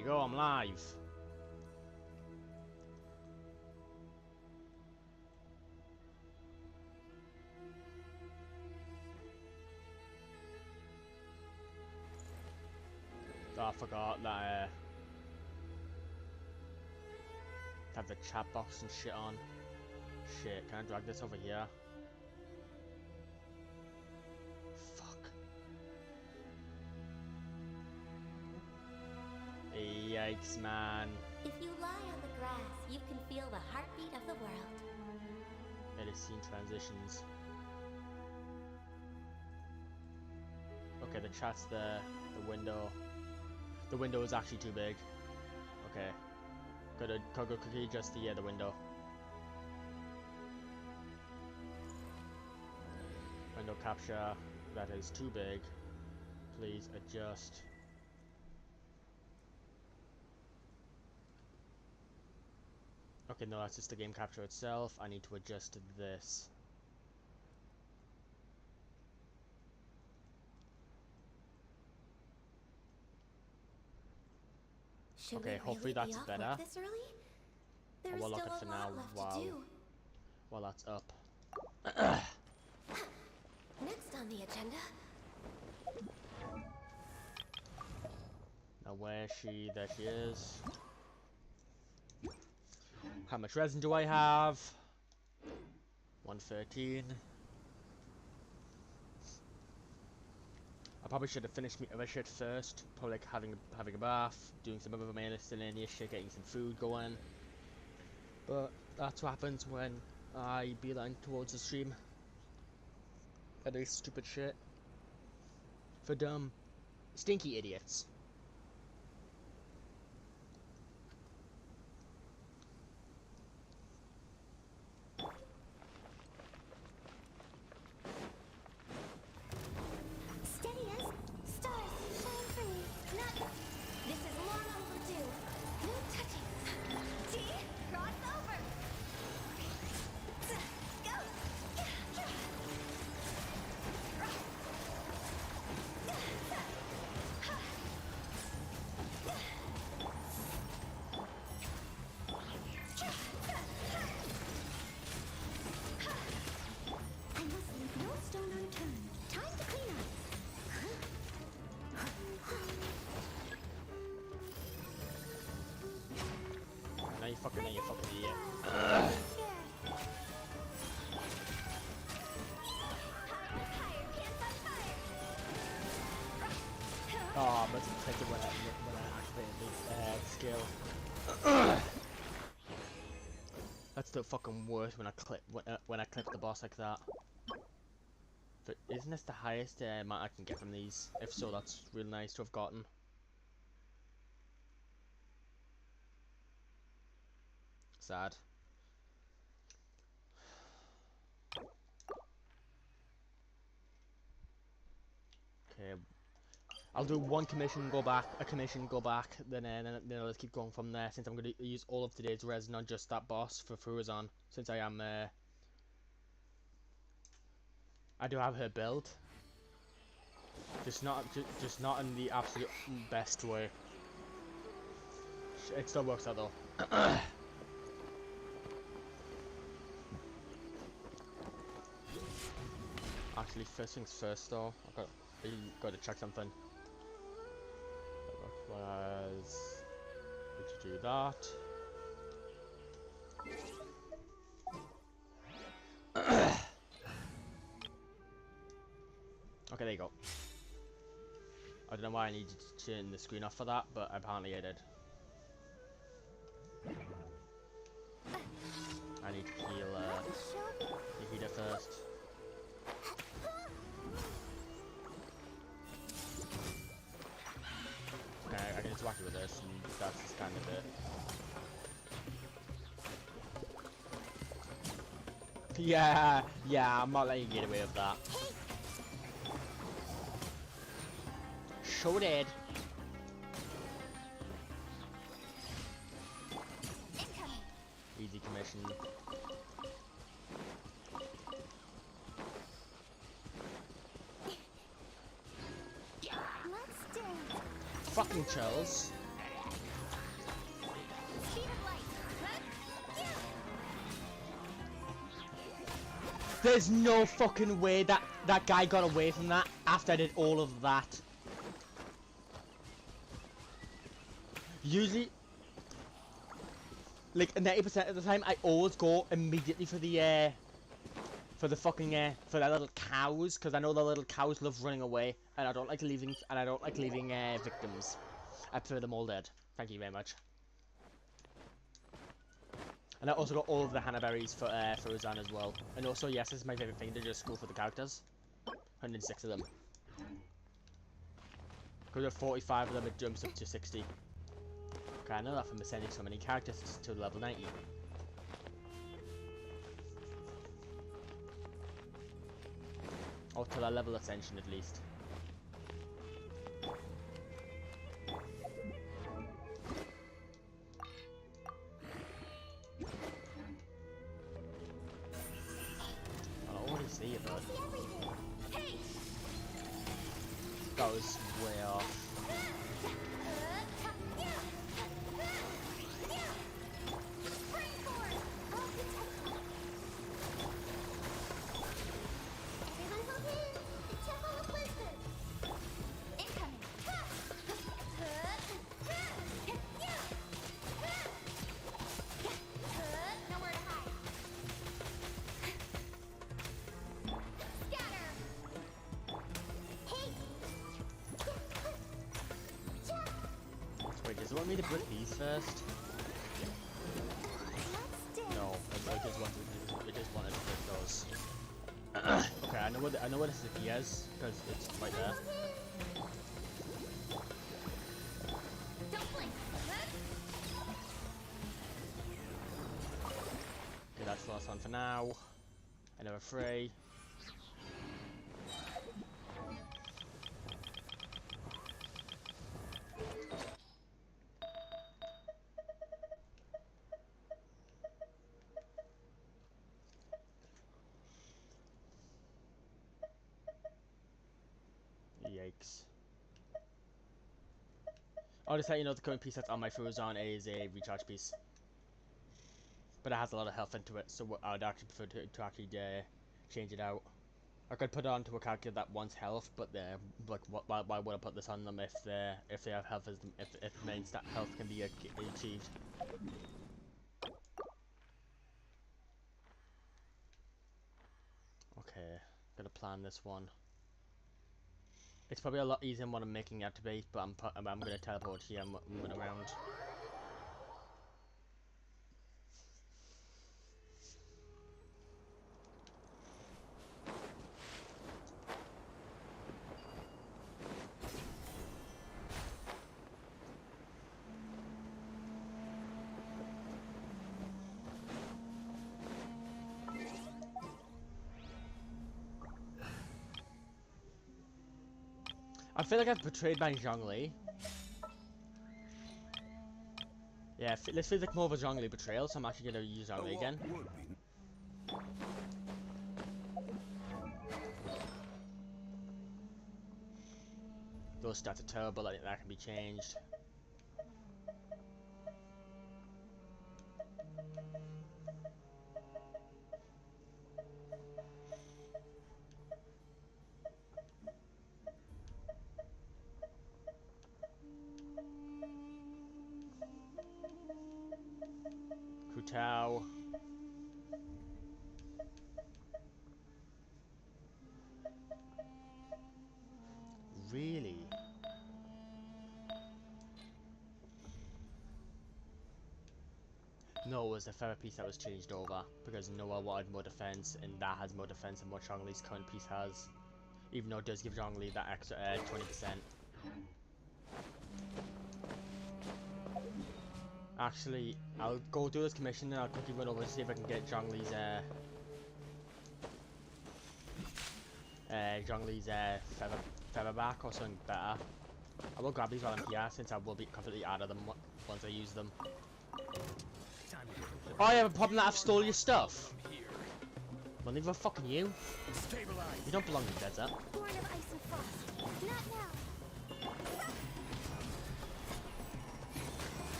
you go, I'm live. Oh, I forgot that have the chat box and shit on. Shit, can I drag this over here? Fuck. Yikes, man. If you lie on the grass, you can feel the heartbeat of the world. It is scene transitions. Okay, the chat's there. The window. The window is actually too big. Okay. Could you adjust the window? Window capture. That is too big. Please adjust. Okay, no, that's just the game capture itself. I need to adjust this. Okay, hopefully that's better. This early? I will look at for now while that's up. Next on the agenda. Now where is she? There she is. How much resin do I have? 113. I probably should have finished my other shit first. Probably like having a bath, doing some other miscellaneous shit, getting some food going. But that's what happens when I beeline towards the stream. I do stupid shit for dumb, stinky idiots. You fucking idiot. Oh, I must have clicked it when I activated the skill. That's the fucking worst when I clip the boss like that. But isn't this the highest amount I can get from these? If so, that's really nice to have gotten. Sad. Okay, I'll do one commission, go back, a commission, go back, then I'll just keep going from there. Since I'm going to use all of today's resin on just that boss for Fruazon, since I am I do have her build, just not in the absolute best way. It still works out though. Actually, first things first though, I got to check something. Was to do that. Okay, there you go. I don't know why I needed to turn the screen off for that, but apparently I did. I need to heal the heater first. Okay, I can just whack it with this, and that's just kind of it. Yeah, I'm not letting you get away with that. Sure did. Easy commission. Fucking chills. There's no fucking way that that guy got away from that after I did all of that. Usually, like 90% of the time, I always go immediately for the fucking for the little cows, because I know the little cows love running away, and I don't like leaving victims. I prefer them all dead. Thank you very much. And I also got all of the Hannah berries for Roseanne as well. And also, yes, this is my favorite thing to just go for the characters. 106 of them. Because with 45 of them, it jumps up to 60. Okay, I know that from sending so many characters to level 90. Or to the level ascension at least. I already see it, bud. That was way off. Wait, does it want me to break these first? No, it just wanted to break those. Okay, I know where this is because it's right there. Okay, that's the last one for now. Another 3. Yikes. I'll just let you know the current piece that's on my Frozen is a recharge piece. But it has a lot of health into it, so I'd actually prefer to actually change it out. I could put it onto a character that wants health, but like, why would I put this on them if they have health if main stat health can be achieved? Okay, gonna plan this one. It's probably a lot easier than what I'm making it out to be, but I'm gonna teleport here and run around. I feel like I've betrayed my Zhongli. Yeah, this feels like more of a Zhongli betrayal, so I'm actually gonna use Zhongli again. Those stats are terrible, I think that can be changed. Kutao. Really? No, it was the feather piece that was changed over, because Noah wanted more defense, and that has more defense than what Zhongli's current piece has. Even though it does give Zhongli that extra 20%. Actually, I'll go do this commission and I'll quickly run over to see if I can get Zhongli's feather back or something better. I will grab these while I'm here, since I will be completely out of them once I use them. Oh, I have a problem that I've stole your stuff. Well, neither fucking you. You don't belong in the desert. Born of ice and frost. Not now.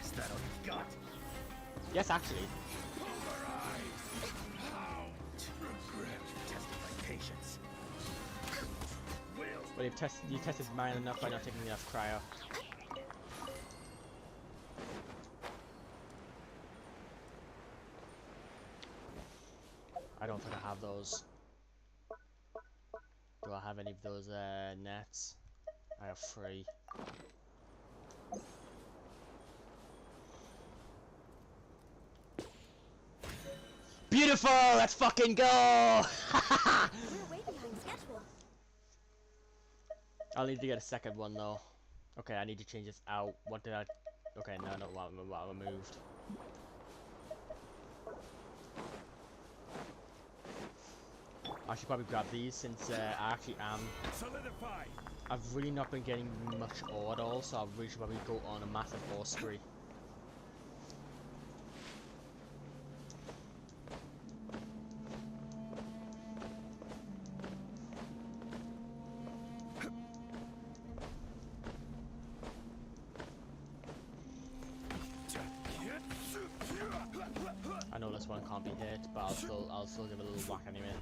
Is that all you got? Yes, actually. Well, you tested mine enough by not taking enough cryo. I don't think I have those. Do I have any of those nets? I have 3. Beautiful! Let's fucking go! We're way behind schedule. I'll need to get a second one though. Okay, I need to change this out. What did I... Okay, no, what I removed. I should probably grab these since I actually am... Solidify. I've really not been getting much ore at all, so I really should probably go on a massive ore spree. I know this one can't be hit, but I'll still give it a little whack anyway.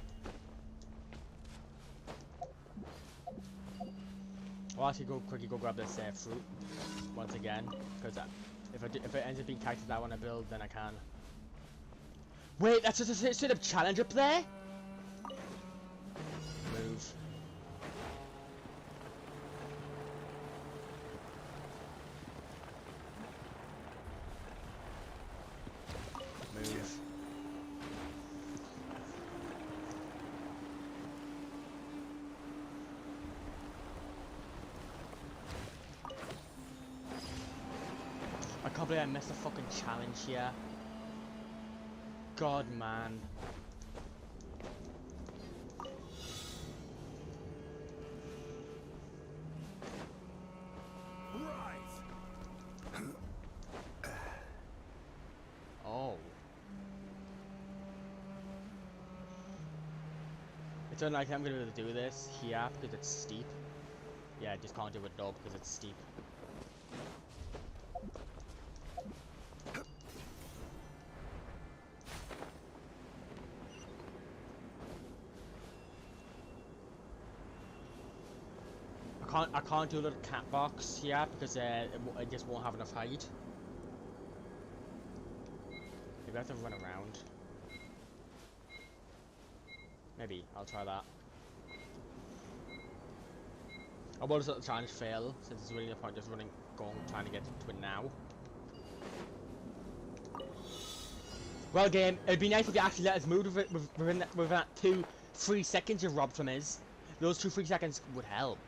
I'll actually quickly go grab this fruit once again, because if it ends up being cactus that I want to build, then I can. Wait, that's just a sort of challenge up there? Move. Move. I can't believe I missed a fucking challenge here. God, man. Rise. Oh. It's unlikely I'm gonna be able to do this here because it's steep. Yeah, I just can't do it though because it's steep. I can't do a little cat box here because I just won't have enough height. Maybe I have to run around. Maybe I'll try that. I will just let the challenge fail since it's really no point just trying to get to it now. Well, game, it'd be nice if you actually let us move within that 2-3 seconds you robbed from us. Those 2-3 seconds would help.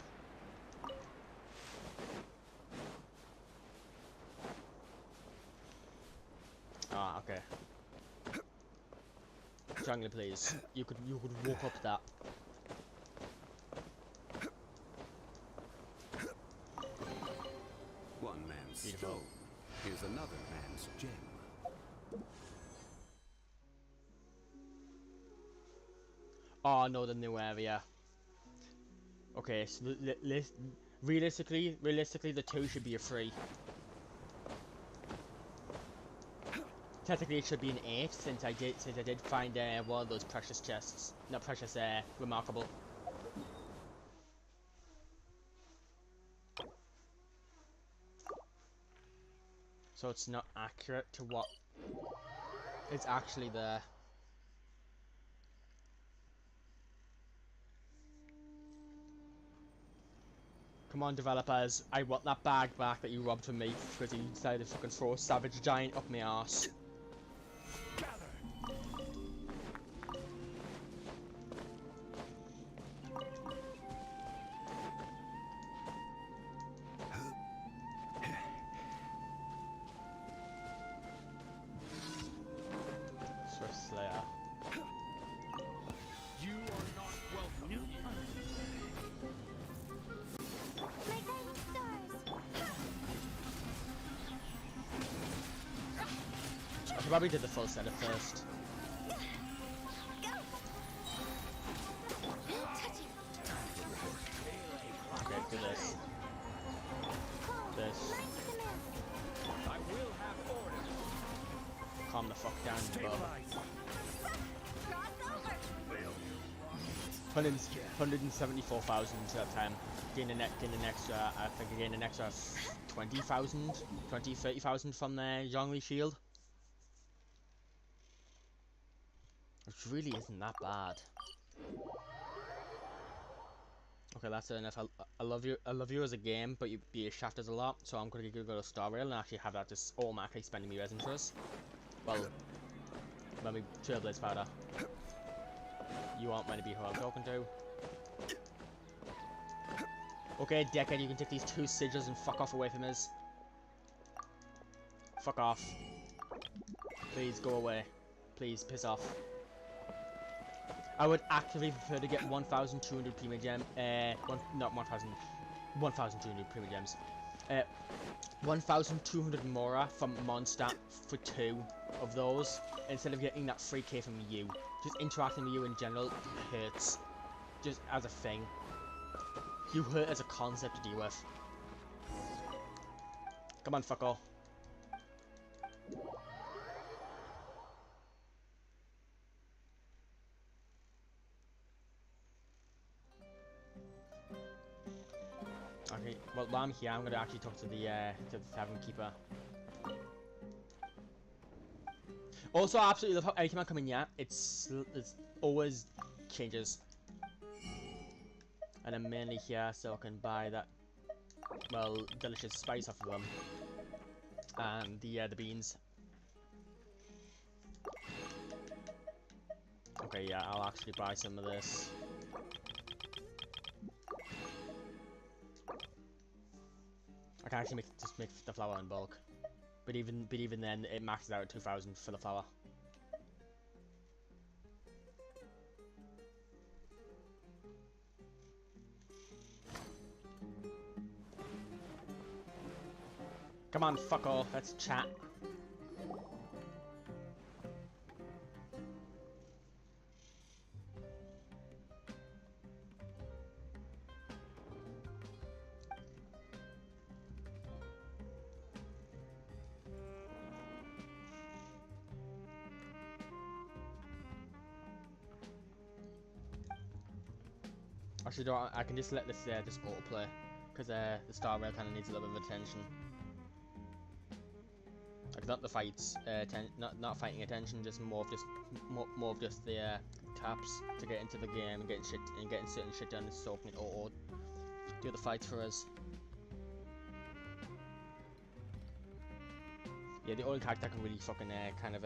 Ah, okay. Jungle, please. You could walk up that. One man's Beautiful. stone is another man's gem. Oh no, the new area. Okay, so realistically, the 2 should be a 3. Technically, it should be an 8 since I did find one of those precious chests. Not precious, remarkable. So it's not accurate to what is actually there. Come on, developers. I want that bag back that you robbed from me because you decided to fucking throw a savage giant up my arse. Swift Slayer. You are not welcome. My guiding stars. I should probably do the full setup first. Go. Touching. Okay, do this. This. Line to command. I will have order. Calm the fuck down, bub. Stabilize. Cross over. 174,000 that time. Gain an extra, I think I gained an extra 20,000, 30,000 from the Zhongli Shield. Which really isn't that bad. Okay, that's enough. I love you as a game, but you shaft us a lot, so I'm gonna go to Star Rail and actually have that just automatically spending me resin for us. Well, maybe Trailblaze powder. You aren't meant to be who I'm talking to. Okay, Decade, you can take these 2 sigils and fuck off away from us. Fuck off. Please go away. Please piss off. I would actively prefer to get 1,200 premium gem. Not 1,000. 1,200 premium gems. 1,200 Mora from Mondstadt for 2 of those instead of getting that 3k from you. Just interacting with you in general hurts. Just as a thing. You hurt as a concept to deal with. Come on, fucko. Okay, well while I'm here, I'm gonna actually talk to the Tavern Keeper. Also, I absolutely love how every time I come in here, it's always changes. And I'm mainly here so I can buy that, well, delicious spice off of them. And the beans. Okay, yeah, I'll actually buy some of this. I can actually just make the flour in bulk. But even then, it maxes out at 2,000 for the flour. Come on, fuck off, let's chat. Actually, I can just let this just autoplay, because the Star Rail kind of needs a little bit of attention. Like not the fights, not fighting attention, just more of just the taps to get into the game and getting certain shit done, so it can auto do the fights for us. Yeah, the only character that can really fucking kind of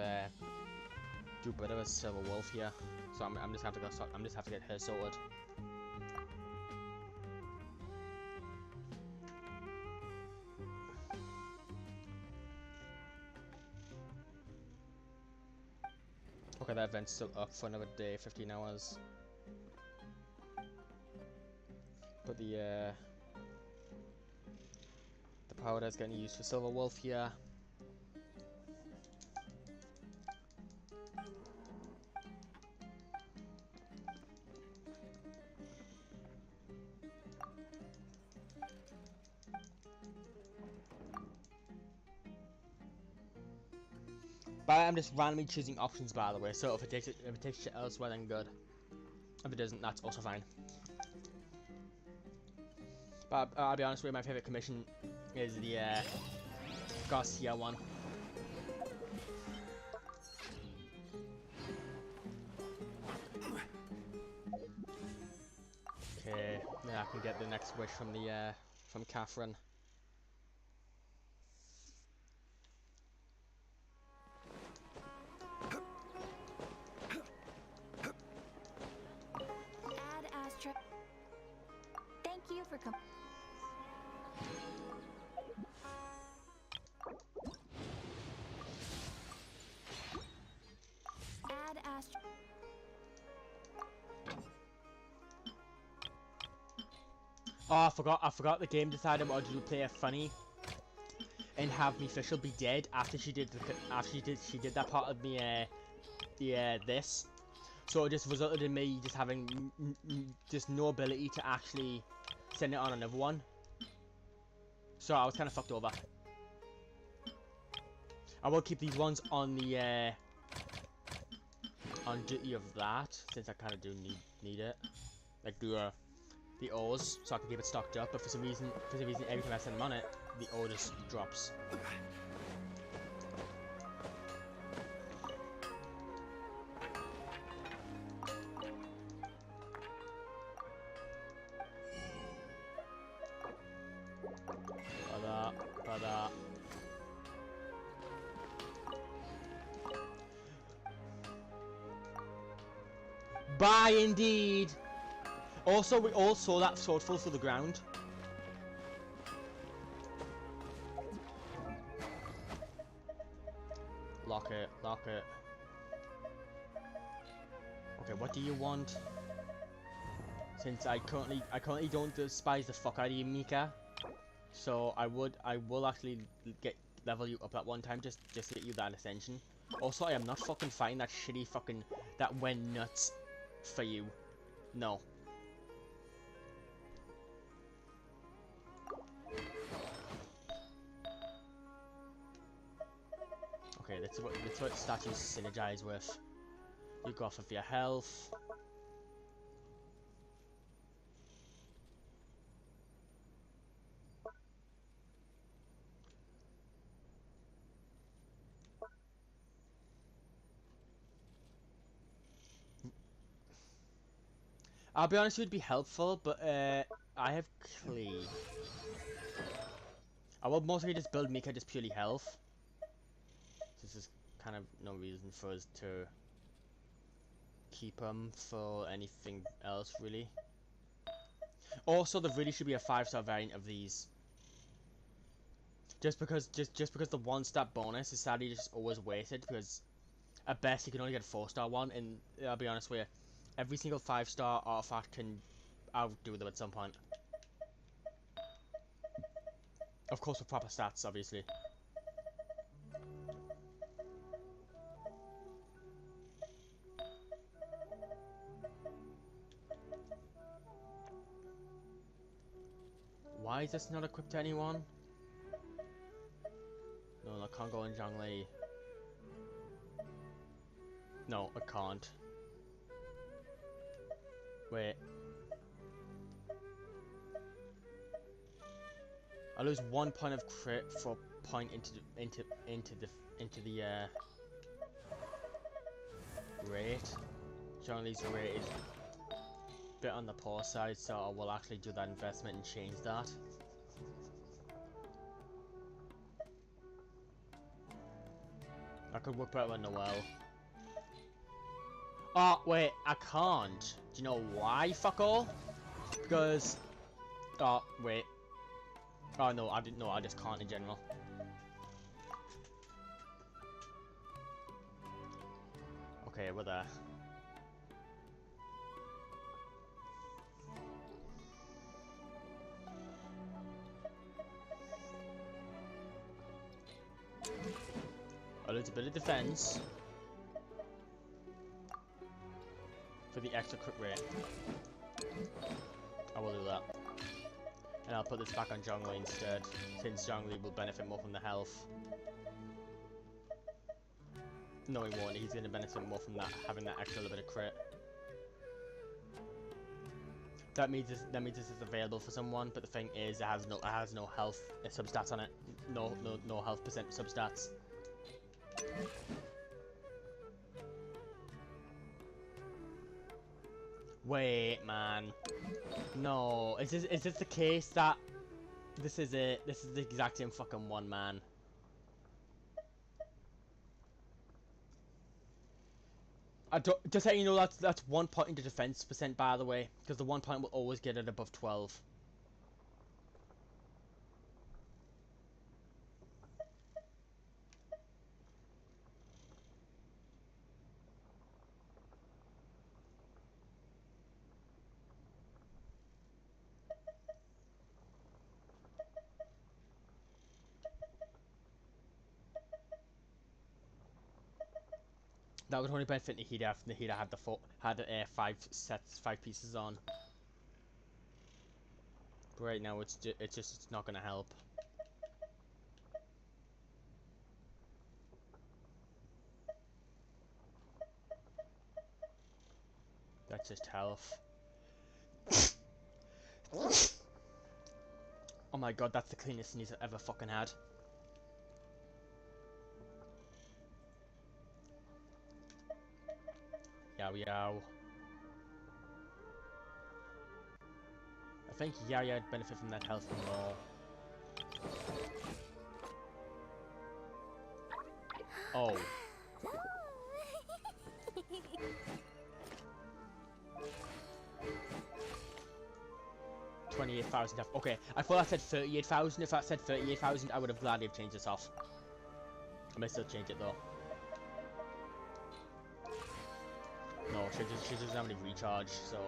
do better is Silver Wolf here, so I'm just have to get her sorted. Okay, that event's still up for another day, 15 hours. But the powder is getting used for Silver Wolf here. But I'm just randomly choosing options, by the way, so if it takes shit elsewhere, then good. If it doesn't, that's also fine. But I'll be honest with you, my favorite commission is the Garcia one. Okay, then I can get the next wish from the from Catherine. Thank you for coming. Add Astra. Oh, I forgot the game decided what to do, play a funny and have me official be dead after she did that part of me this. So it just resulted in me just having just no ability to actually send it on another one. So I was kind of fucked over. I will keep these ones on the on duty of that, since I kind of do need it. like the ores, so I can keep it stocked up. But for some reason, every time I send them on it, the ore just drops. Bada. Buy indeed. Also, we all saw that sword fall through the ground. Lock it. Okay, what do you want? Since I currently don't despise the fuck out of you, Mika. So I will actually level you up at one time just to get you that ascension. Also, I am not fucking fighting that shitty fucking that went nuts for you. No. Okay, that's what statues synergize with. You go off of your health. I'll be honest, it would be helpful, but I have cleave. I will mostly just build Mika just purely health. This is kind of no reason for us to keep him for anything else, really. Also, there really should be a 5-star variant of these. Just because the 1-star bonus is sadly just always wasted, because at best you can only get a 4-star one, and I'll be honest with you, every single 5-star artifact can outdo them at some point. Of course with proper stats, obviously. Why is this not equipped to anyone? No, I can't go in Zhongli. No, I can't. Wait. I lose 1 point of crit for a point into the rate. Zhongli's rate is a bit on the poor side, so I will actually do that investment and change that. I could work better with Noel. Oh, wait, I can't. Do you know why, fuck all? Because... Oh, wait. Oh, no, I didn't know. I just can't in general. Okay, we're there. A little bit of defense. For the extra crit rate. I will do that. And I'll put this back on Zhongli instead, since Zhongli will benefit more from the health. No, he won't. He's going to benefit more from that, having that extra little bit of crit. That means this is available for someone, but the thing is, it has no health substats on it. No health percent substats. Wait, man. No, is this the case that this is it? This is the exact same fucking one, man. I don't, just letting you know that's 1 point into defense percent, by the way, because the 1 point will always get it above 12. That would only benefit Nahida if Nahida had 5 pieces on. But right now it's not gonna help. That's just health. Oh my god, that's the cleanest sneeze I've ever fucking had. Yow yow. I think Yaya would benefit from that health more. Oh. 28,000. Okay, I thought I said 38,000. If I said 38,000, I would have gladly have changed this off. I may still change it though. No, she doesn't have any recharge, so.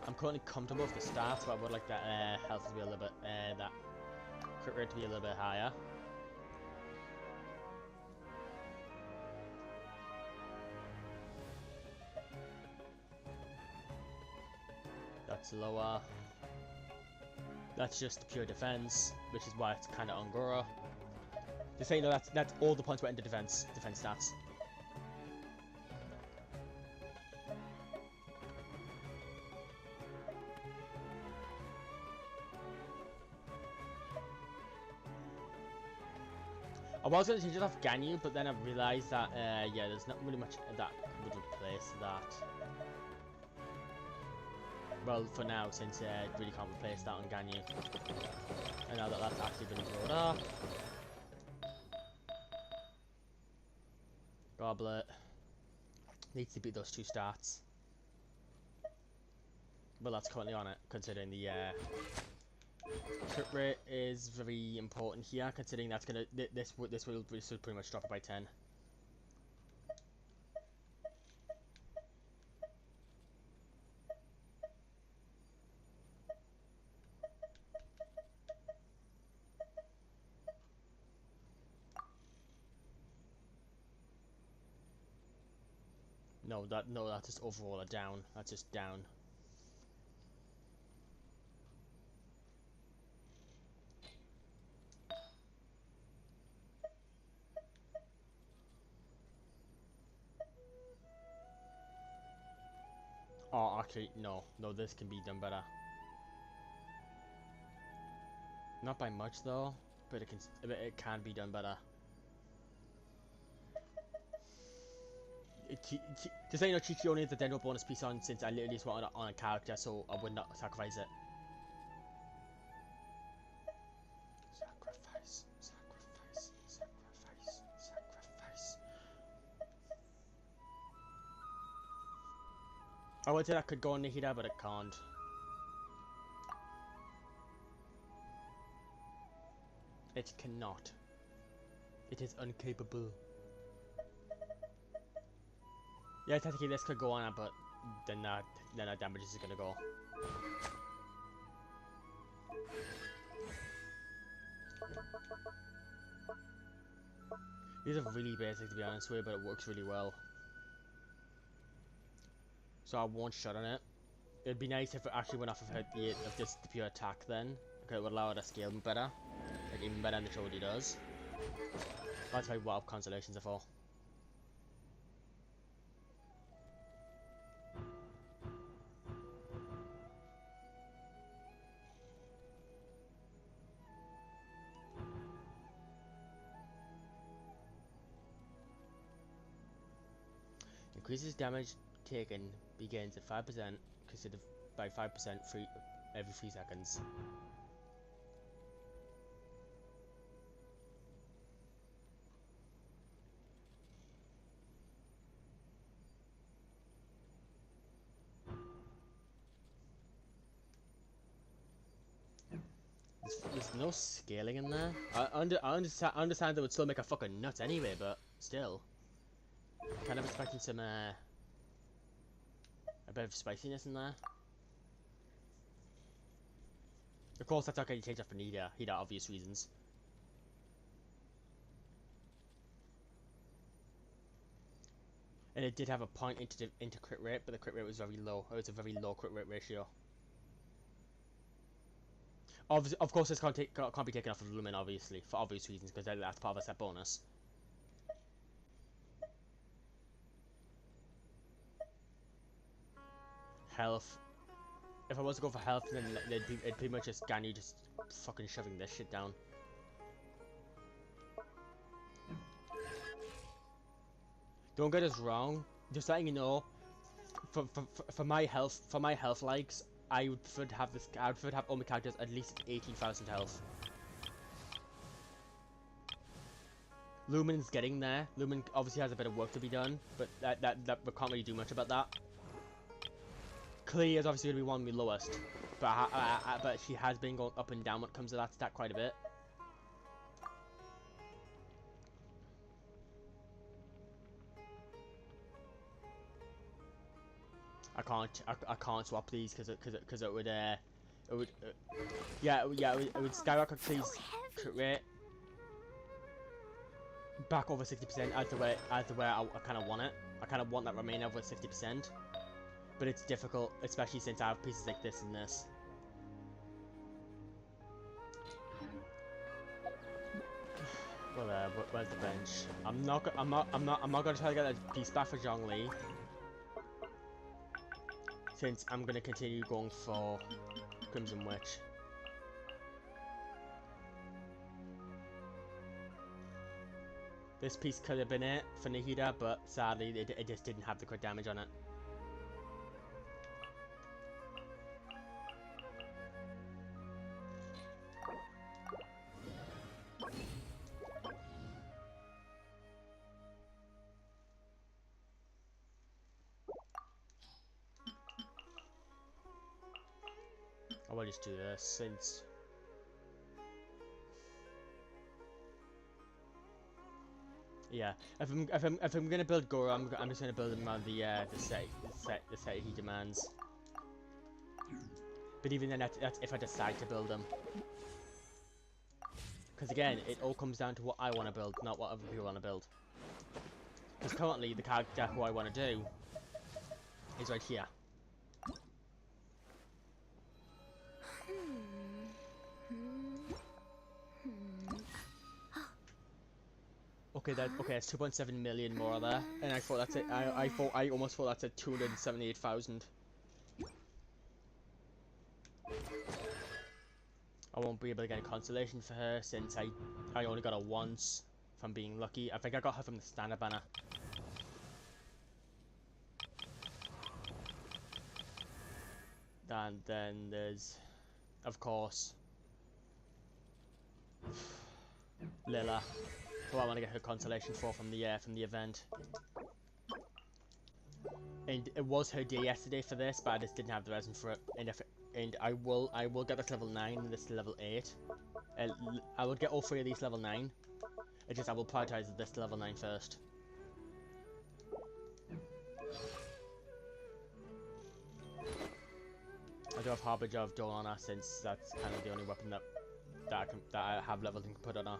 I'm currently comfortable with the stats, but I would like that health to be a little bit, that crit rate to be a little bit higher. That's lower. That's just pure defense, which is why it's kind of Angora. Just saying that that's all the points went into defense stats. I was going to change it off Ganyu, but then I realised that, yeah, there's not really much that would replace that. Well, for now, since I really can't replace that on Ganyu. And now that that's actually been brought up. Goblet. Needs to beat those 2 stats. Well, that's currently on it, considering the, crit rate is very important here, considering that's gonna this will pretty much drop it by 10. No, that's just overall a down. That's just down. Oh, actually, no, this can be done better. Not by much though, but it can be done better. To say no, Chichi only has the Dendro bonus piece on, since I literally just wanted it on a character, so I would not sacrifice it. Sacrifice. I would say that could go on Nihida, but it can't. It cannot. It is incapable. Yeah, technically this could go on it, but then that damage is gonna go. These are really basic, to be honest with you, but it works really well. So I won't shut on it. It'd be nice if it actually went off of just the pure attack then, because it would allow it to scale better, like even better than it already does. That's why what constellations are for. Increases damage taken begins at 5%, considered by 5% every 3 seconds. There's no scaling in there. I understand that would still make a fucking nut anyway, but still. Kind of expecting some a bit of spiciness in there. Of course, that's okay to change that for Nida, obvious reasons. And it did have a point into crit rate, but the crit rate was very low. It was a very low crit rate ratio. Of course, this can't be taken off of Lumen, obviously, for obvious reasons, because that's part of a set bonus. health, if I was to go for health, then it'd pretty much just Ganyu just fucking shoving this shit down. Don't get us wrong. Just letting you know, for my health likes, I would prefer to have this. I would prefer to have all my characters at least 18,000 health. Lumen's getting there. Lumen obviously has a bit of work to be done, but that we can't really do much about that. Klee is obviously going to be one of the lowest, but she has been going up and down when it comes to that stat quite a bit. I can't swap these because it would it would skyrocket Klee's crit rate back over 60% as the way I kind of want it. I kind of want that remain over 60%, but it's difficult, especially since I have pieces like this and this. Well, where's the bench? I'm not gonna try to get that piece back for Zhongli, since I'm gonna continue going for Crimson Witch. This piece could have been it for Nahida, but sadly it just didn't have the crit damage on it. I will just do this since. Yeah, if I'm gonna build Goro, I'm just gonna build him on the set he demands. But even then, that's if I decide to build him. Because again, it all comes down to what I want to build, not what other people want to build. Because currently, the character who I want to do is right here. Okay, that's 2.7 million more there, and I thought that's it. I almost thought that's at 278,000. I won't be able to get a consolation for her since I only got her once from being lucky. I think I got her from the standard banner. And then there's, of course, Lila, who I want to get her consolation for from the event. And it was her day yesterday for this, but I just didn't have the resin for it. And I will get this level 9 and this level 8. I would get all three of these level 9. It's just I will prioritize this level 9 first. I do have Harbinger of Dawn on her since that's kind of the only weapon that I have leveled and can put on her.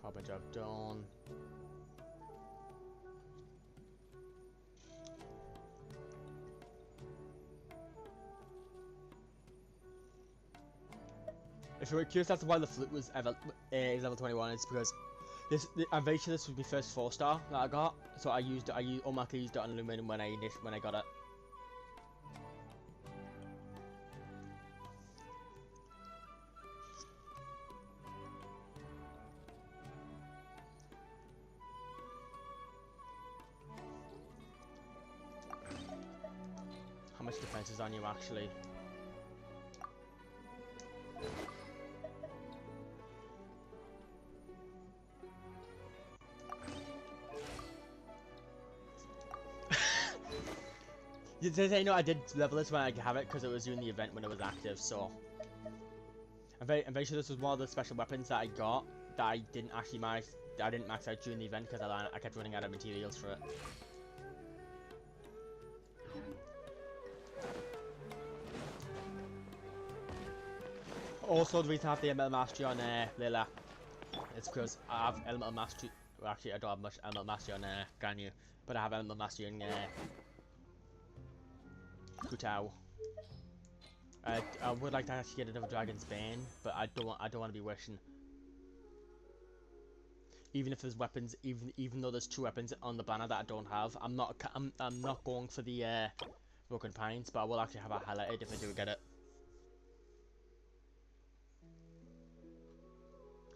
Harbinger of Dawn. If you were curious as to why the flute was is level 21, it's because I'm very sure this was my first 4-star that I got, so I automatically used it on Lumen when I got it. How much defense is on you actually? I know I did level this when I have it because it was during the event when it was active, so I'm very sure this was one of the special weapons that I got that I didn't max out during the event because I kept running out of materials for it. Also, the reason I have the Elemental Mastery on Lila is because I have Elemental Mastery. Well, actually, I don't have much Elemental Mastery on Ganyu, but I have Elemental Mastery on Kutao. I would like to actually get another Dragon's Bane, but I don't want to be wishing. Even if there's weapons, even though there's 2 weapons on the banner that I don't have, I'm not going for the Broken Pines, but I will actually have it highlighted if I do get it.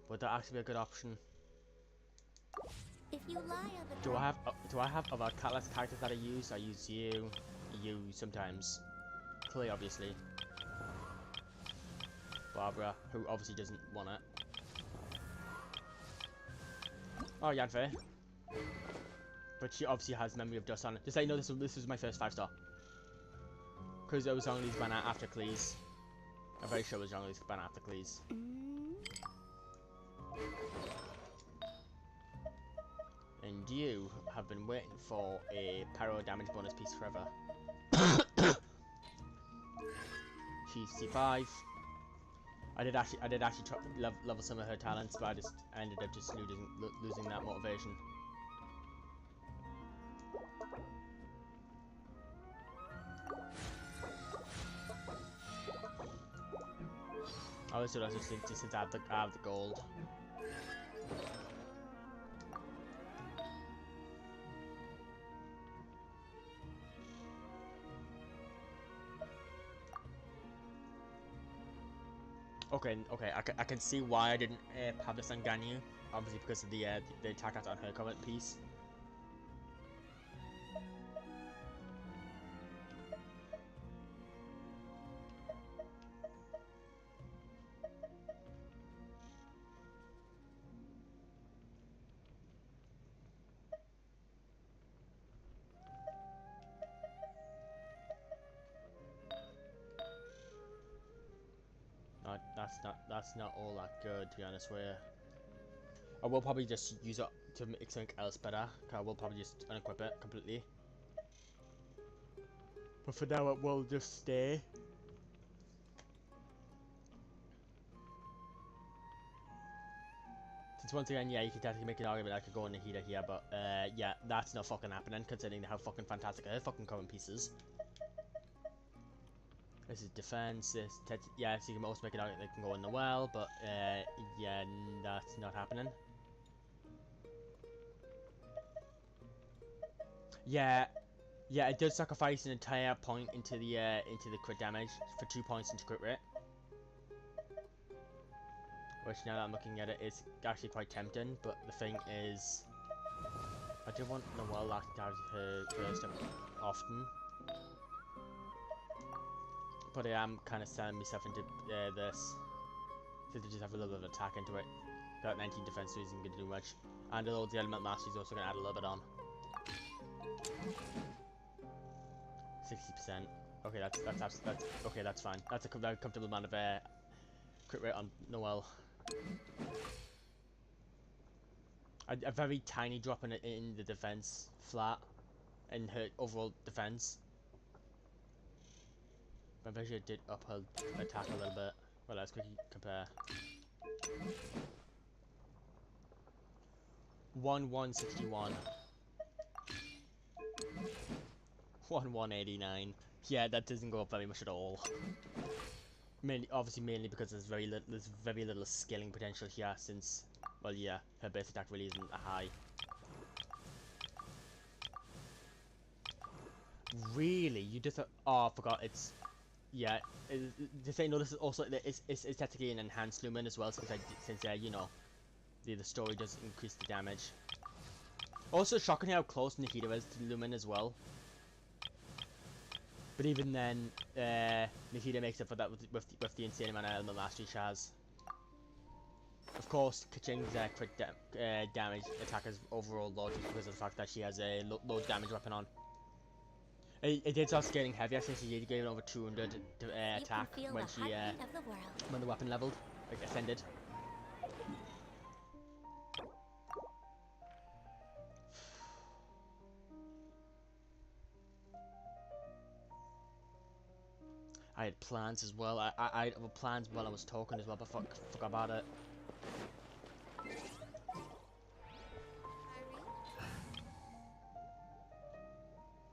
Would that actually be a good option? If you lie on the Do I have other Catalyst characters that I use? I use you sometimes. Clay, obviously. Barbara, who obviously doesn't want it. Oh, Yanfei. But she obviously has Memory of Dust on it. Just so you know, this was my first 5-star. Because it was Zhongli's banner after Cleese. I'm very sure it was Zhongli's banner after Cleese. And you have been waiting for a pyro damage bonus piece forever. She's C5. I did actually try level some of her talents, but I ended up just losing that motivation. I also since I have the gold. Okay, I can see why I didn't have this on Ganyu. Obviously because of the attack on her comment piece. No, that's not all that good, to be honest with you. I will probably just use it to make something else better. I will probably just unequip it completely. But for now, it will just stay. Since once again, yeah, you can definitely make an argument I could go on Nahida here, but yeah, that's not fucking happening considering how fucking fantastic her fucking current pieces. This is defense. Yeah, so you can also make an argument they can go in the well, but yeah, that's not happening. Yeah, yeah, it does sacrifice an entire point into the crit damage for 2 points into crit rate. Which now that I'm looking at it is actually quite tempting, but the thing is, I do want Noelle actually to have her first often. But I am kind of selling myself into this. To just have a little bit of attack into it. That 19 defense isn't going to do much. And although the element mastery is also going to add a little bit on. 60%. Okay, that's okay. That's fine. That's a very comfortable amount of crit rate on Noelle. A very tiny drop in the defense flat, in her overall defense. But I bet you it did up her attack a little bit. Well, let's quickly compare. 1161. 1189. Yeah, that doesn't go up very much at all. Mainly because there's very little scaling potential here, since, well, yeah, her base attack really isn't high. Really, you just oh, I forgot. It's yeah. Just say no. This is also it's technically an enhanced lumen as well, since you know, the story does increase the damage. Also, shocking how close Nahida is to lumen as well. But even then, Nahida makes up for that with the insane amount of element mastery she has. Of course, Kaching's crit damage attack is overall low just because of the fact that she has a low damage weapon on. It did start getting heavier since she did get over 200 attack when the weapon leveled, like ascended. I had plans as well. I had plans while I was talking as well, but forgot about it.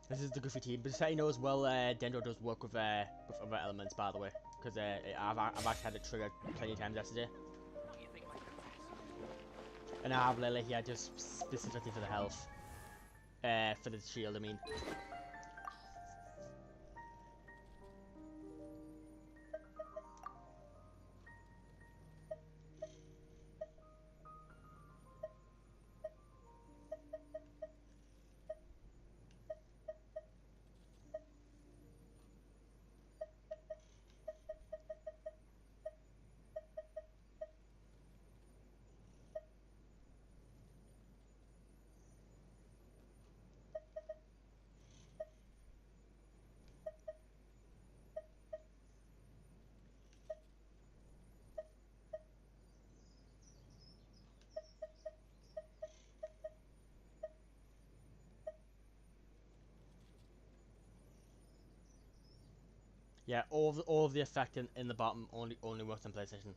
This is the goofy team, but just so you know as well, Dendro does work with other elements, by the way, because I've actually had it triggered plenty of times yesterday. And I have Lily here just specifically for the health. For the shield, I mean. Yeah, all of the effect in the bottom only works on PlayStation.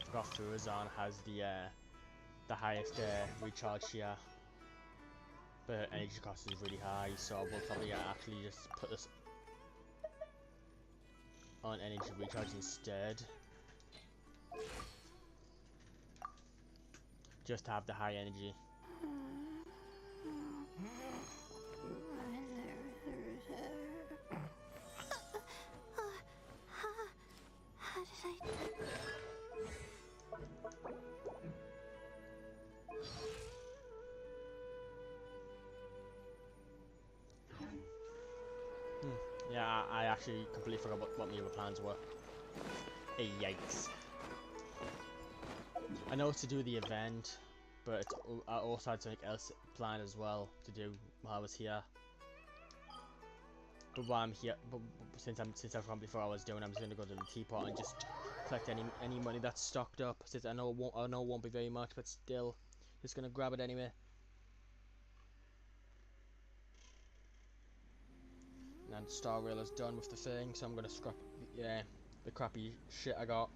Forgot Furazan has the highest recharge here, but energy cost is really high, so we'll probably actually just put this on energy recharge instead. Just to have the high energy. How did I... Yeah, I actually completely forgot what my other plans were. Yikes. I know it's to do the event, but I also had something else planned as well to do while I was here. But while I'm here, but since I've come before I was doing, I'm just gonna go to the teapot and just collect any money that's stocked up. Since I know it won't be very much, but still, just gonna grab it anyway. And Star Rail is done with the thing, so I'm gonna scrap the crappy shit I got.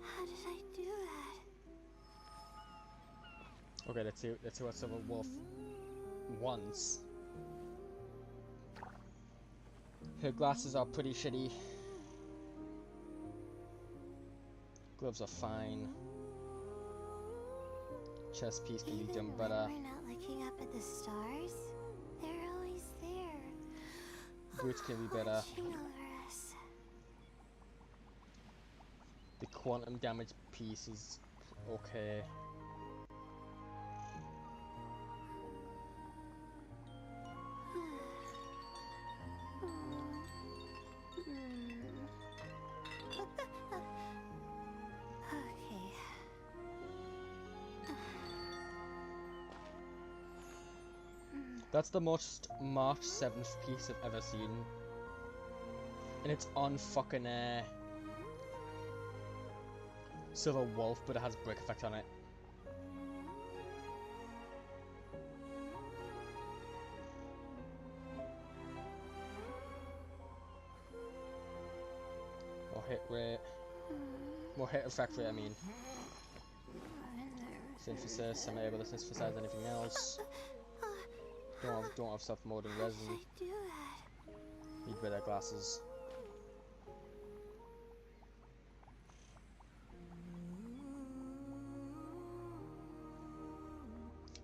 How did I do that? Okay, let's see what Silver Wolf wants. Her glasses are pretty shitty. Gloves are fine. Chest piece can be done Even better. when we're not looking up at the stars, they're always there. Boots can be better. Watching over us. The quantum damage piece is okay. Okay. That's the most March 7th piece I've ever seen. And it's on fucking Silver Wolf, but it has brick effect on it. More hit rate. More hit effect rate, I mean. Synthesis, I'm able to synthesize anything else. Don't have self-molding resin. How did I do that? Need better glasses.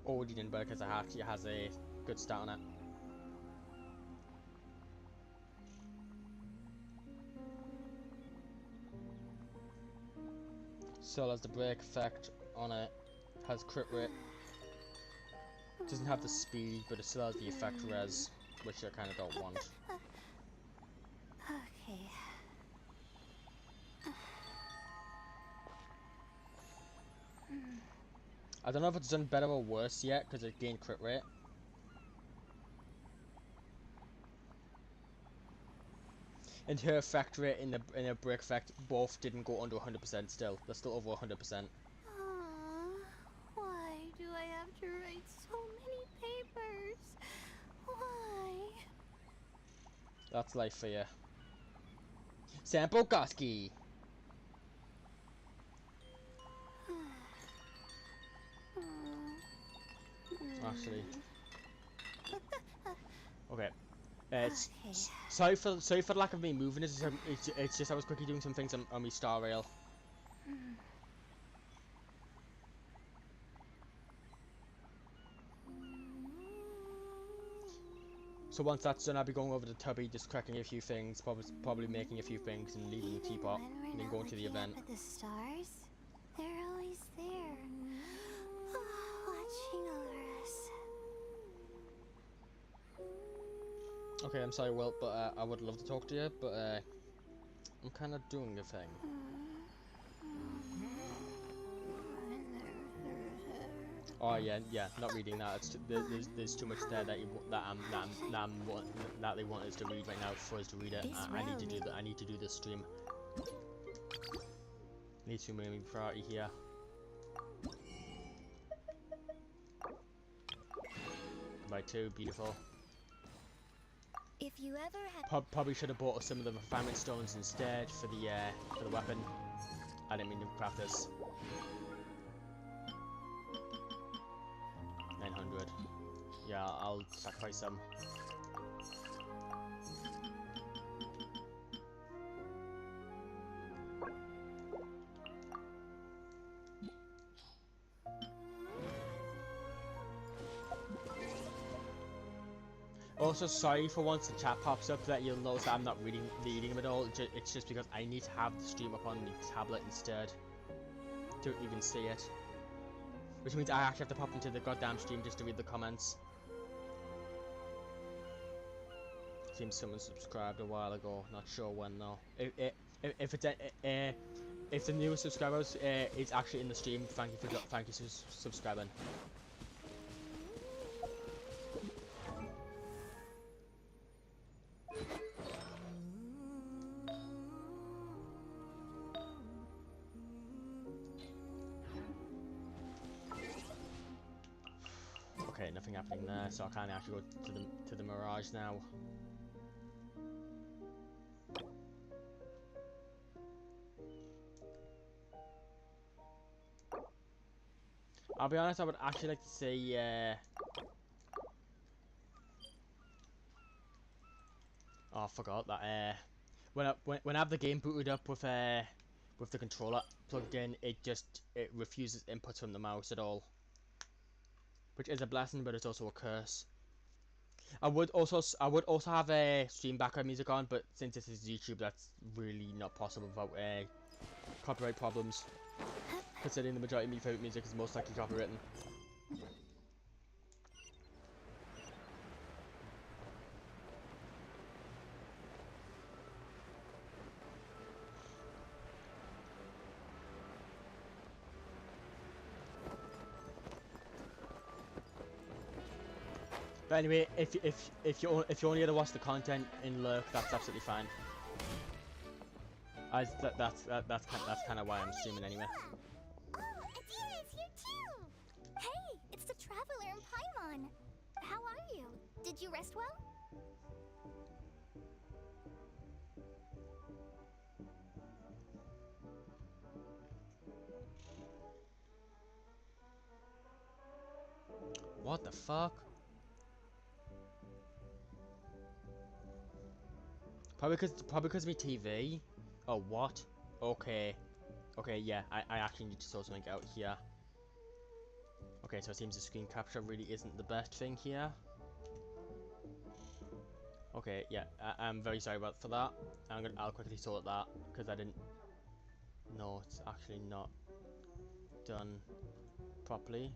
Oh, it didn't better because it actually has a good stat on it. So has the break effect on it. Has crit rate. Doesn't have the speed, but it still has the effect res, which I kind of don't want. Okay. I don't know if it's done better or worse yet, because it gained crit rate. And her effect rate in the break effect both didn't go under 100% still. They're still over 100%. Why do I have to write so many papers? Why? That's life for you. Sample Koski. Actually. Okay. Sorry for the lack of me moving. It's just I was quickly doing some things on my star rail. So once that's done, I'll be going over to Tubby, just cracking a few things, probably making a few things, and leaving the teapot, and then going to the event. Up at the stars, they're always there, watching over us. Okay, I'm sorry, Wilt, but I would love to talk to you, but I'm kind of doing a thing. Oh yeah, not reading that. It's there's too much there that they want us to read right now for us to read it. I need to do that. I need to do this stream. Need to make priority here. Goodbye too, beautiful. If you ever have Probably should have bought some of the refinement stones instead for the weapon. I didn't mean to craft this. 900. Yeah, I'll sacrifice some. Also, sorry for once the chat pops up that you'll notice that I'm not reading them at all. It's just because I need to have the stream up on the tablet instead to even see it. Which means I actually have to pop into the goddamn stream just to read the comments. Seems someone subscribed a while ago. Not sure when though. If the newest subscribers is actually in the stream, thank you for subscribing. Okay, nothing happening there, so I can't actually go to the Mirage now. I'll be honest, I would actually like to see oh, I forgot that when I have the game booted up with the controller plugged in, it refuses inputs from the mouse at all. Which is a blessing, but it's also a curse. I would also have a stream background music on, but since this is YouTube, that's really not possible without copyright problems. Considering the majority of my favorite music is most likely copywritten. But anyway, if you only had to watch the content in lurk, that's absolutely fine. That's kind of why I'm streaming anyway. Oh, Adira is here too! Hey, it's the Traveler in Paimon. How are you? Did you rest well? What the fuck? Probably because of my TV. Oh, what? Okay. Okay, yeah, I actually need to sort something out here. Okay, so it seems the screen capture really isn't the best thing here. Okay, yeah, I'm very sorry for that. I'll quickly sort that because I didn't know it's actually not done properly.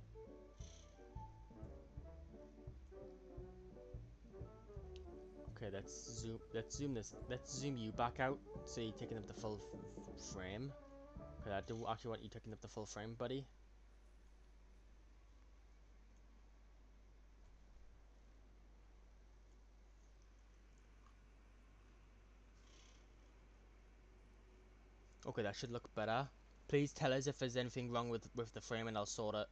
Okay, let's zoom you back out so you're taking up the full frame. Because I do actually want you taking up the full frame, buddy. Okay, that should look better. Please tell us if there's anything wrong with the frame and I'll sort it.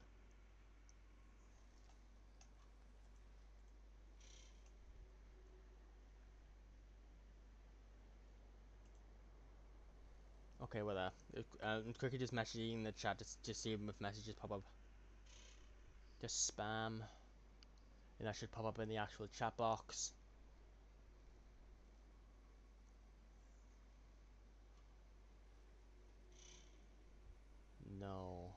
Okay, we're there. Quickly just messaging in the chat to see if messages pop up. Just spam. And that should pop up in the actual chat box. No.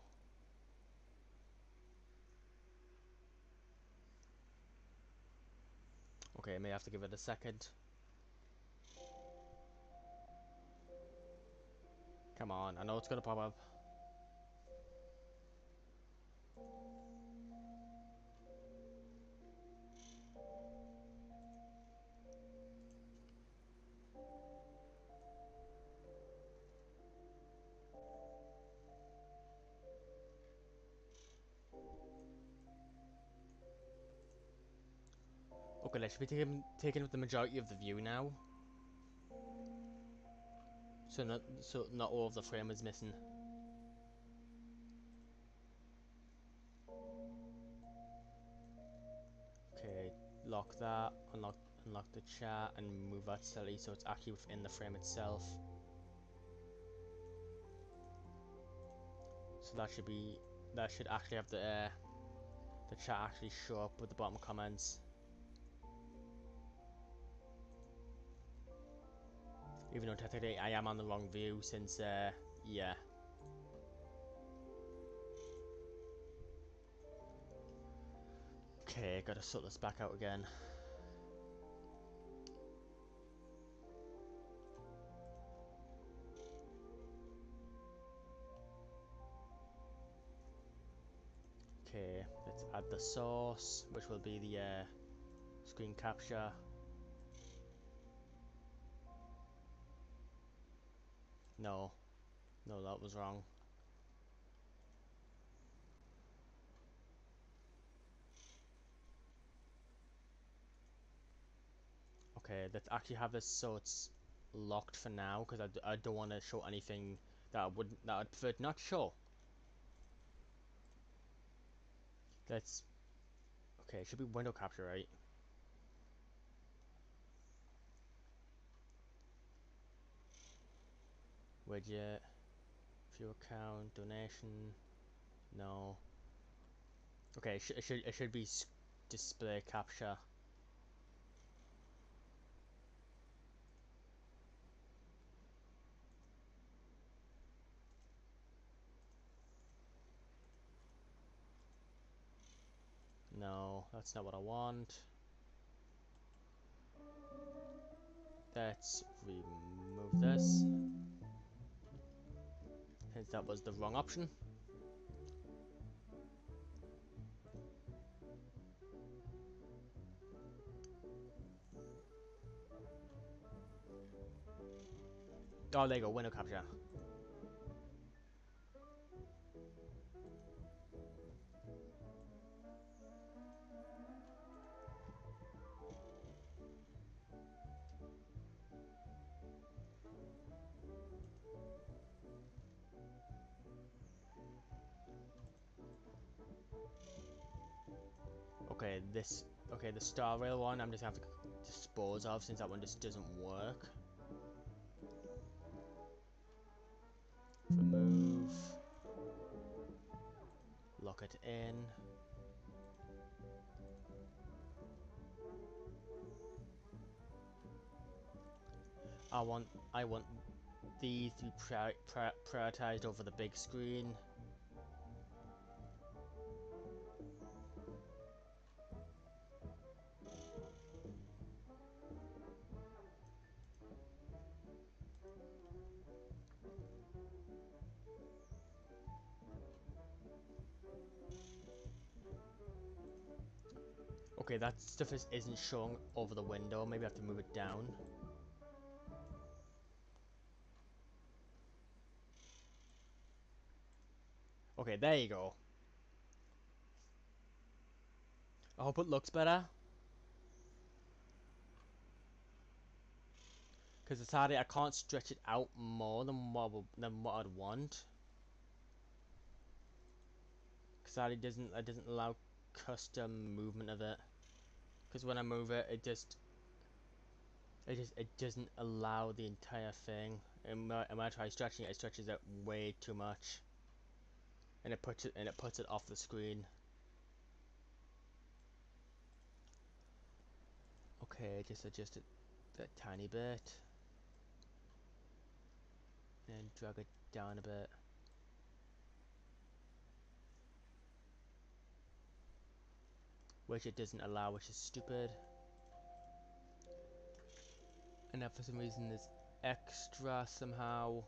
Okay, I may have to give it a second. Come on, I know it's gonna pop up. Okay, that should be taking up the majority of the view now. So not all of the frame is missing. Okay, lock that, unlock the chat, and move that slightly so it's actually within the frame itself. So that should actually have the chat actually show up with the bottom comments. Even though technically I am on the wrong view since yeah. Okay, gotta sort this back out again. Okay, let's add the source, which will be the screen capture. No, no, that was wrong. Okay, let's actually have this so it's locked for now, because I don't want to show anything that I'd prefer to not show. Let's okay, it should be window capture, right? Widget, view account, donation, no. Okay, it should be display capture. No, that's not what I want. Let's remove this, since that was the wrong option. Oh, there you go, window capture. Okay, the Star Rail one, I'm just gonna have to dispose of since that one just doesn't work. Remove. Lock it in. I want I want these to be prioritized over the big screen. Okay, that stuff isn't showing over the window. Maybe I have to move it down. Okay, there you go. I hope it looks better. Because decided I can't stretch it out more than what I'd want. Because it doesn't allow custom movement of it. Because when I move it, it doesn't allow the entire thing. And when I try stretching it, it stretches out way too much. And it puts it off the screen. Okay, just adjust it a tiny bit. And drag it down a bit. Which it doesn't allow, which is stupid. And now for some reason there's extra somehow.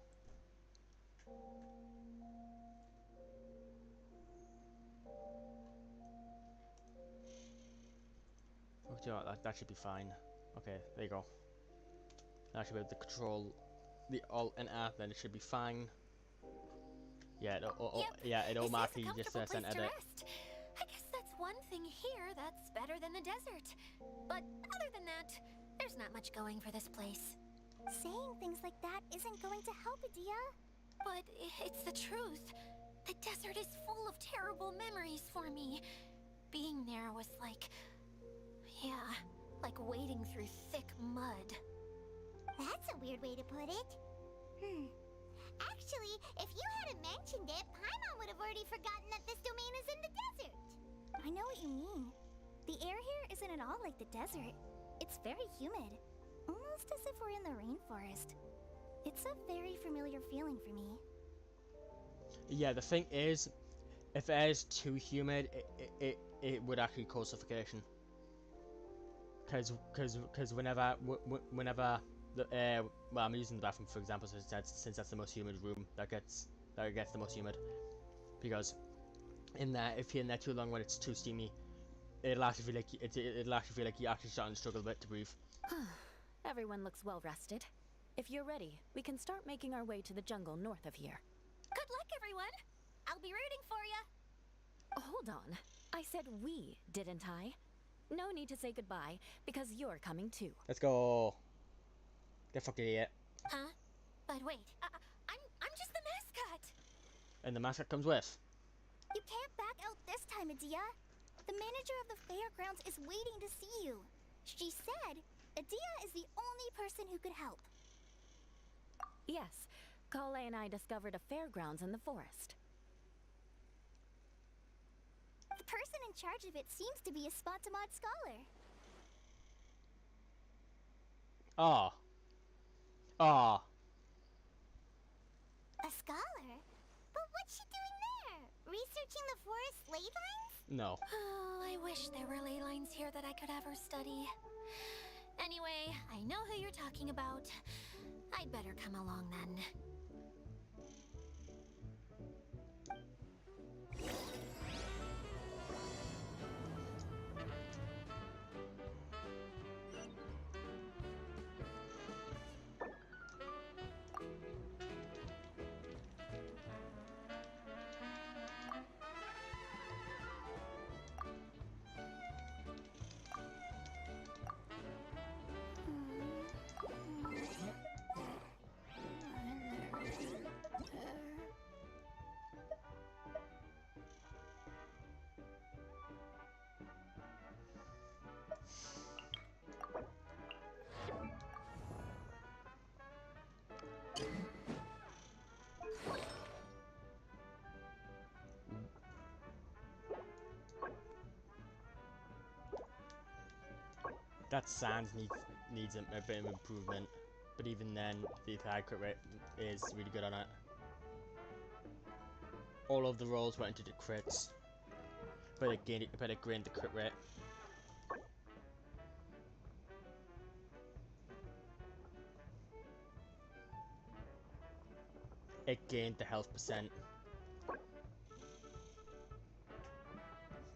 Oh, do you know what, that should be fine. Okay, there you go. Now I should be able to control the Alt and R, then it should be fine. Yeah, it automatically just sent edit. I guess that's one thing here that's better than the desert. But other than that, there's not much going for this place. Saying things like that isn't going to help, Adia. But it's the truth. The desert is full of terrible memories for me. Being there was like... yeah, like wading through thick mud. That's a weird way to put it. Actually, if you hadn't mentioned it, Paimon would have already forgotten that this domain is in the desert. I know what you mean. The air here isn't at all like the desert. It's very humid. Almost as if we're in the rainforest. It's a very familiar feeling for me. Yeah, the thing is, if it is too humid, it would actually cause suffocation. Because whenever well, I'm using the bathroom for example, since that's the most humid room that gets the most humid. Because in there, if you're in there too long when it's too steamy, it'll actually feel like you're actually starting to struggle a bit to breathe. Everyone looks well rested. If you're ready, we can start making our way to the jungle north of here. Good luck, everyone. I'll be rooting for you. Hold on. I said we, didn't I? No need to say goodbye, because you're coming too. Let's go. Get fucked, idiot. Huh? But wait, I'm just the mascot. And the mascot comes with. You can't back out this time, Adia. The manager of the fairgrounds is waiting to see you. She said Adia is the only person who could help. Yes, Kale and I discovered a fairgrounds in the forest. The person in charge of it seems to be a Spontamod scholar. A scholar? But what's she doing there? Researching the forest ley lines? No. Oh, I wish there were ley lines here that I could ever study. Anyway, I know who you're talking about. I'd better come along then. That sand needs a bit of improvement, but even then, the attack crit rate is really good on it. All of the rolls went into the crits, but it gained the crit rate. It gained the health percent,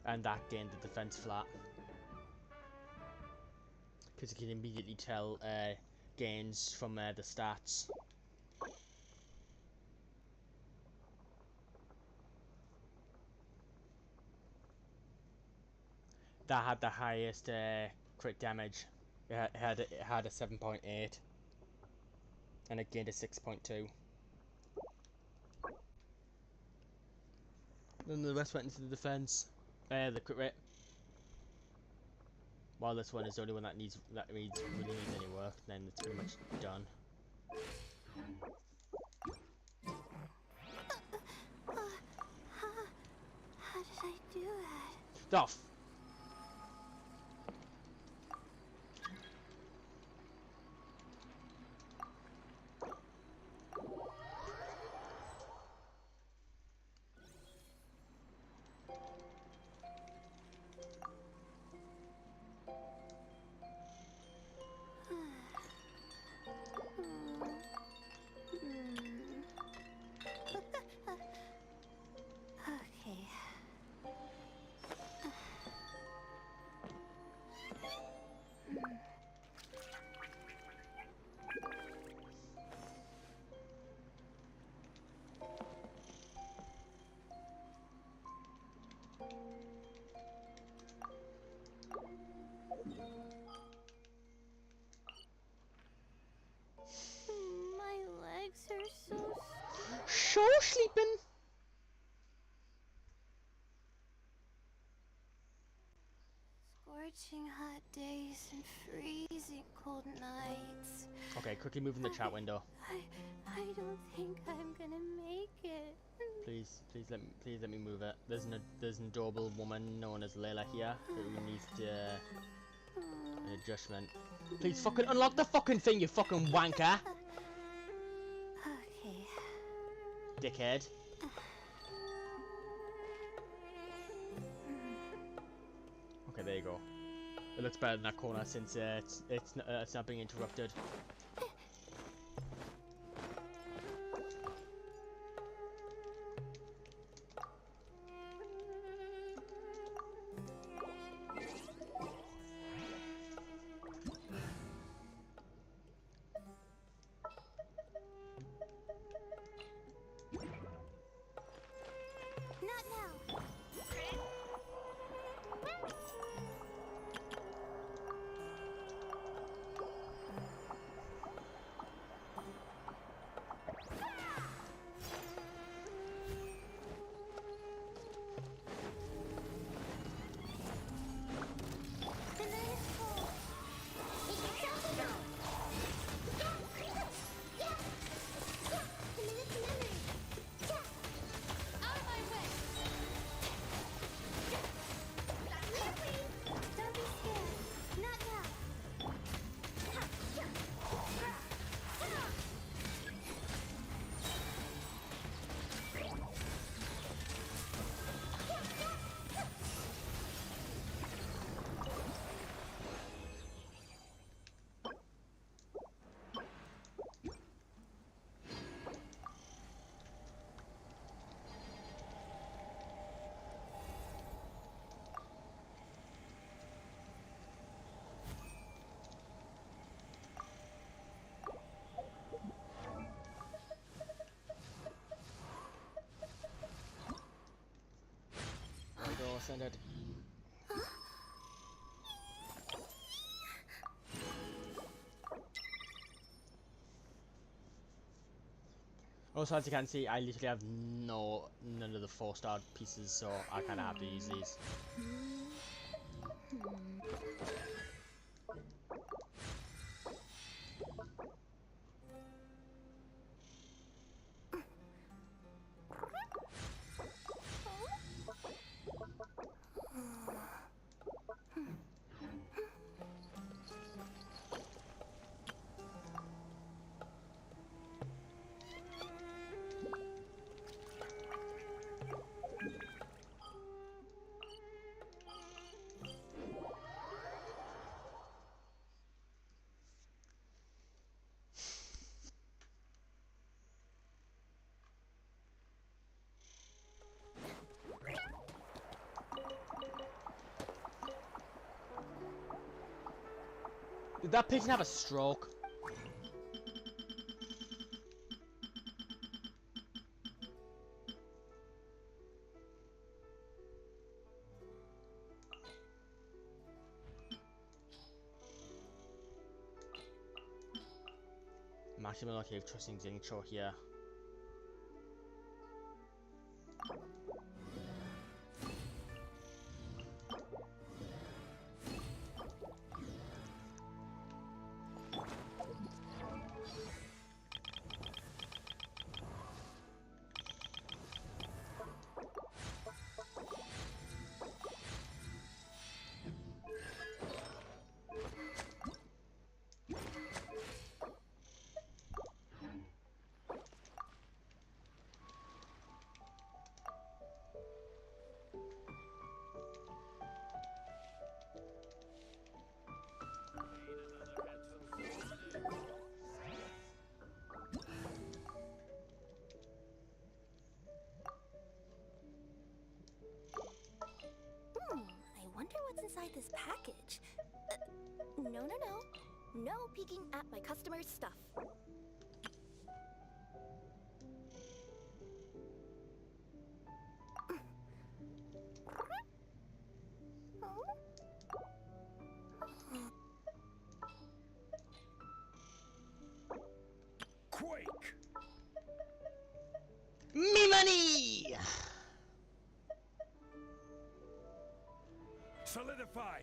and that gained the defense flat. Because you can immediately tell gains from the stats. That had the highest crit damage. It had a 7.8. And it gained a 6.2. Then the rest went into the defense. The crit rate. While this one is the only one that really needs any work, then it's pretty much done. How did I do it? Off. Okay. My legs are so Show sleeping. scorching hot days and freezing cold nights. Okay, quickly move in the chat window. I don't think I'm gonna make it. Please let me move it. There's an adorable woman known as Layla here who needs an adjustment. Please fucking unlock the fucking thing, you fucking wanker, Okay. dickhead. Okay, there you go. It looks better in that corner since it's not being interrupted. Not now. The night is cold. It gets out now. Out of my way. Don't be scared. Not now. There we go, send it. Also, as you can see, I literally have none of the 4-star pieces, so I kind of have to use these. Did that pigeon have a stroke? I'm actually more likely of trusting Xingqiu here. I wonder what's inside this package. No. No peeking at my customers' stuff. Quake! Me money! Solidify!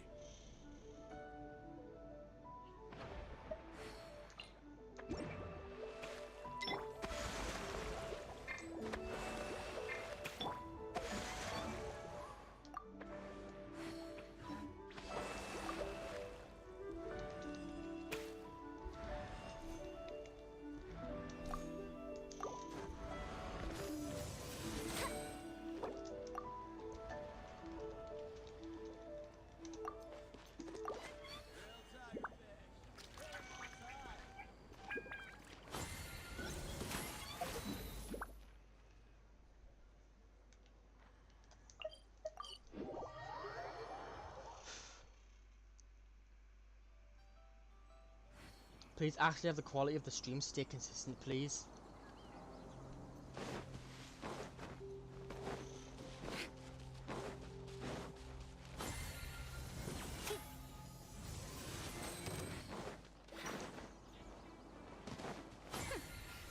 Please actually have the quality of the stream stay consistent, please.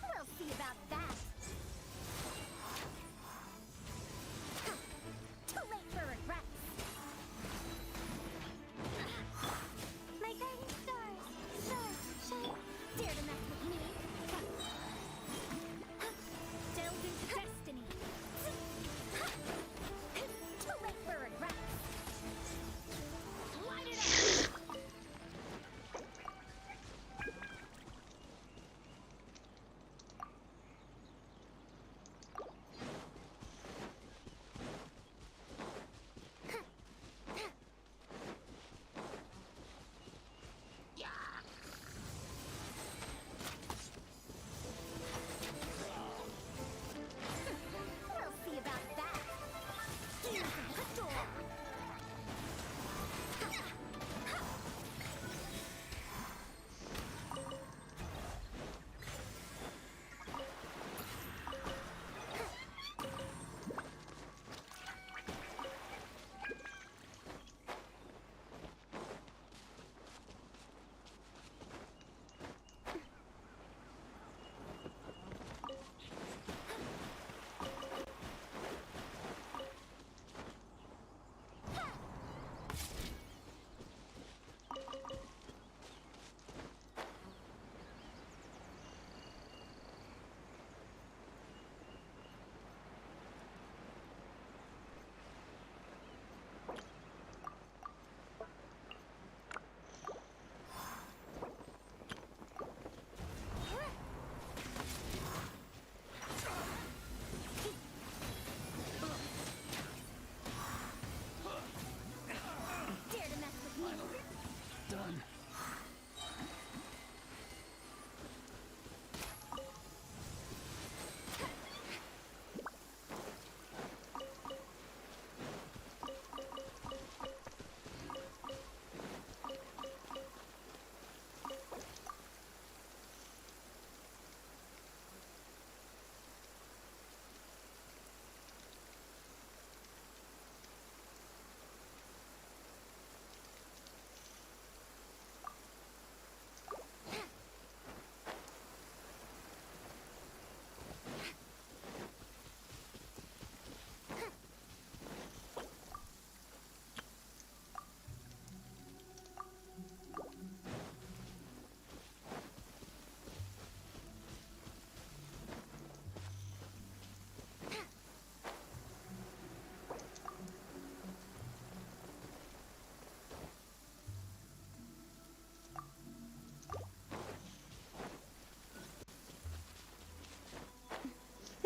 We'll see about that. Too late for regrets. My guiding stars, shine. Dare to mess with me?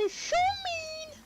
He's so mean!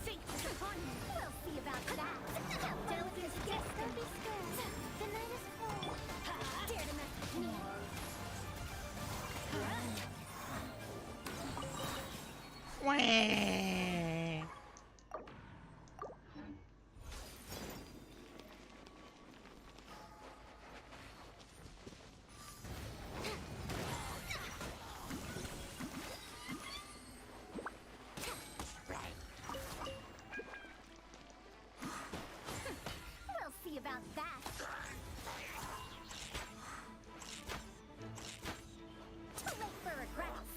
Fate is upon you. We'll see about that. How delicate is this? Don't be scared. The night is cold. Dare to mess with me. We'll see about that. Too late for regrets.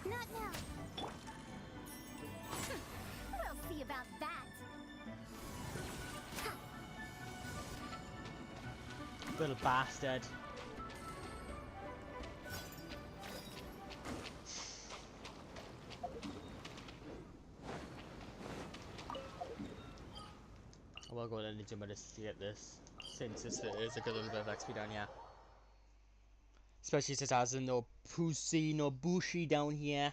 Not now. We'll see about that. Little bastard. I will go and need to get this, since this is a good little bit of XP down here. Especially since there's no Pussy, no Bushi down here.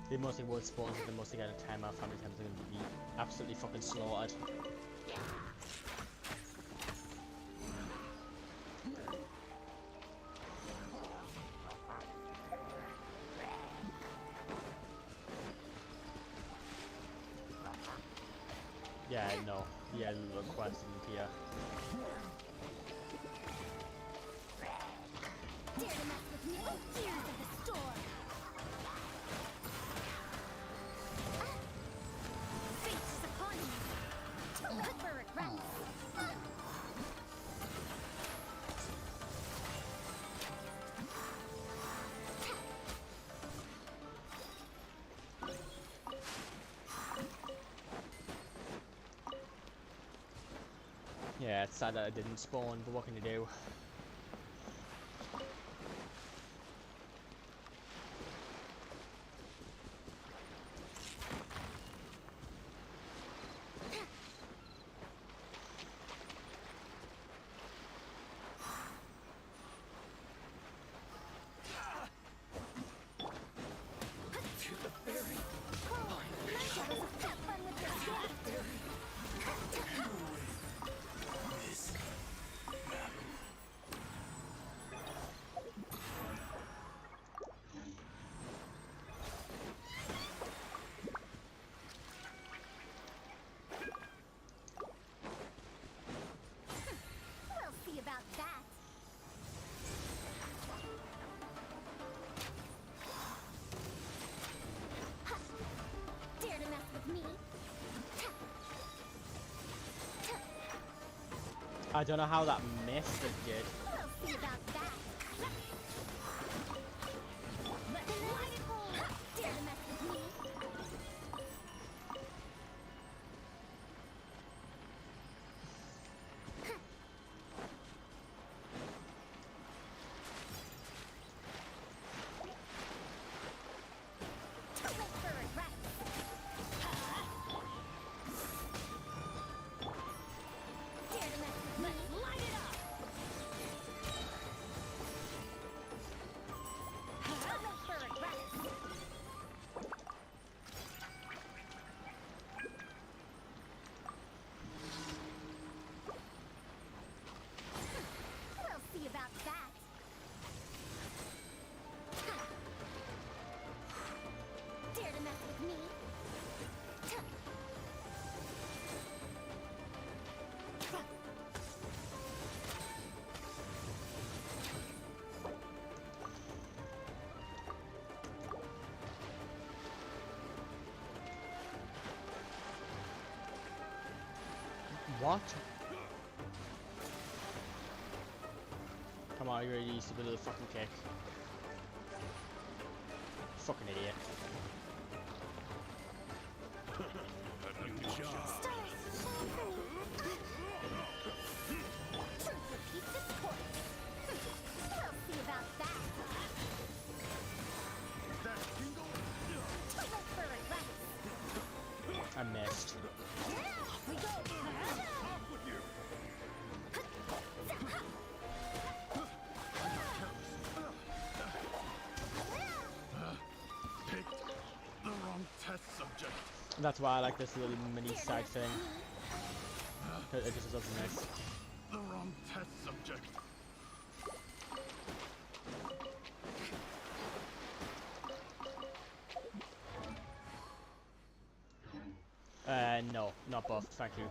They mostly won't spawn, so they mostly get a timer of how many times they're going to be absolutely fucking slaughtered. Yeah, no. Yeah, little quest in here. Dare to mess with me? Gears of the storm. Fate is upon you. Too late for regrets. Yeah, it's sad that I didn't spawn, but what can you do? Have fun with this gift. We'll see about that. Dare to mess with me? I don't know how that missed, but it did. We'll see about that. What? Come on, you're ready to use the little fucking kick. Fucking idiot. I missed. Picked the wrong test subject. That's why I like this little mini side thing. It just does nice. The wrong test subject. No, not buffed, thank you.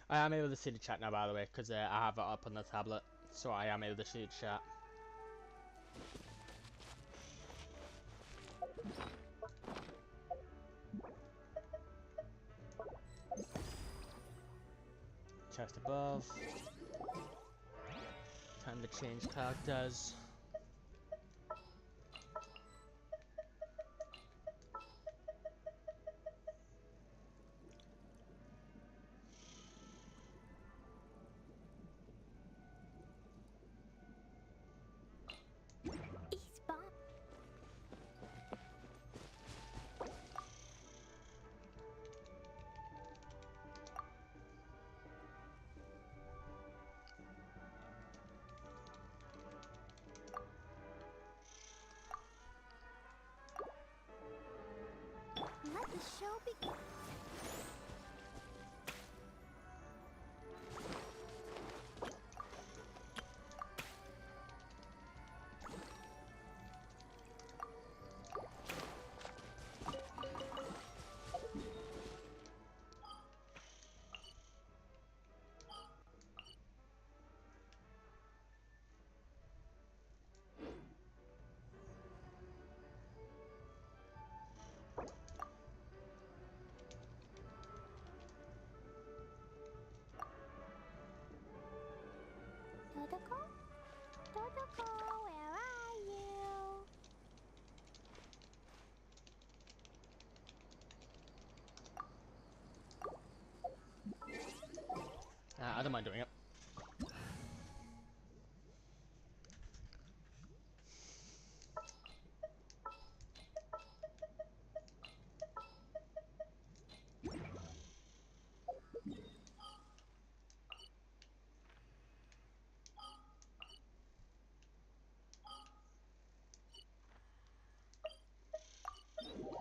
I am able to see the chat now, by the way, because I have it up on the tablet, so I am able to see the chat. Chest above. Time to change characters. Let the show begin. Totoko? Totoko, where are you? I don't mind doing it.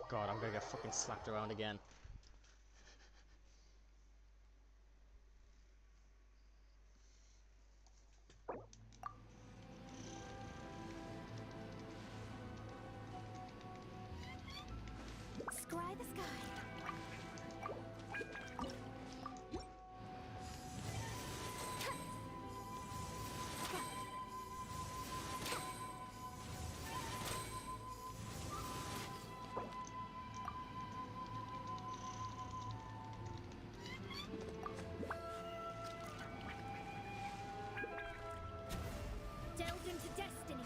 God, I'm gonna get fucking slapped around again. Scry the sky. Delve into destiny.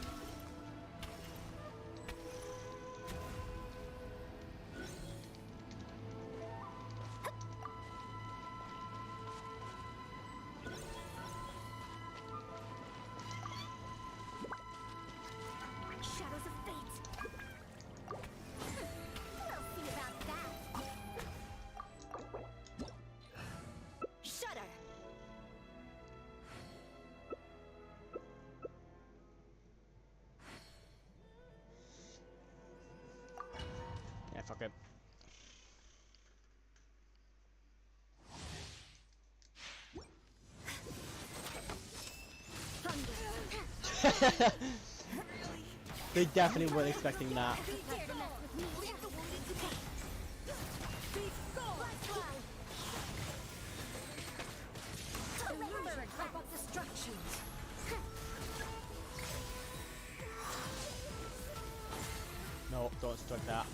Shadows of fate. We'll see about that. Shudder! Yeah, fuck it. They definitely weren't expecting that. Dare to mess with me? Leave the wounded to me. Be gone. Remember, type of destructions. No, don't strike that.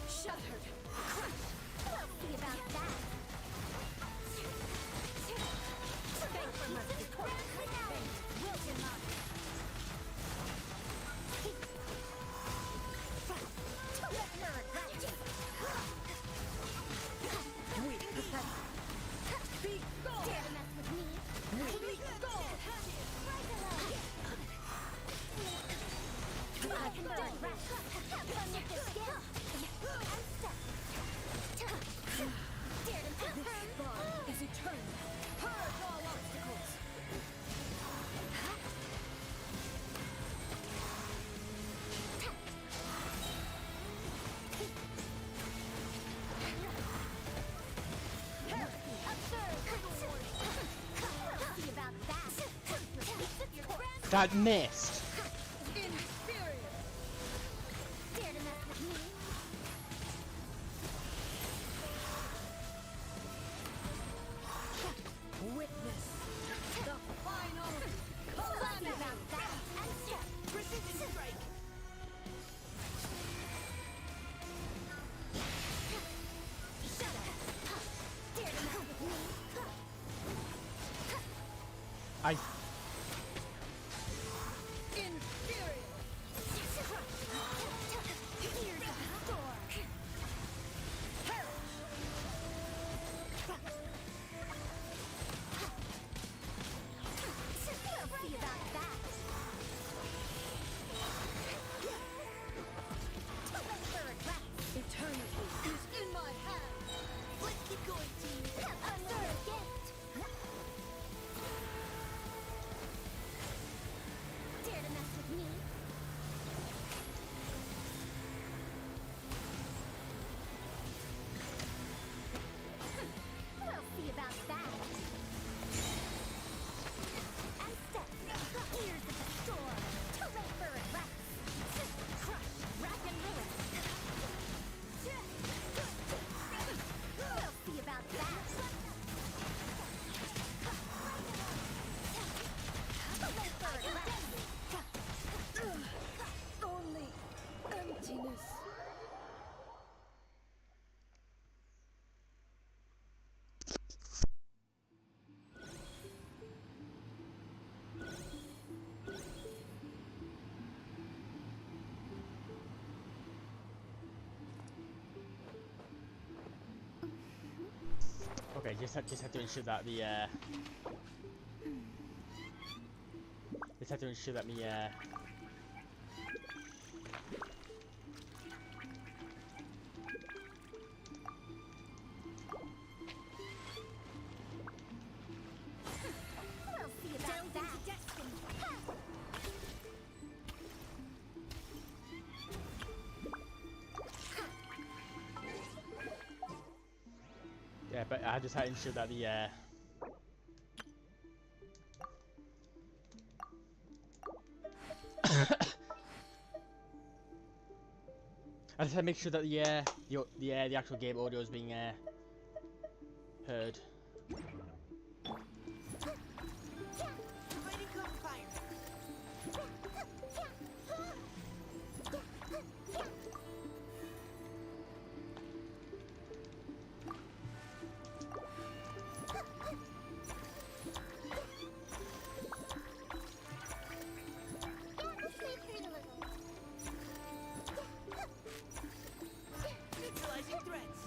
Shattered. We'll see about that. Thank for my support. Will you not? Weak pathetic. Be gone. Dare to mess with me? Be gone. I can do it. Have fun with this skill. Dare to mess with me? Is eternal. Purge all obstacles. See about that. That missed. Inferior. Dare to mess with me? Witness the final calamity. About that. Precision strike. Shut up. Dare to mess with me? I. Inferior. Here's the storm. Perish. We'll see about that. Eternity is in my hands. Let's keep going, team. Under a gift. Dare to mess with me? We'll see about that. And step. Ears of the storm. Too late for regrets. Crush, rack and ruin. We'll see about that. Too late for regrets. Only emptiness. Okay, just have to ensure that the just have to ensure that me We'll see about that. yeah, but I just had to ensure that the I just had to make sure that the actual game audio is being heard. Lighting cone fire. Neutralizing threats.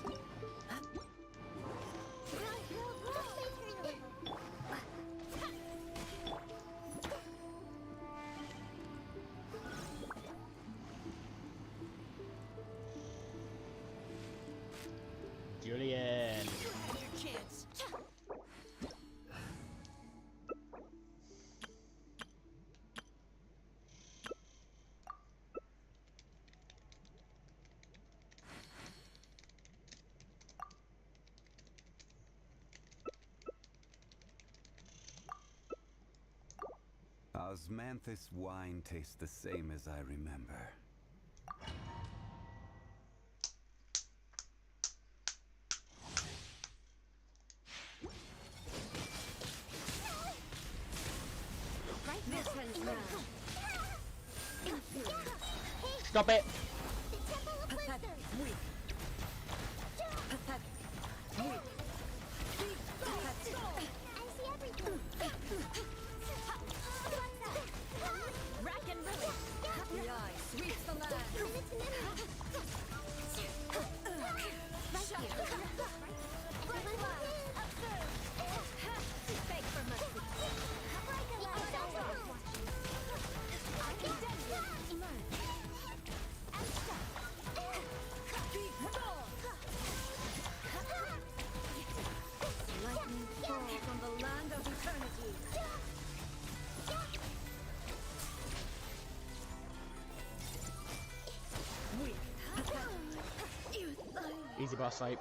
Osmanthus wine tastes the same as I remember. Stop it! Easy boss fight.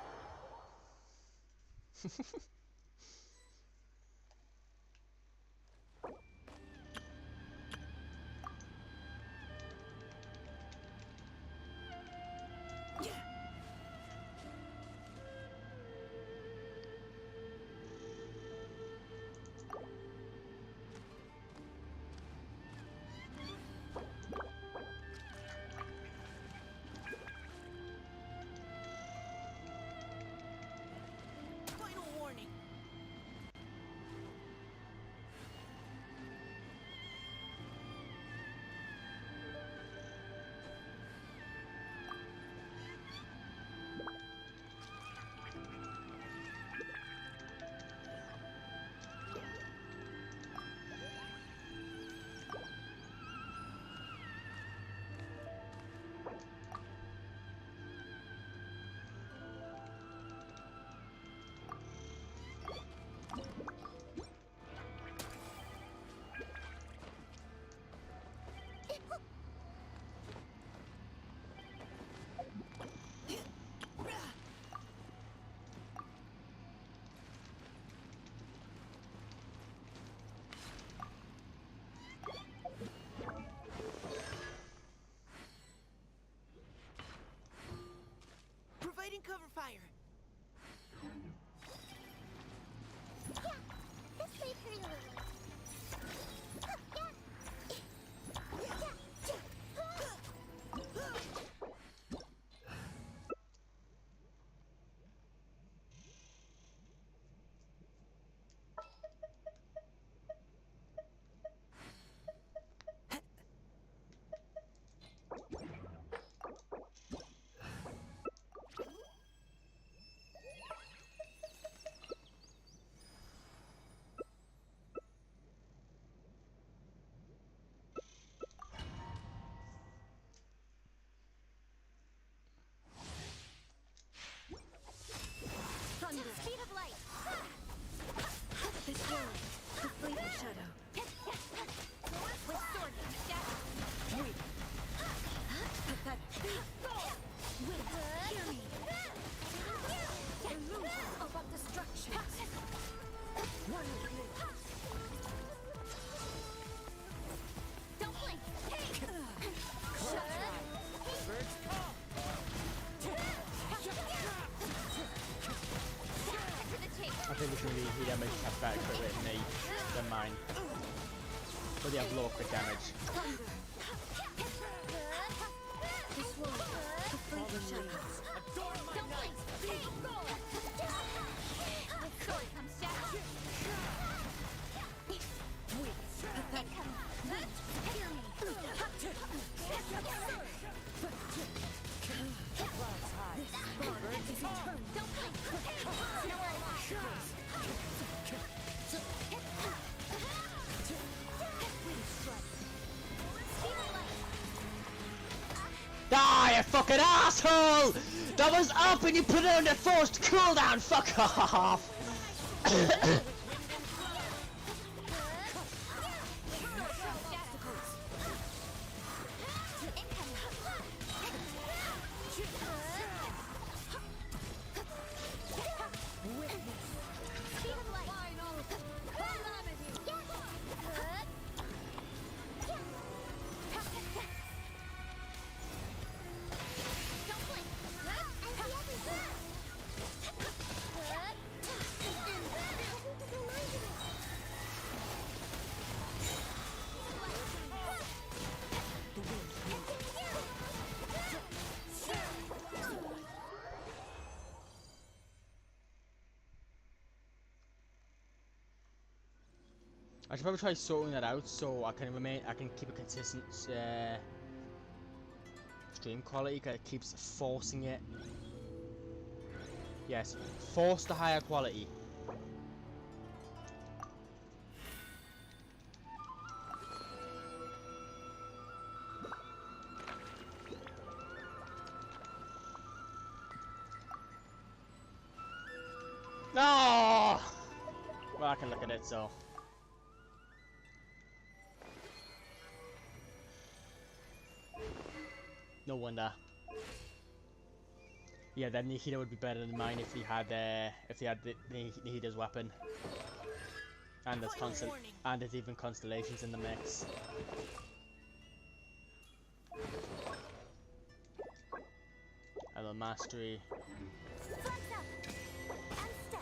Providing cover fire. This may hurt a little. Speed of light. This world, the flavor shadow. With sword. Weak. Pathetic. Hear me. Illusion of destruction. One Don't blink. I think it's going to be he damage have better crit rate than mine. But they have low crit damage. This world, the flavor shadow. Don't blink. With sword comes shadow. Weak. Pathetic. Hear me. This is eternal. Don't blink. Nowhere alive. Die, you fucking asshole! That was up and you put it on the forced cooldown, fuck off! I should probably try sorting that out so I can keep a consistent stream quality, because it keeps forcing it. Yes, force the higher quality. No! Well, I can look at it, so. No wonder. Yeah, then Nikita would be better than mine if he had the Nikita's weapon. And there's there's even constellations in the mix. Hello, mastery. Flags up! And step!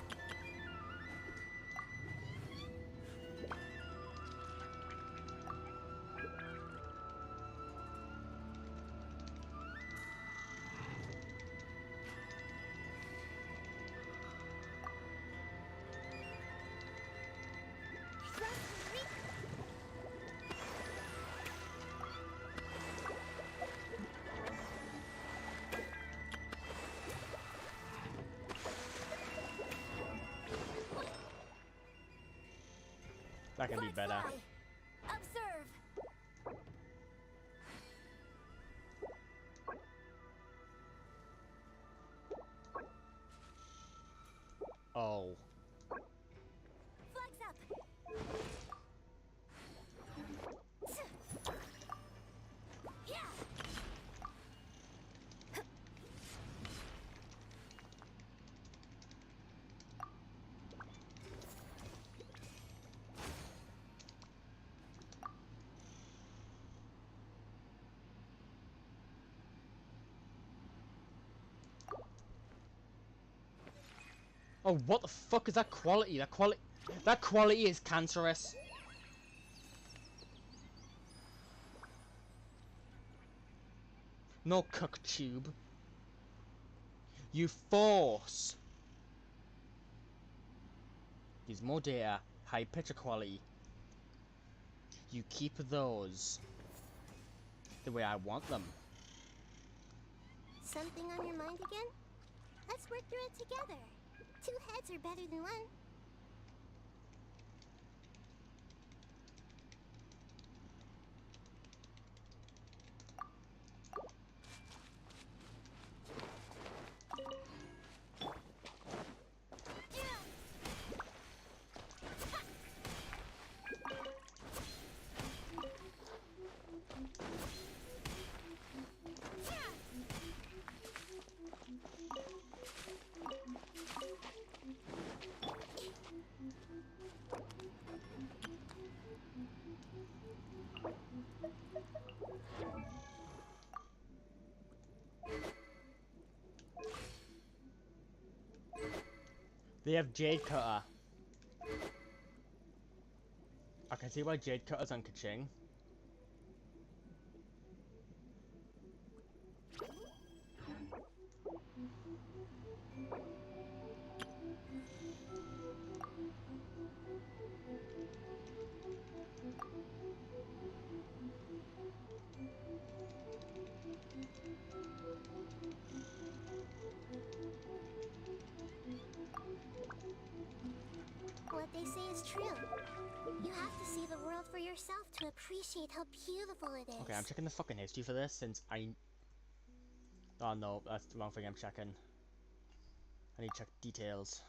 That can be better. Observe! Oh. Flags up! Yeah! Oh, what the fuck is that quality? That quality is cancerous. No cook tube. You force. Use more data, high picture quality. You keep those the way I want them. Something on your mind again? Let's work through it together. Two heads are better than one. They have Jade Cutter. I can see why Jade Cutter's on Kaching. What they say is true. You have to see the world for yourself to appreciate how beautiful it is. Okay, I'm checking the fucking history for this since I... Oh no, that's the wrong thing I'm checking. I need to check details.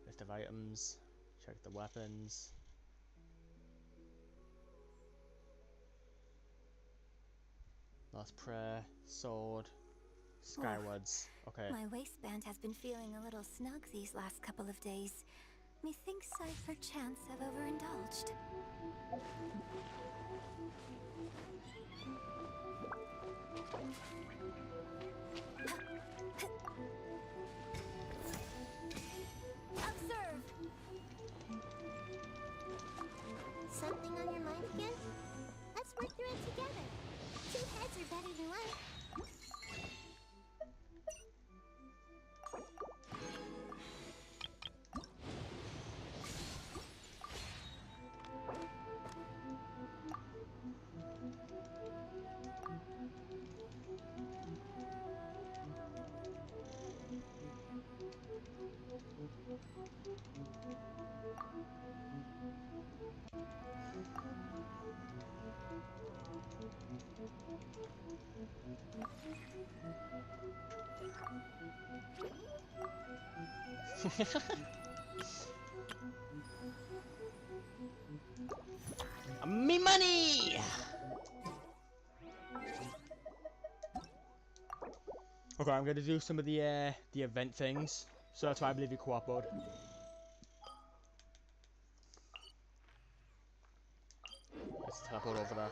List of items. Check the weapons. Last prayer. Sword. Skywards. Okay. My waistband has been feeling a little snug these last couple of days. Methinks I perchance have overindulged. Observe! Something on your mind again? Let's work through it together. Two heads are better than one. Me money! Okay, I'm gonna do some of the event things. So that's why I believe you co-op mode. Let's teleport over there.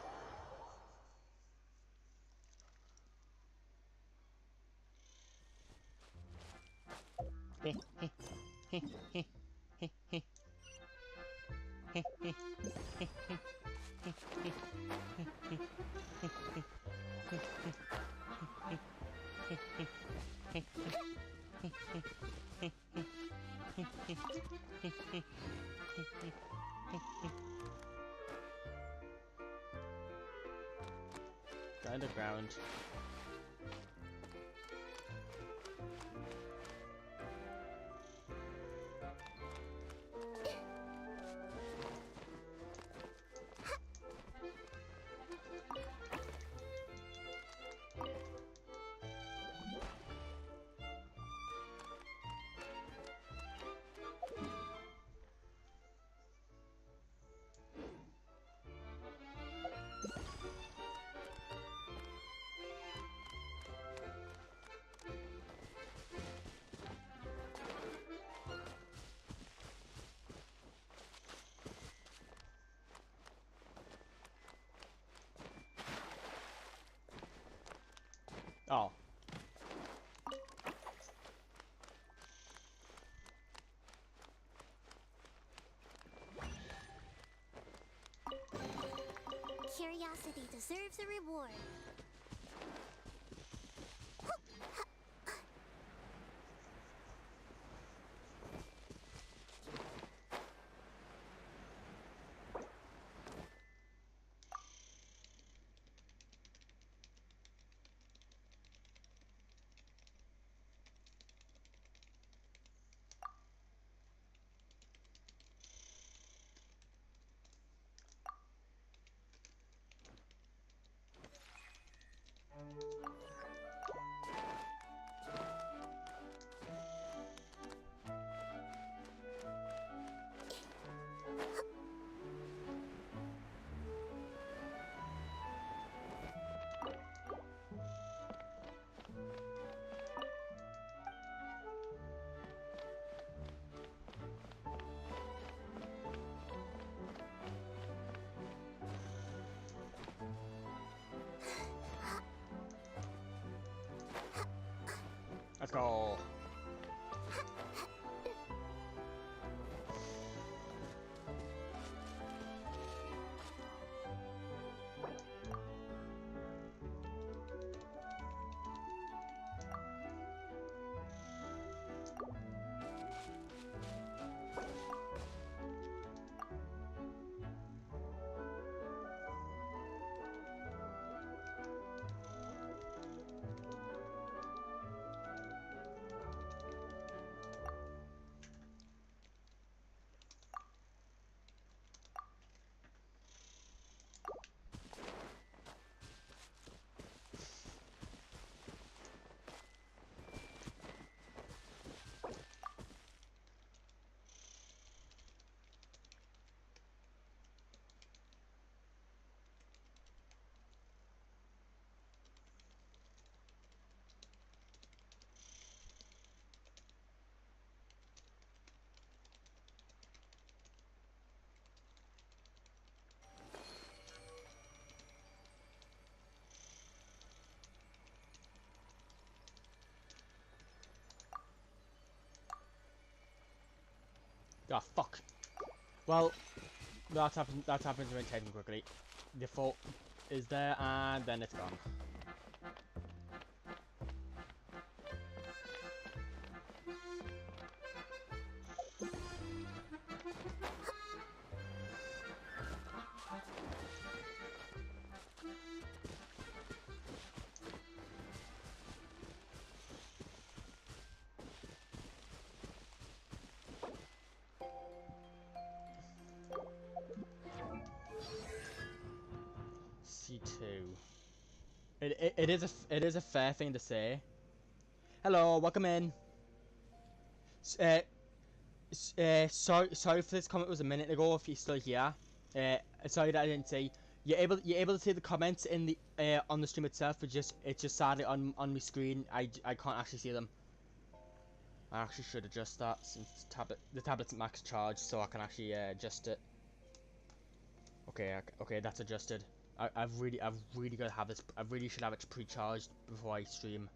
Go underground. Oh. Curiosity deserves a reward. Let's go. Ah, fuck. Well, that happens when taken quickly. The fault is there and then it's gone. C2. It is a fair thing to say. Hello, welcome in. Sorry for this comment was a minute ago. If you're still here, sorry that I didn't see. You're able to see the comments in the on the stream itself, but it's just sadly on my screen. I can't actually see them. I actually should adjust that since the tablet's at max charge, so I can actually adjust it. Okay, that's adjusted. I've really got to have this. I really should have it pre-charged before I stream.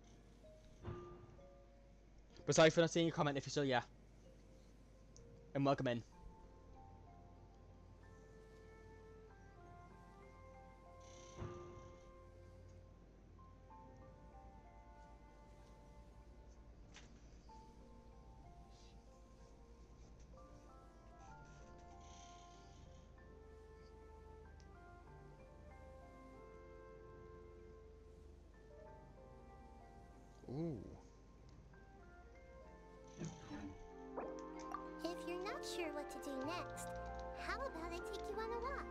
But sorry for not seeing your comment if you're still here. And welcome in. Ooh. If you're not sure what to do next, how about I take you on a walk?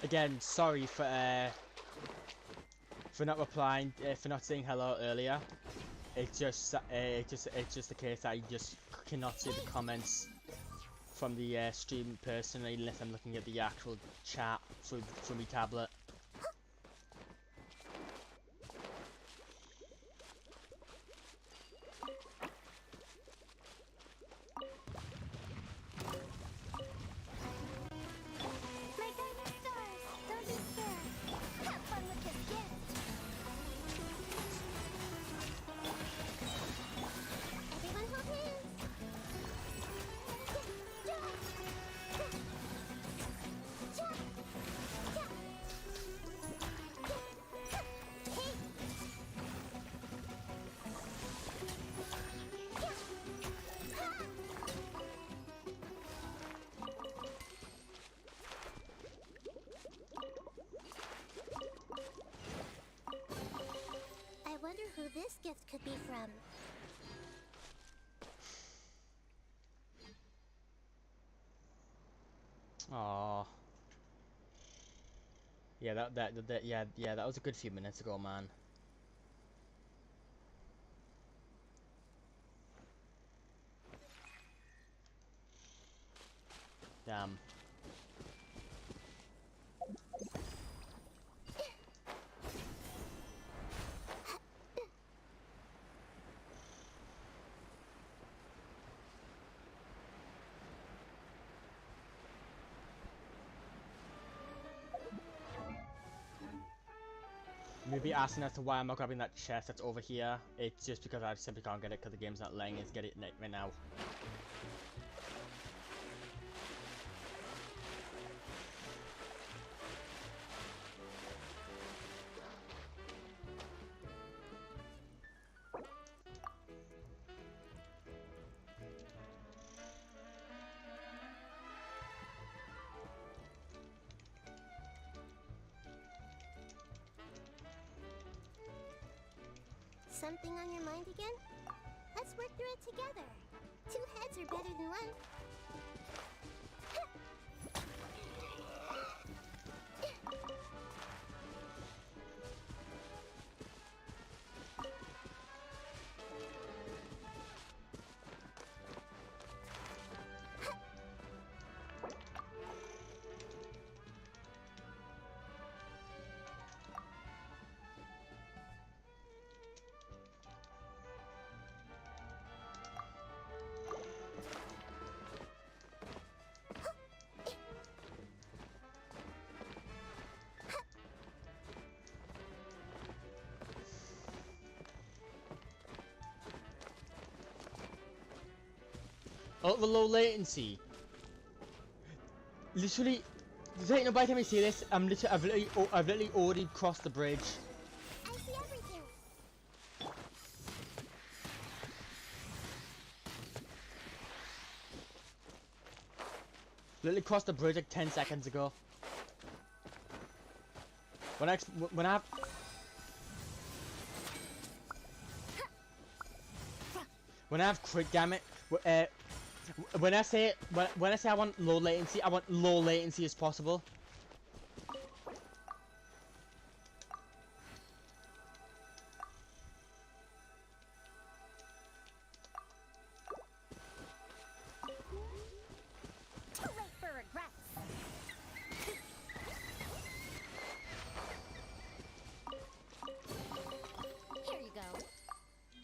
Again, sorry for not replying, for not saying hello earlier. It's just the case that I just cannot see the comments from the stream personally unless I'm looking at the actual chat through my tablet. My guiding stars, don't be scared. Have fun with this gift. Everyone hold hands. I wonder who this gift could be from. Aww. Yeah, that was a good few minutes ago, man. Damn. Maybe asking as to why I'm not grabbing that chest that's over here. It's just because I simply can't get it because the game's not letting us get it right now. Something on your mind again? Let's work through it together. Two heads are better than one. Ultra low latency. Literally, This ain't nobody time you see this. I've literally already crossed the bridge. I see everything. Literally crossed the bridge like 10 seconds ago. When I have crit damage, when I say I want low latency, I want low latency as possible. Too late for regrets. Here you go.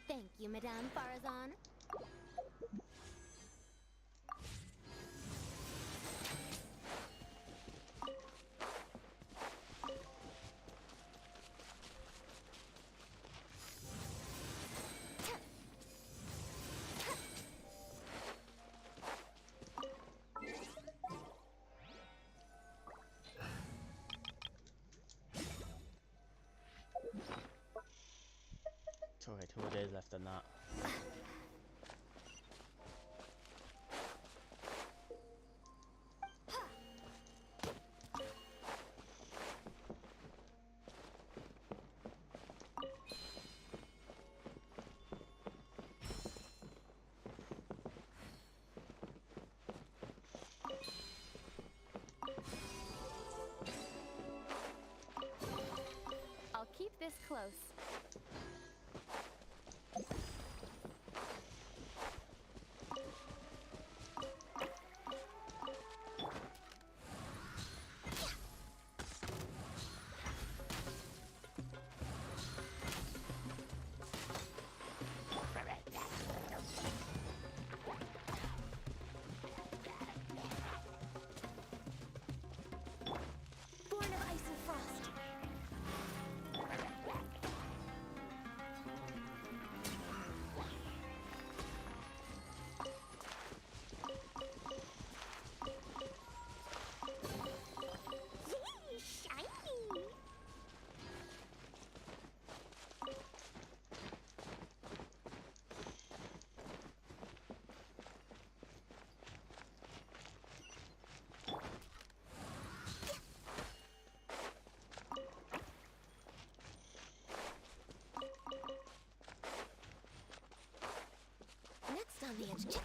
Thank you, Madame Farazan. It's okay, 2 more days left on that. I'll keep this close. Born of ice and frost. Yay, shiny! Next on the agenda.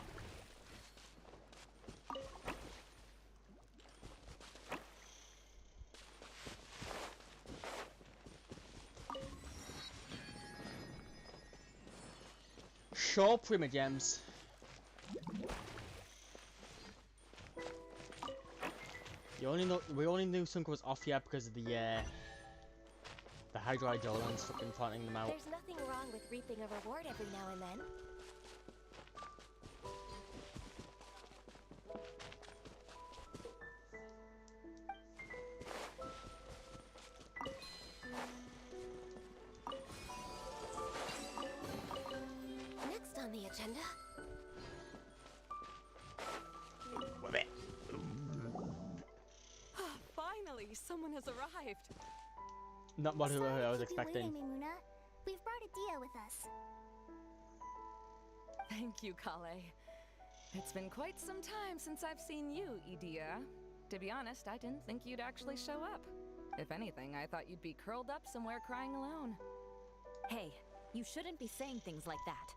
Sure, Primogems. We only knew Sunko was off yet because of the Hydroidolans fucking planting them out. There's nothing wrong with reaping a reward every now and then. Next on the agenda. Finally, someone has arrived. Not what I was Sorry to keep you expecting. waiting, Mimuna. We've brought Adia with us. Thank you, Kale. It's been quite some time since I've seen you, Idia. To be honest, I didn't think you'd actually show up. If anything, I thought you'd be curled up somewhere crying alone. Hey, you shouldn't be saying things like that.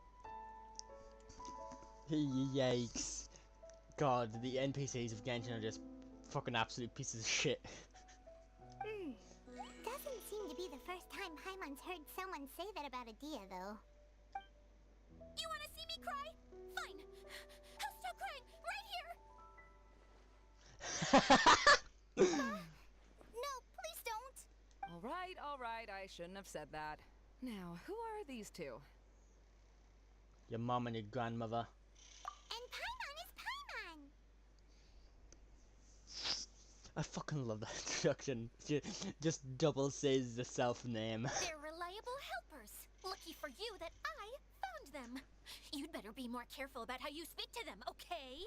Yikes. God, the NPCs of Genshin are just fucking absolute pieces of shit. Doesn't seem to be the first time Paimon's heard someone say that about Adia, though. You want to see me cry? Fine. I'll stop crying right here. No, please don't. All right, I shouldn't have said that. Now, who are these two? Your mom and your grandmother. And Paimon is Paimon. I fucking love that introduction. Just double says the self-name. They're reliable helpers. Lucky for you that I found them. You'd better be more careful about how you speak to them, okay?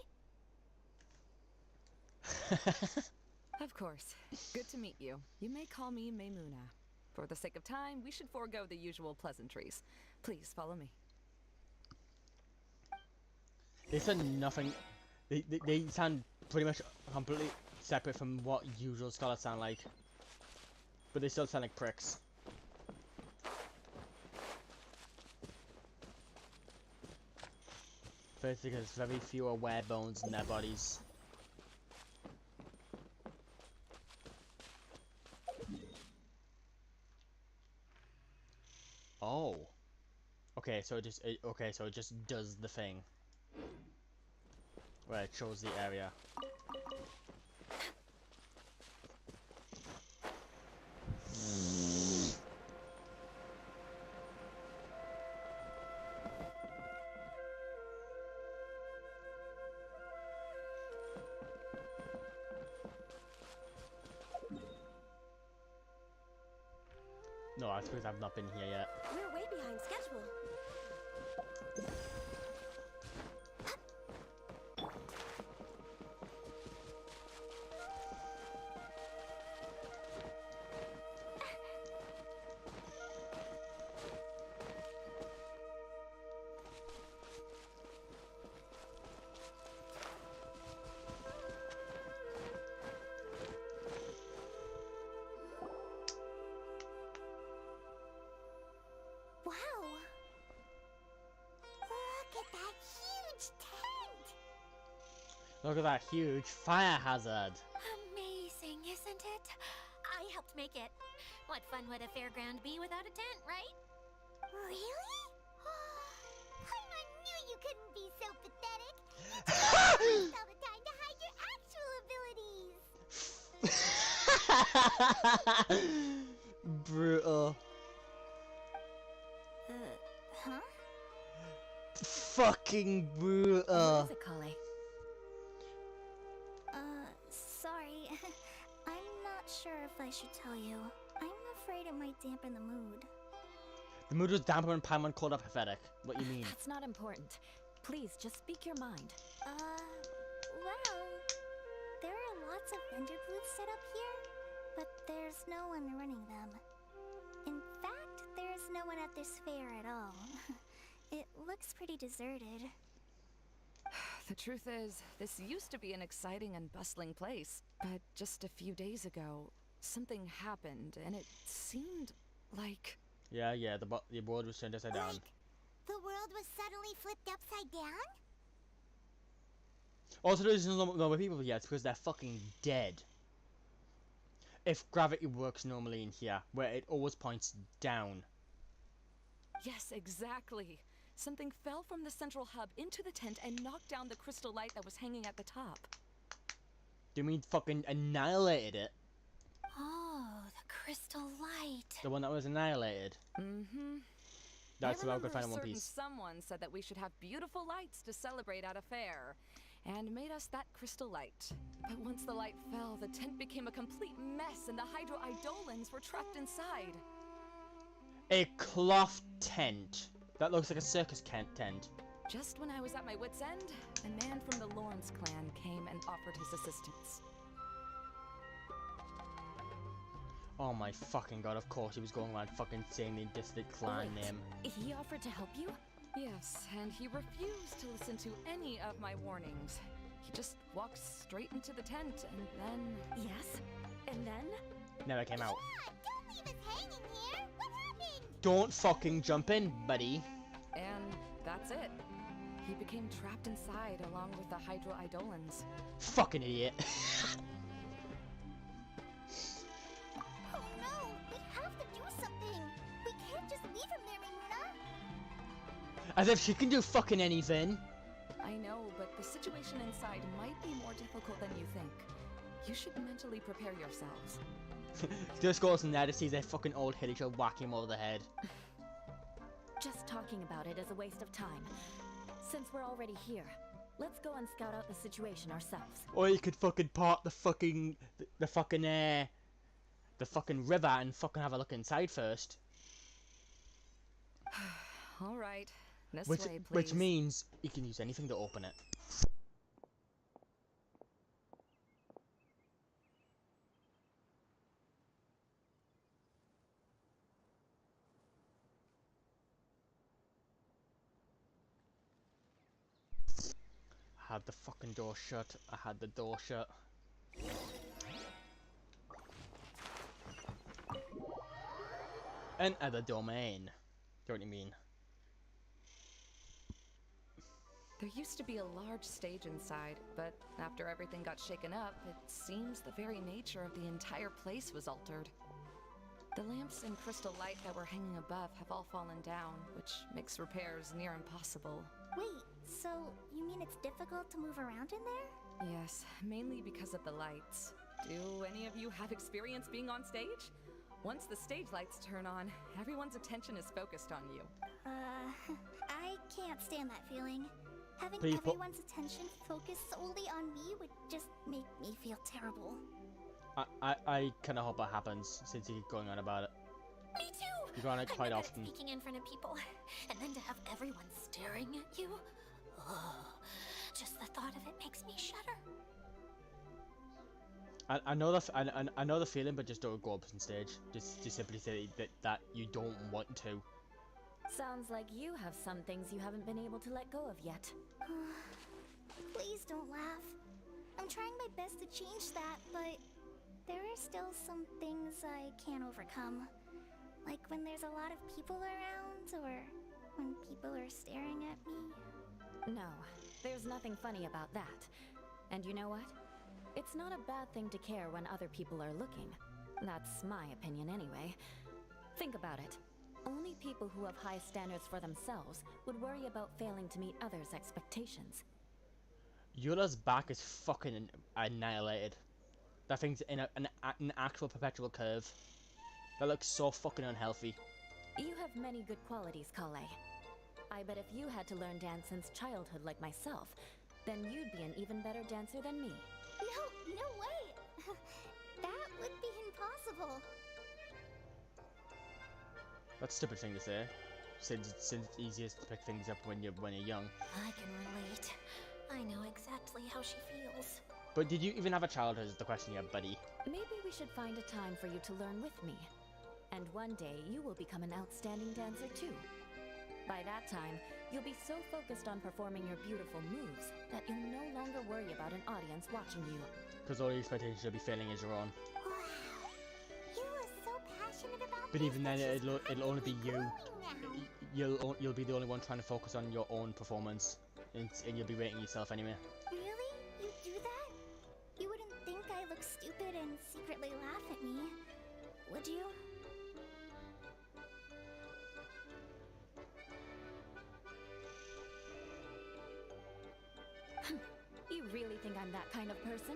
Of course. Good to meet you. You may call me Maymuna. For the sake of time, we should forego the usual pleasantries. Please follow me. They said nothing. They sound pretty much completely separate from what usual scholars sound like. But they still sound like pricks. First, because very few are wear bones in their bodies. Oh. Okay, so it just does the thing. Where it shows the area. No, that's because I've not been here yet. We're way behind schedule. Wow! Look at that huge tent! Look at that huge fire hazard. Amazing, isn't it? I helped make it. What fun would a fairground be without a tent, right? Really? I knew you couldn't be so pathetic. You just all the time to hide your actual abilities. Brutal. Huh? Fucking What brutal. is it, Kale? Sorry. I'm not sure if I should tell you. I'm afraid it might dampen the mood. The mood was damper when Paimon called up pathetic. What you mean? That's not important. Please, just speak your mind. Well, there are lots of vendor booths set up here, but there's no one running them. In fact, there's no one at this fair at all. It looks pretty deserted. The truth is, this used to be an exciting and bustling place. But just a few days ago, something happened, and it seemed like... Yeah, the world was turned upside down. Like, the world was suddenly flipped upside down? Also, there's no more people yet because they're fucking dead. If gravity works normally in here, where it always points down. Yes, exactly. Something fell from the central hub into the tent and knocked down the crystal light that was hanging at the top. Do you mean fucking annihilated it? Oh, the crystal light. The one that was annihilated? Mm-hmm. That's I what I'm remember gonna find a in One certain Piece. someone said that we should have beautiful lights to celebrate at a fair, and made us that crystal light. But once the light fell, the tent became a complete mess, and the Hydro Eidolons were trapped inside. A cloth tent. That looks like a circus tent. Just when I was at my wit's end, a man from the Lawrence clan came and offered his assistance. Oh my fucking god, of course he was going around fucking saying the distant clan Wait, name. He offered to help you? Yes, and he refused to listen to any of my warnings. He just walked straight into the tent, and then... Yes. And then? Never came out. Yeah, don't leave us hanging here. What happened? Don't fucking jump in, buddy. And that's it. He became trapped inside along with the Hydro Eidolons. Fucking idiot. Oh no, we have to do something. We can't just leave him there, Maymuna. As if she can do fucking anything. I know, but the situation inside might be more difficult than you think. You should mentally prepare yourselves. Just goes in there to see their fucking old hippie show whack him over the head. Just talking about it is a waste of time. Since we're already here, let's go and scout out the situation ourselves. Or you could fucking part the fucking river and fucking have a look inside first. All right, this Which way, please. which means you can use anything to open it. had the fucking door shut. I had the door shut. Enter the domain. Don't you mean? There used to be a large stage inside, but after everything got shaken up, it seems the very nature of the entire place was altered. The lamps and crystal light that were hanging above have all fallen down, which makes repairs near impossible. Wait, so you mean it's difficult to move around in there? Yes, mainly because of the lights. Do any of you have experience being on stage? Once the stage lights turn on, everyone's attention is focused on you. I can't stand that feeling. Having People- everyone's attention focused solely on me would just make me feel terrible. I kind of hope that happens since you keep going on about it. Me too! You go on it I'm quite not good at often. speaking in front of people, and then to have everyone staring at you. Oh, just the thought of it makes me shudder. I know I know the feeling, but just don't go up on stage. Just simply say that you don't want to. Sounds like you have some things you haven't been able to let go of yet. Please don't laugh. I'm trying my best to change that, but there are still some things I can't overcome. Like when there's a lot of people around, or when people are staring at me. No, there's nothing funny about that. And you know what? It's not a bad thing to care when other people are looking. That's my opinion anyway. Think about it. Only people who have high standards for themselves would worry about failing to meet others' expectations. Eula's back is fucking annihilated. That thing's in an actual perpetual curve. That looks so fucking unhealthy. You have many good qualities, Kale. I bet if you had to learn dance since childhood like myself, then you'd be an even better dancer than me. No way! That would be impossible. That's a stupid thing to say. Since it's easiest to pick things up when you're young. I can relate. I know exactly how she feels. But did you even have a childhood is the question here, buddy. Maybe we should find a time for you to learn with me. And one day, you will become an outstanding dancer too. By that time, you'll be so focused on performing your beautiful moves that you'll no longer worry about an audience watching you. Because all your expectations you'll be failing is your own. Wow. You are so passionate about But this even then, that she's it'll only be you. glowing now. You'll be the only one trying to focus on your own performance, and you'll be rating yourself anyway. Really? You do that? You wouldn't think I look stupid and secretly laugh at me, would you? You really think I'm that kind of person?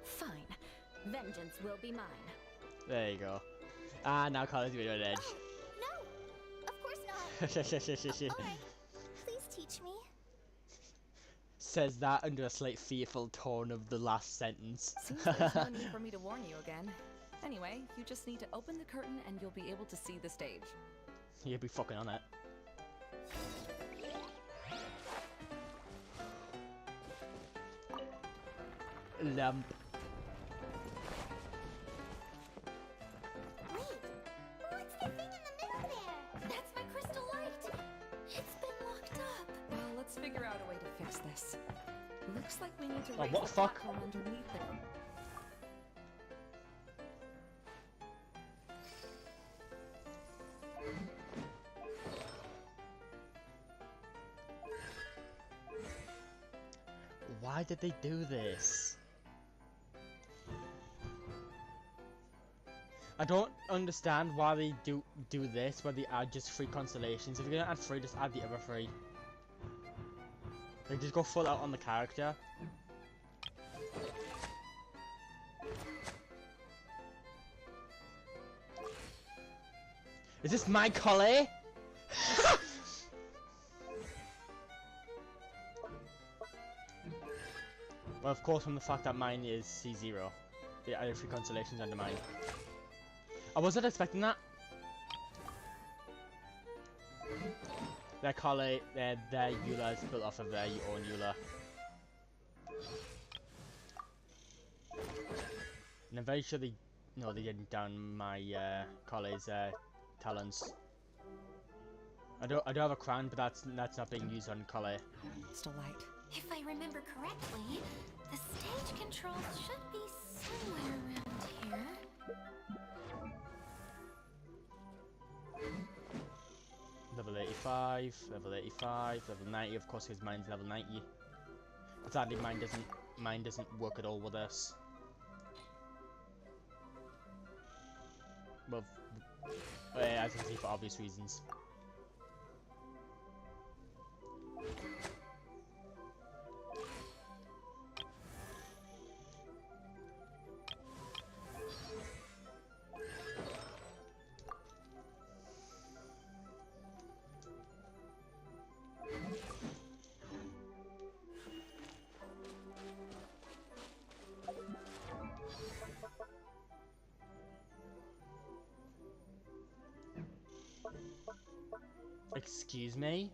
Fine. Vengeance will be mine. There you go. Ah, now Carla's video on edge. No! Of course not! Alright, please teach me. Says that under a slight fearful tone of the last sentence. Seems there's no need for me to warn you again. Anyway, you just need to open the curtain and you'll be able to see the stage. You'll be fucking on it. Lump. Wait, what's the thing in the middle there? That's my crystal light. It's been locked up. Well, let's figure out a way to fix this. Looks like we need to Oh, raise what the the fuck? platform underneath it. Why did they do this? I don't understand why they do this, where they add just 3 constellations. If you're gonna add 3, just add the other 3. Like, just go full out on the character. Is this my collie? Well, of course, from the fact that mine is C0. They added 3 constellations under mine. I wasn't expecting that. Their collie, their Eula is built off of their own Eula. And I'm very sure they... No, they didn't down my collie's talons. I do have a crown, but that's not being used on collie. Still light. If I remember correctly, the stage controls should be somewhere around here. Level 85, level 85, level 90, of course his mine's level 90. But sadly mine doesn't work at all with this. Well, as you can see, for obvious reasons. Excuse me?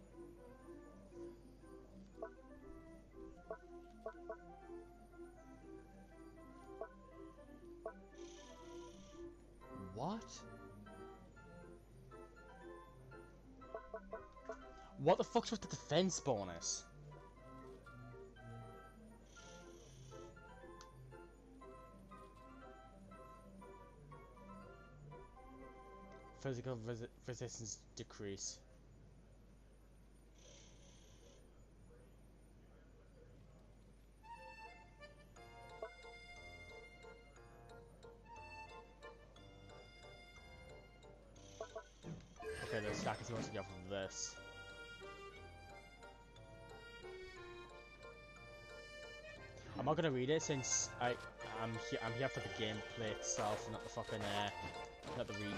What? What the fuck's with the defense bonus? Physical resistance decrease. Okay, the stack is supposed to go from this. I'm not gonna read it since I'm here for the gameplay itself, not the fucking not the reading.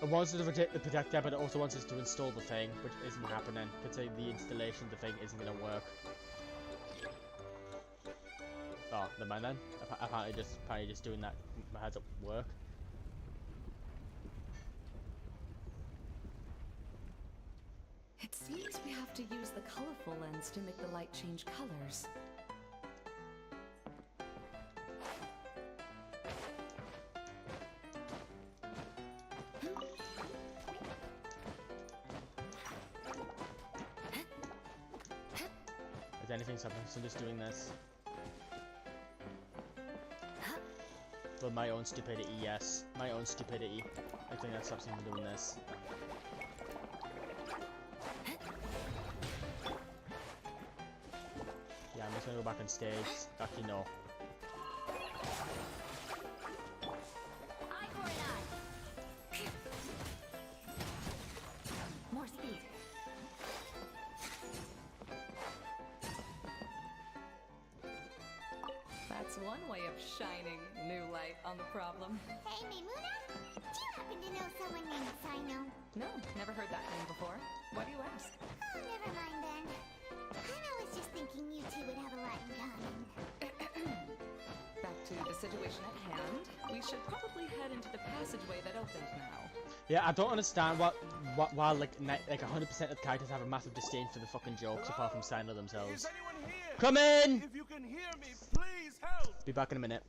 It wants us to protect the protector, but it also wants us to install the thing, which isn't happening. Considering the installation of the thing isn't gonna work. Oh, never mind then. Apparently just doing that has it work. It seems we have to use the colorful lens to make the light change colors. Is anything stopping us from just doing this? For my own stupidity, yes. My own stupidity. I think that stops me from doing this. Yeah, I'm just gonna go back on stage. Actually, no. Eye for an eye. More speed. That's one way of shining new light on the problem. Hey, Mimuna? Do you happen to know someone named Sino? No, never heard that name before. Why do you ask? Oh, never mind then. I was just thinking you two would have a lot in common. Back to the situation at hand. We should probably head into the passageway that opened now. Yeah, I don't understand why like 100% of the characters have a massive disdain for the fucking jokes, apart from Sino themselves. Is anyone here? Come in! If you can hear me, please help! Be back in a minute.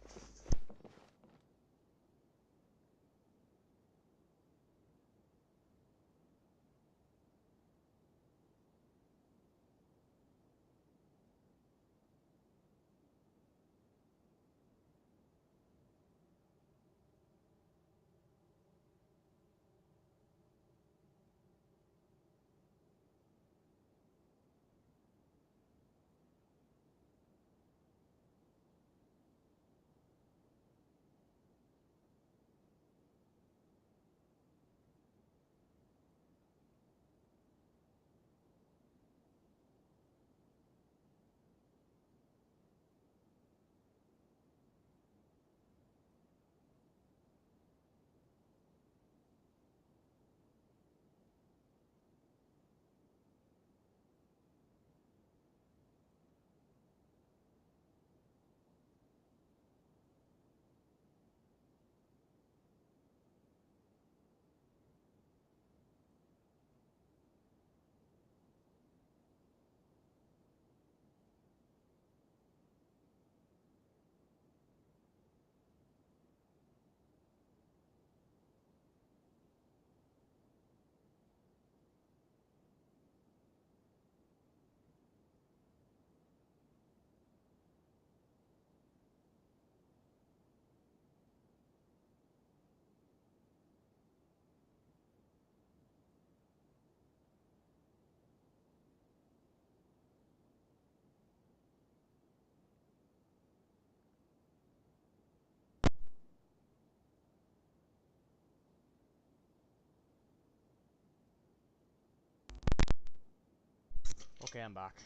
Okay, I'm back.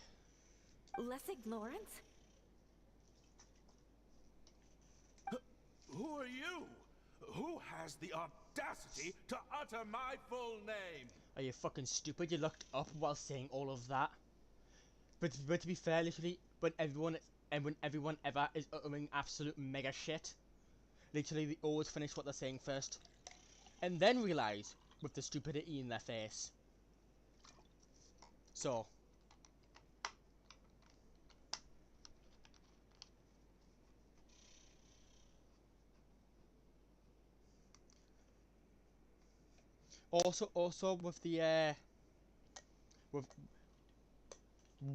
Lessig Lawrence? Who are you? Who has the audacity to utter my full name? Are you fucking stupid? You looked up while saying all of that. But to be fair, literally, when everyone ever is uttering absolute mega shit, literally they always finish what they're saying first, and then realize with the stupidity in their face. So. Also with the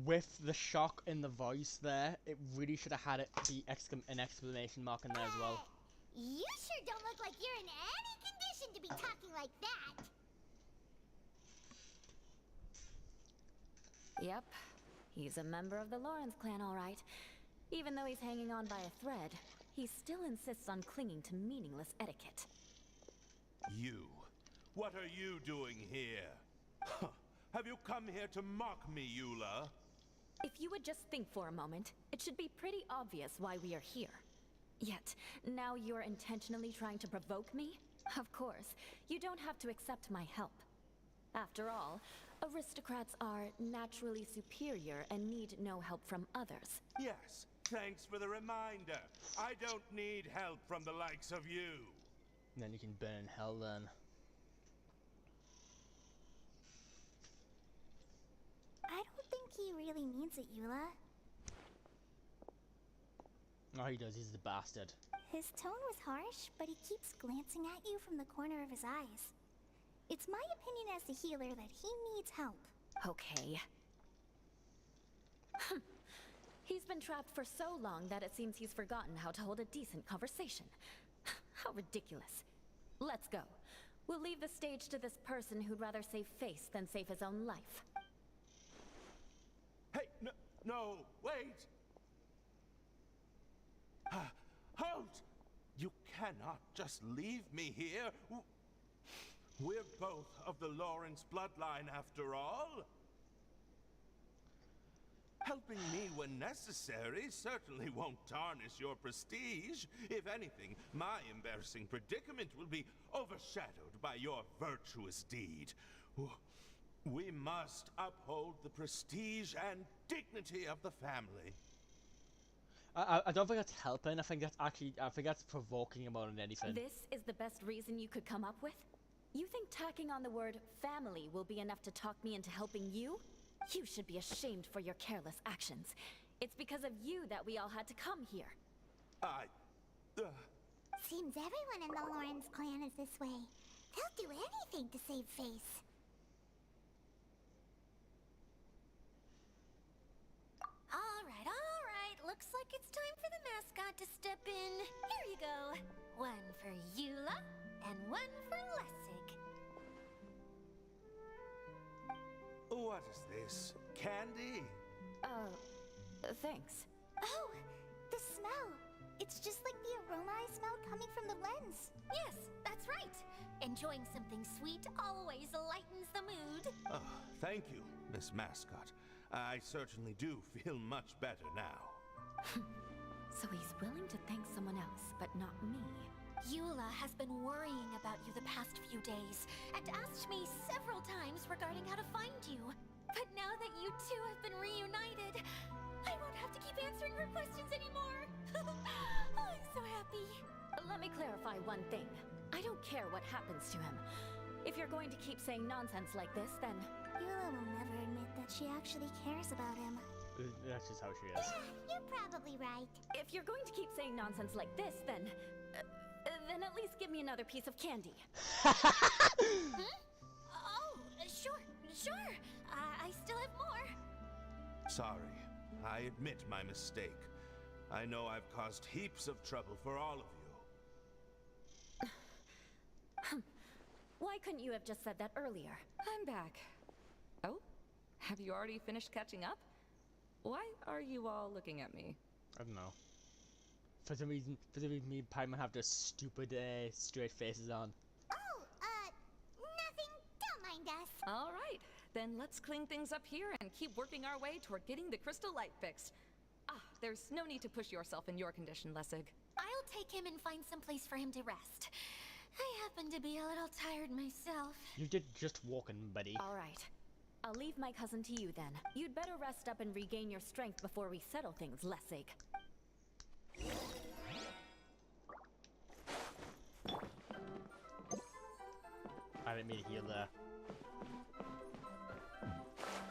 with the shock in the voice there, it really should have had it be an exclamation mark in there as well. You sure don't look like you're in any condition to be talking like that. Yep. He's a member of the Lawrence clan, all right. Even though he's hanging on by a thread, he still insists on clinging to meaningless etiquette. You. What are you doing here? Huh. Have you come here to mock me, Eula? If you would just think for a moment, it should be pretty obvious why we are here. Yet, now you're intentionally trying to provoke me? Of course, you don't have to accept my help. After all, aristocrats are naturally superior and need no help from others. Yes, thanks for the reminder. I don't need help from the likes of you. And then you can burn in hell then. I don't think he really means it, Eula. Oh, he does. He's the bastard. His tone was harsh, but he keeps glancing at you from the corner of his eyes. It's my opinion as the healer that he needs help. Okay. He's been trapped for so long that it seems he's forgotten how to hold a decent conversation. How ridiculous. Let's go. We'll leave the stage to this person who'd rather save face than save his own life. Hey, no, wait! Halt! You cannot just leave me here. We're both of the Lawrence bloodline after all. Helping me when necessary certainly won't tarnish your prestige. If anything, my embarrassing predicament will be overshadowed by your virtuous deed. We must uphold the prestige and dignity of the family. I don't think that's helping. I think that's provoking him more than anything. This is the best reason you could come up with? You think tacking on the word family will be enough to talk me into helping you? You should be ashamed for your careless actions. It's because of you that we all had to come here. Seems everyone in the Lawrence clan is this way. They'll do anything to save face. All right. Looks like it's time for the mascot to step in. Here you go. One for Eula, and one for Lessig. What is this? Candy? Thanks. Oh, the smell. It's just like the aroma I smell coming from the lens. Yes, that's right. Enjoying something sweet always lightens the mood. Oh, thank you, Miss Mascot. I certainly do feel much better now. So he's willing to thank someone else, but not me. Eula has been worrying about you the past few days and asked me several times regarding how to find you. But now that you two have been reunited, I won't have to keep answering her questions anymore. Oh, I'm so happy. Let me clarify one thing. I don't care what happens to him. If you're going to keep saying nonsense like this, then... Eula will never admit that she actually cares about him. That's just how she is. Yeah, you're probably right. If you're going to keep saying nonsense like this, then at least give me another piece of candy. Hmm? Oh, sure. I still have more. Sorry, I admit my mistake. I know I've caused heaps of trouble for all of you. Why couldn't you have just said that earlier? I'm back. Oh? Have you already finished catching up? Why are you all looking at me? I don't know. For some reason, me and Paimon have those stupid straight faces on. Oh, nothing. Don't mind us. All right, then let's clean things up here and keep working our way toward getting the crystal light fixed. Ah, there's no need to push yourself in your condition, Lessig. I'll take him and find some place for him to rest. I happen to be a little tired myself. You did just walk in, buddy. All right. I'll leave my cousin to you then. You'd better rest up and regain your strength before we settle things, Lessig. I didn't mean to heal there.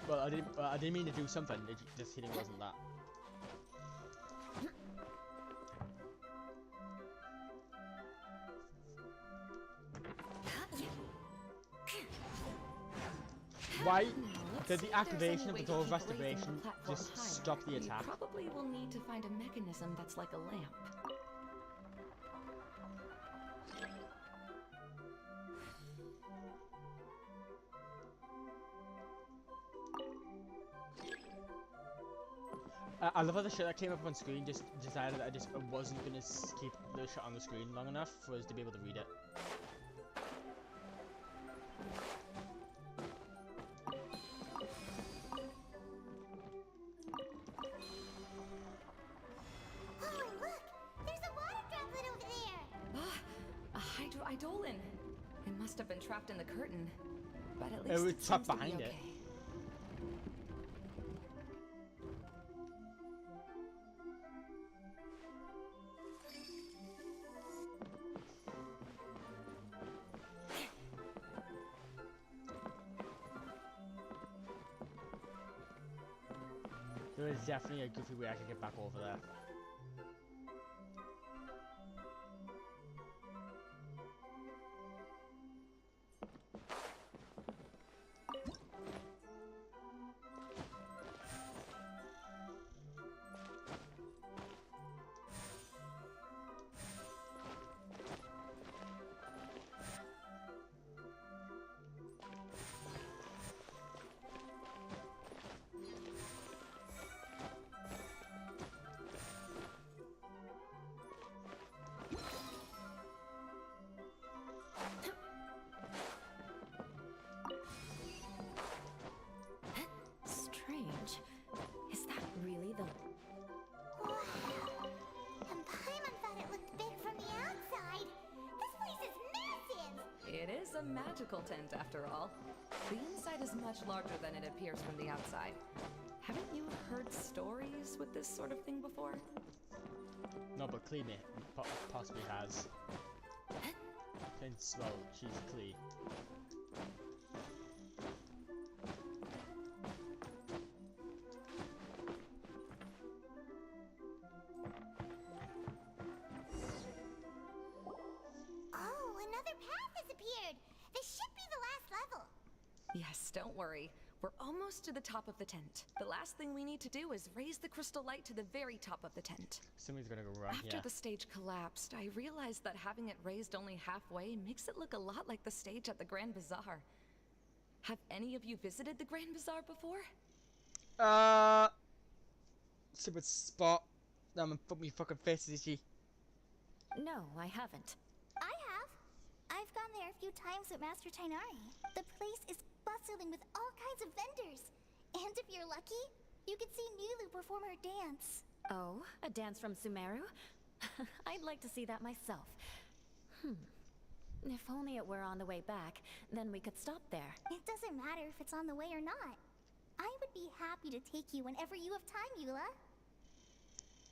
Well, I didn't mean to do something. This healing wasn't that. Why did the activation of the door of restoration just stop the attack? We probably will need to find a mechanism that's like a lamp. I love how the shit that came up on screen just decided that I wasn't gonna keep the shit on the screen long enough for us to be able to read it. Oh, look! There's a water droplet over there! Ah, a hydroidolin. It must have been trapped in the curtain, but at It least was it trapped seems to be behind it. okay. There is definitely a goofy way I can get back over there. Strange. Is that really the... Wow! And Paimon thought it looked big from the outside! This place is massive! It is a magical tent, after all. The inside is much larger than it appears from the outside. Haven't you heard stories with this sort of thing before? No, but Clee possibly has. Since, well, she's Clee. Oh, another path has appeared! This should be the last level! Yes, don't worry. We're almost to the top of the tent. The last thing we need to do is raise the crystal light to the very top of the tent. Somebody's gonna go wrong After here. the stage collapsed, I realized that having it raised only halfway makes it look a lot like the stage at the Grand Bazaar. Have any of you visited the Grand Bazaar before? Stupid spot. I'm in me fucking face, is she? No, I haven't. I have. I've gone there a few times with Master Tainari. The place is bustling with all kinds of vendors. And if you're lucky, you can see Nulu perform her dance. Oh, a dance from Sumeru? I'd like to see that myself. If only it were on the way back, then we could stop there. It doesn't matter if it's on the way or not. I would be happy to take you whenever you have time, Eula.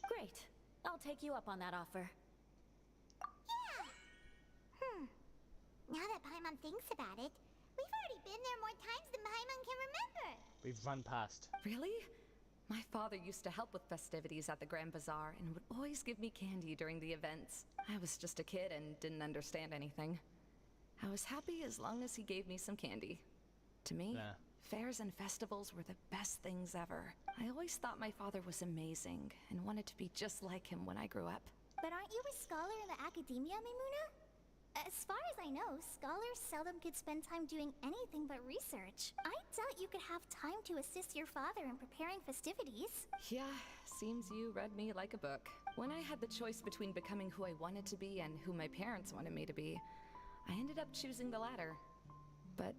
Great. I'll take you up on that offer. Yeah! Now that Paimon thinks about it, we've already been there more times than Paimon can remember. We've run past. Really? My father used to help with festivities at the Grand Bazaar and would always give me candy during the events. I was just a kid and didn't understand anything. I was happy as long as he gave me some candy. To me, Nah. fairs and festivals were the best things ever. I always thought my father was amazing and wanted to be just like him when I grew up. But aren't you a scholar in the academia, Maimuna? As far as I know, scholars seldom could spend time doing anything but research. I doubt you could have time to assist your father in preparing festivities. Yeah, seems you read me like a book. When I had the choice between becoming who I wanted to be and who my parents wanted me to be, I ended up choosing the latter. But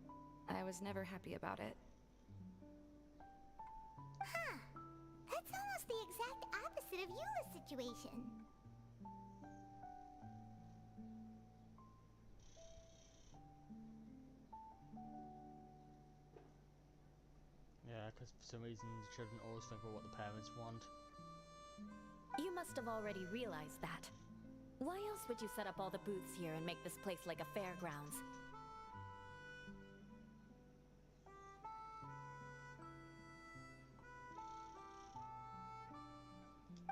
I was never happy about it. Huh. That's almost the exact opposite of Eula's situation. Yeah, because for some reason the children always think about what the parents want. You must have already realized that. Why else would you set up all the booths here and make this place like a fairgrounds?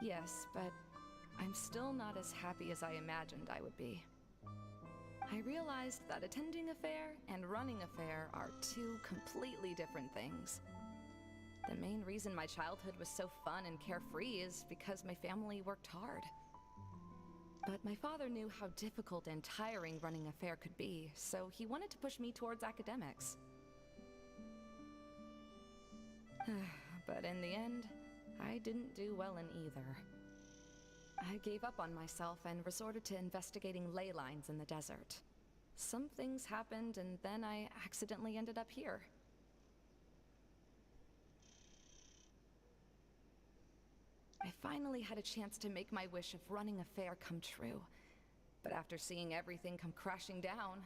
Yes, but I'm still not as happy as I imagined I would be. I realized that attending a fair and running a fair are two completely different things. The main reason my childhood was so fun and carefree is because my family worked hard. But my father knew how difficult and tiring running a fair could be, so he wanted to push me towards academics. But in the end, I didn't do well in either. I gave up on myself and resorted to investigating ley lines in the desert. Some things happened, and then I accidentally ended up here. I finally had a chance to make my wish of running a fair come true. But after seeing everything come crashing down,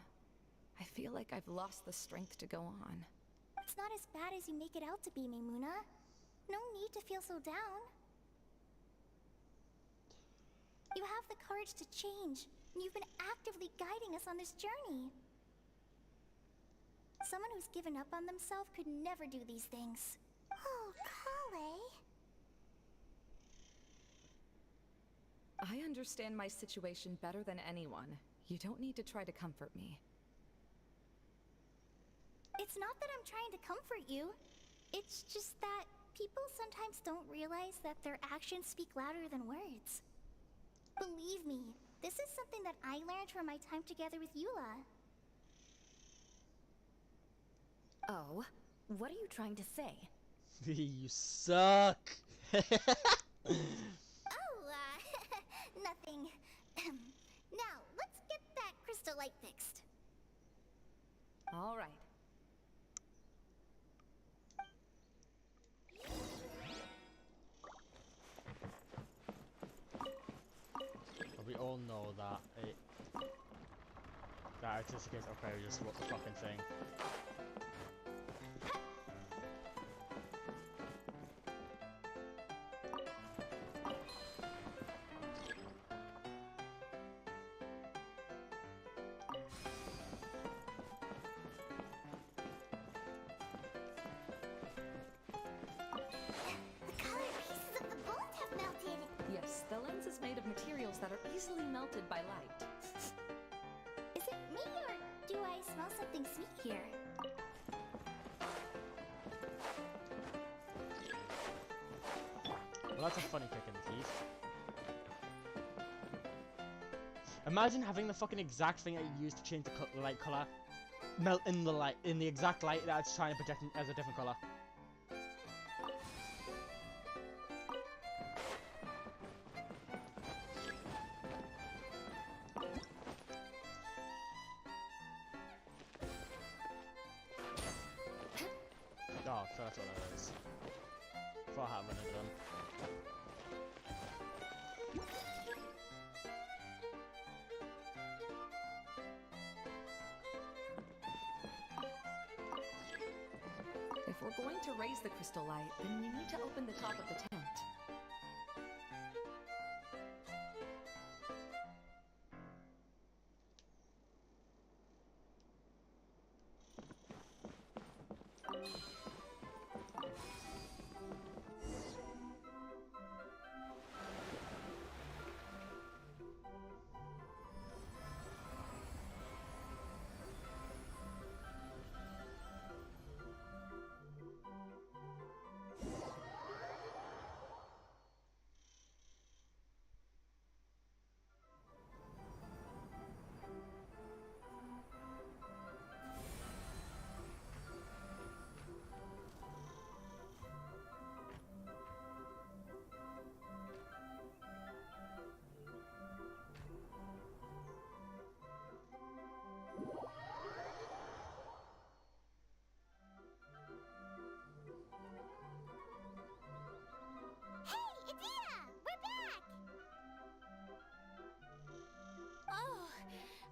I feel like I've lost the strength to go on. It's not as bad as you make it out to be, Maimuna. No need to feel so down. You have the courage to change, and you've been actively guiding us on this journey. Someone who's given up on themselves could never do these things. Oh, Kale. I understand my situation better than anyone. You don't need to try to comfort me. It's not that I'm trying to comfort you. It's just that people sometimes don't realize that their actions speak louder than words. Believe me, this is something that I learned from my time together with Eula. Oh, what are you trying to say? You suck! Nothing. Now, let's get that crystal light fixed. All right. But we all know that that artistic is okay, just what the fucking thing. The colored pieces of the bolt have melted. Yes, the lens is made of materials that are easily melted by light. Is it me, or do I smell something sweet here? Well, that's a funny kick in the teeth. Imagine having the fucking exact thing that you use to change the light color melt in the light, in the exact light that it's trying to project as a different color. Oh, so that's what that is. For having it done. If we're going to raise the crystal light, then we need to open the top of the tent.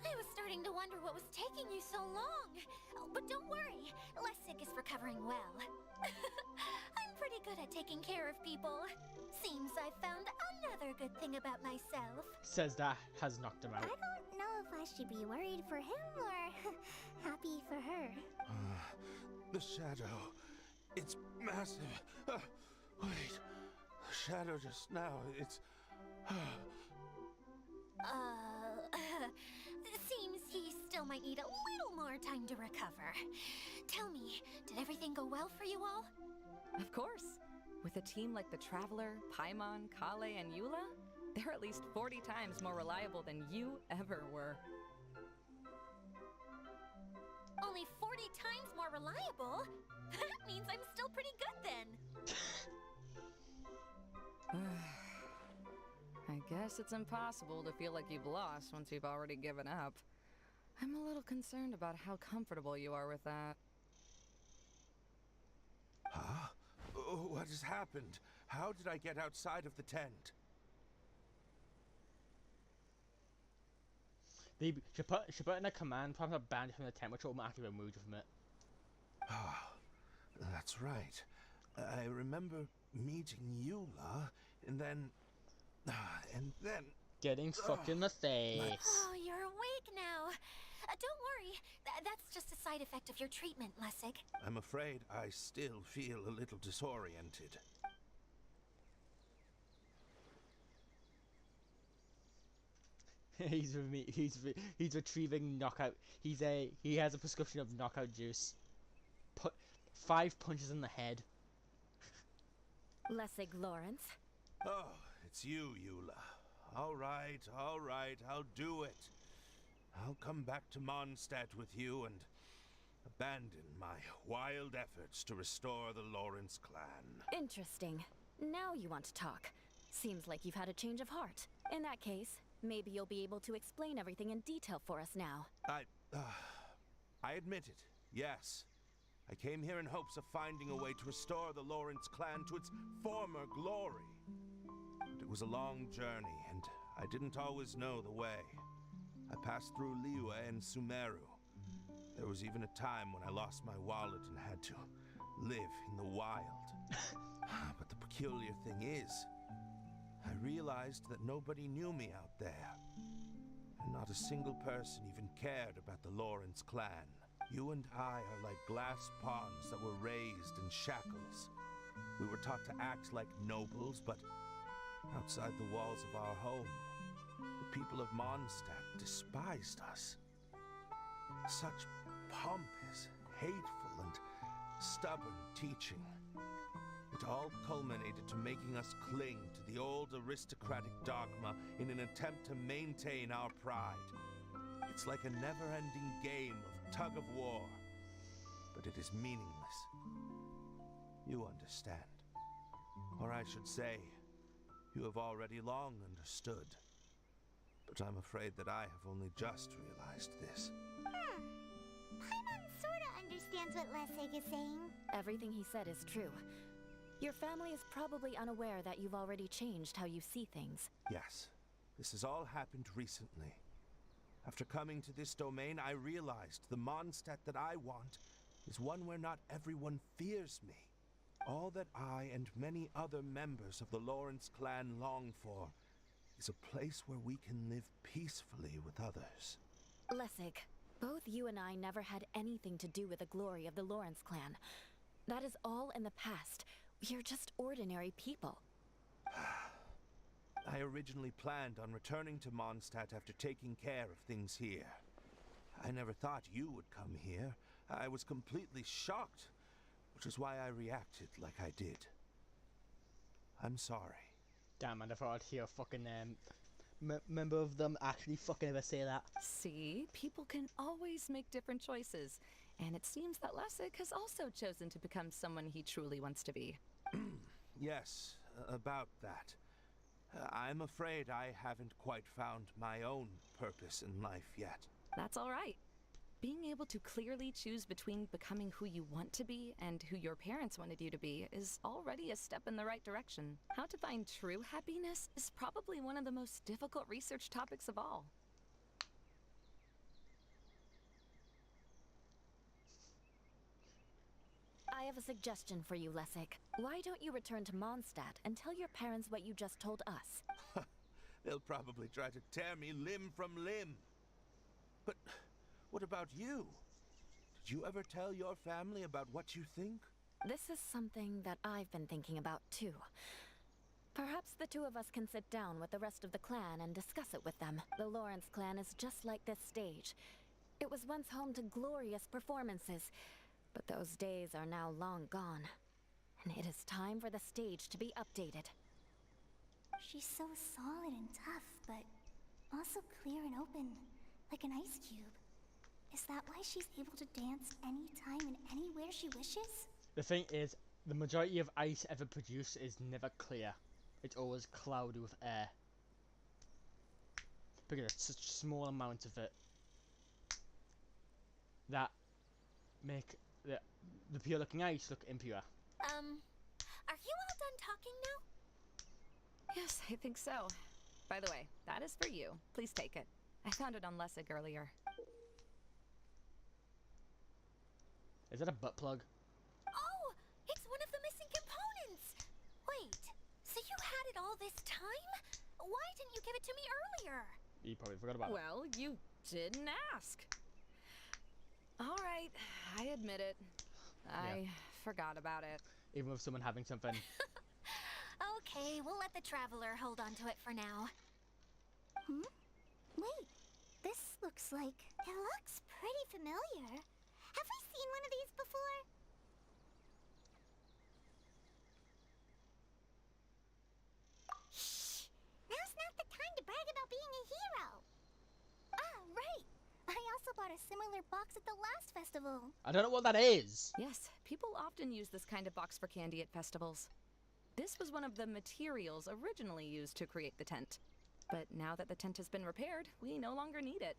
I was starting to wonder what was taking you so long. Oh, but don't worry, Lessig is recovering well. I'm pretty good at taking care of people. Seems I found another good thing about myself. Says that has knocked him I out. don't know if I should be worried for him or happy for her. The shadow. It's massive. Wait. The shadow just now. It's... Seems he still might need a little more time to recover. Tell me, did everything go well for you all? Of course. With a team like the Traveler, Paimon, Kale, and Eula, they're at least 40 times more reliable than you ever were. Only 40 times more reliable? That means I'm still pretty good then. I guess it's impossible to feel like you've lost once you've already given up. I'm a little concerned about how comfortable you are with that. Huh? What has happened? How did I get outside of the tent? They should put in a command prompt of banned from the tent, which will automatically remove you from it. Ah, that's right. I remember meeting Eula, and then... Getting fucked in the face. Oh, you're awake now. Don't worry, that's just a side effect of your treatment, Lessig. I'm afraid I still feel a little disoriented. He's retrieving knockout. He has a prescription of knockout juice. Put 5 punches in the head. Lessig Lawrence. Oh, it's you, Eula. All right, I'll do it. I'll come back to Mondstadt with you and abandon my wild efforts to restore the Lawrence clan. Interesting. Now you want to talk. Seems like you've had a change of heart. In that case, maybe you'll be able to explain everything in detail for us now. I admit it, yes. I came here in hopes of finding a way to restore the Lawrence clan to its former glory. But it was a long journey, and I didn't always know the way. I passed through Liyue and Sumeru. There was even a time when I lost my wallet and had to live in the wild. But the peculiar thing is, I realized that nobody knew me out there. And not a single person even cared about the Lawrence clan. You and I are like glass pawns that were raised in shackles. We were taught to act like nobles, but outside the walls of our home, the people of Mondstadt despised us. Such pompous, hateful, and stubborn teaching. It all culminated to making us cling to the old aristocratic dogma in an attempt to maintain our pride. It's like a never-ending game of tug-of-war, but it is meaningless. You understand. Or I should say, you have already long understood. But I'm afraid that I have only just realized this. Paimon sorta understands what Lessig is saying. Everything he said is true. Your family is probably unaware that you've already changed how you see things. Yes, this has all happened recently. After coming to this domain, I realized the Mondstadt that I want is one where not everyone fears me. All that I and many other members of the Lawrence clan long for is a place where we can live peacefully with others. Lessig, both you and I never had anything to do with the glory of the Lawrence clan. That is all in the past. We are just ordinary people. I originally planned on returning to Mondstadt after taking care of things here. I never thought you would come here. I was completely shocked, which is why I reacted like I did. I'm sorry. Damn, I never thought I'd hear a fucking member of them actually fucking ever say that. See, people can always make different choices. And it seems that Lessig has also chosen to become someone he truly wants to be. Yes, about that. I'm afraid I haven't quite found my own purpose in life yet. That's all right. Being able to clearly choose between becoming who you want to be and who your parents wanted you to be is already a step in the right direction. How to find true happiness is probably one of the most difficult research topics of all. I have a suggestion for you, Lessig. Why don't you return to Mondstadt and tell your parents what you just told us? They'll probably try to tear me limb from limb. But what about you? Did you ever tell your family about what you think? This is something that I've been thinking about, too. Perhaps the two of us can sit down with the rest of the clan and discuss it with them. The Lawrence clan is just like this stage. It was once home to glorious performances, but those days are now long gone. And it is time for the stage to be updated. She's so solid and tough, but also clear and open, like an ice cube. Is that why she's able to dance anytime and anywhere she wishes? The thing is, the majority of ice ever produced is never clear. It's always cloudy with air. Because it's such a small amount of it that make the pure looking ice look impure. Are you all done talking now? Yes, I think so. By the way, that is for you. Please take it. I found it on Lessig earlier. Is that a butt plug? Oh, it's one of the missing components! Wait, so you had it all this time? Why didn't you give it to me earlier? You probably forgot about it. Well, you didn't ask. All right, I admit it. I forgot about it. Even with someone having something. Okay, we'll let the traveler hold on to it for now. Wait, this looks like... It looks pretty familiar. Have we seen one of these before? Shh! Now's not the time to brag about being a hero! Ah, right! I also bought a similar box at the last festival. I don't know what that is. Yes, people often use this kind of box for candy at festivals. This was one of the materials originally used to create the tent. But now that the tent has been repaired, we no longer need it.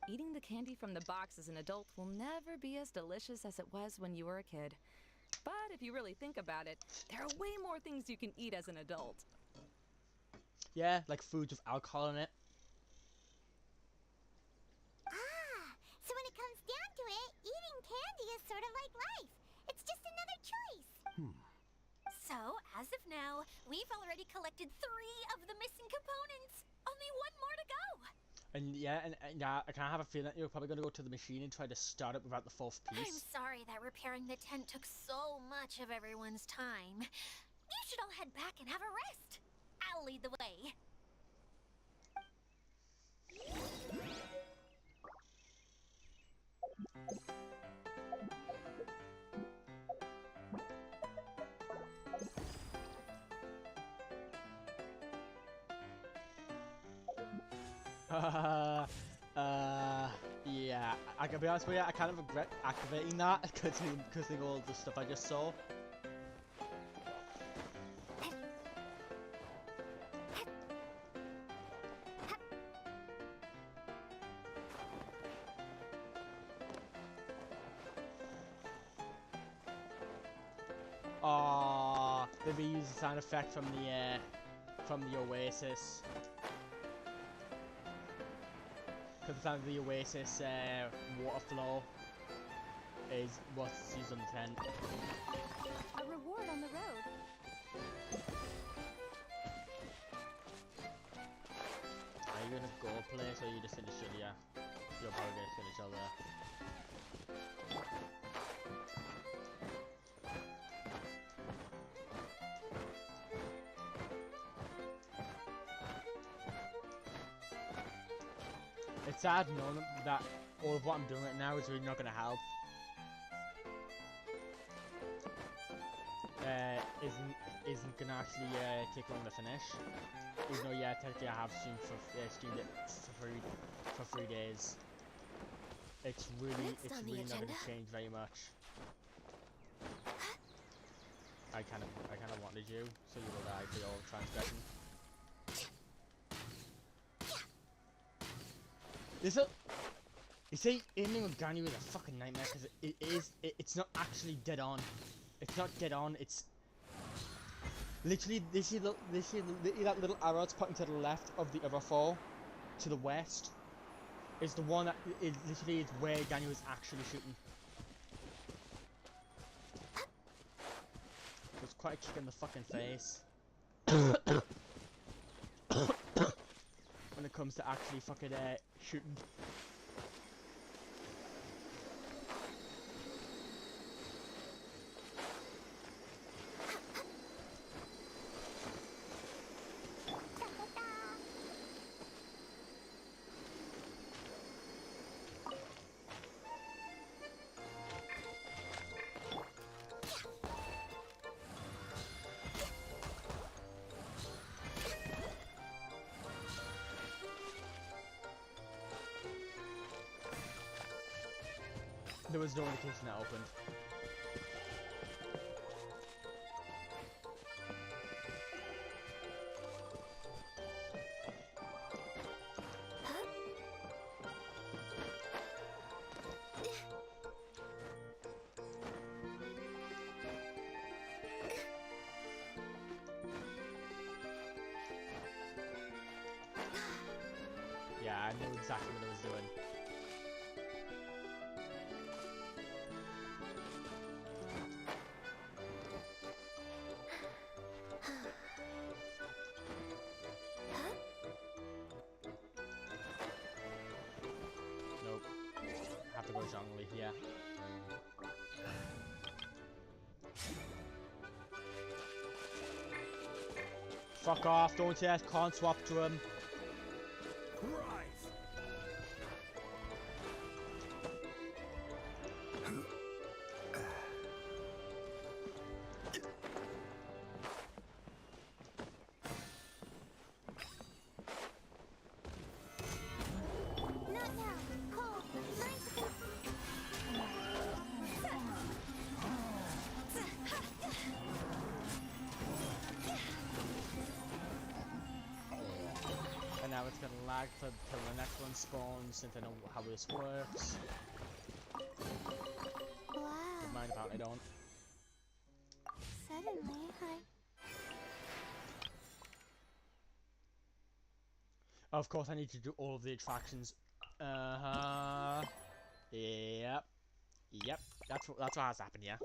Eating the candy from the box as an adult will never be as delicious as it was when you were a kid. But if you really think about it, there are way more things you can eat as an adult. Yeah, like foods with alcohol in it. Ah, so when it comes down to it, eating candy is sort of like life. It's just another choice. So, as of now, we've already collected 3 of the missing components. Only 1 more to go. And yeah, I kind of have a feeling that you're probably going to go to the machine and try to start it without the 4th I'm piece. sorry that repairing the tent took so much of everyone's time. You should all head back and have a rest. I'll lead the way. Yeah, I can be honest with you, I kind of regret activating that because of all the stuff I just saw. Oh, they reused the sound effect from the Oasis. Because the sound of the Oasis water flow is what's used on the tent. A reward on the road. Are you gonna go place or are you just gonna chill? Yeah, you're probably just gonna chill there. It's sad knowing that all of what I'm doing right now is really not going to help. Isn't going to actually take long to finish. Even though, yeah, technically I have streamed it for 3 days. It's really not going to change very much. I kind of wanted you, so you will die for your transgression. You see, aiming with Ganyu is a fucking nightmare because it's not actually dead on. It's not dead on, it's literally, that little arrow that's pointing to the left of the other 4, to the west, is the one that is literally where Ganyu is actually shooting. quite a kick in the fucking face. When it comes to actually fucking shooting. There was no indication that opened. Yeah, I knew exactly what I was doing. Nope. Have to go Zhongli here. Fuck off, don't say I can't swap to him. Not now. Cole, nice. And now it's gonna lag till the next one spawns, since I know how this works. Wow. But mine apparently don't. Suddenly, Of course, I need to do all of the attractions. Yep. Yep. That's what has happened. Yeah.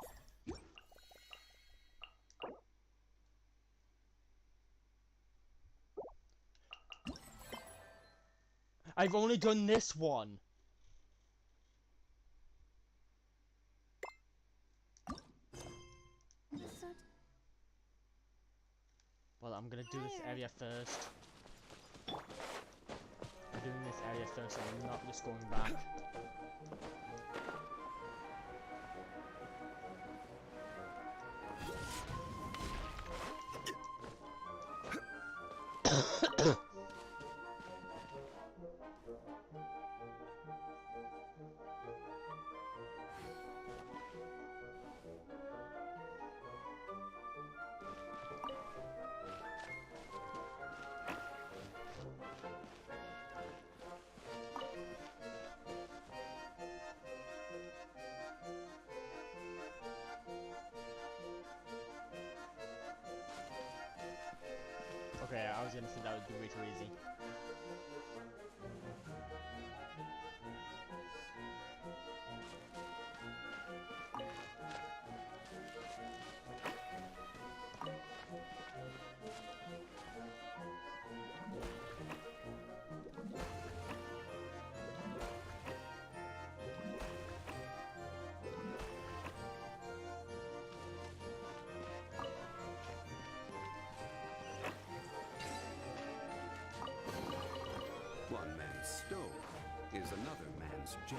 I've only done this one. understood. Well, I'm gonna do this area first. I'm doing this area first, so I'm not just going back. Okay, I was gonna say that would be way too easy. One man's stone is another man's gem.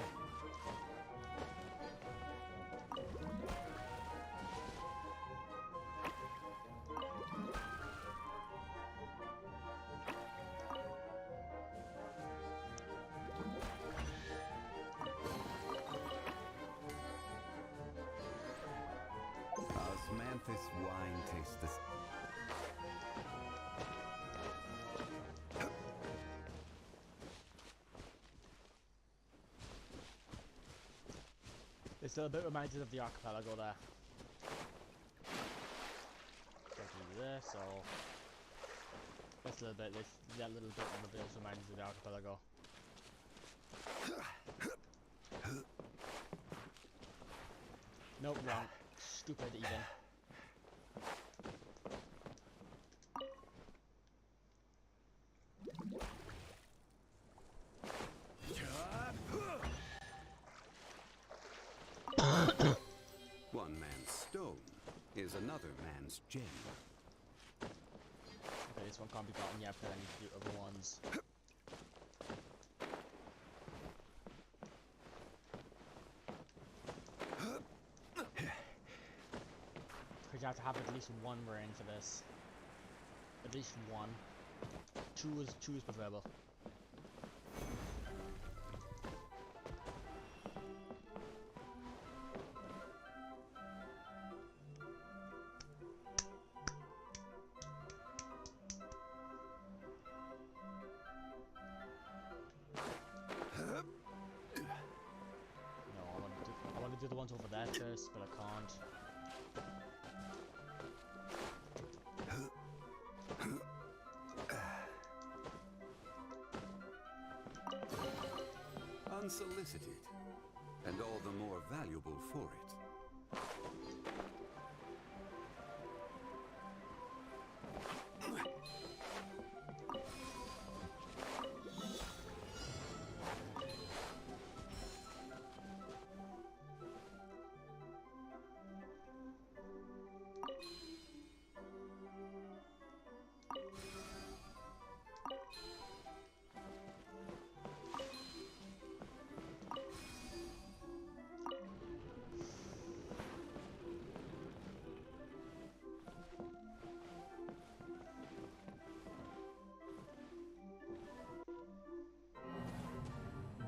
Osmanthus wine tastes the It's a bit reminded of the archipelago there. So I can do this, so this little bit, that little bit on the bit also reminds me of the archipelago. Nope, wrong. Stupid even. man's gem. Okay, this one can't be gotten yet, but I need to do other ones. Because you have to have at least one rain for this. At least one. Two is preferable. No, I want to do the ones over there first, but I can't. Unsolicited, and all the more valuable for it.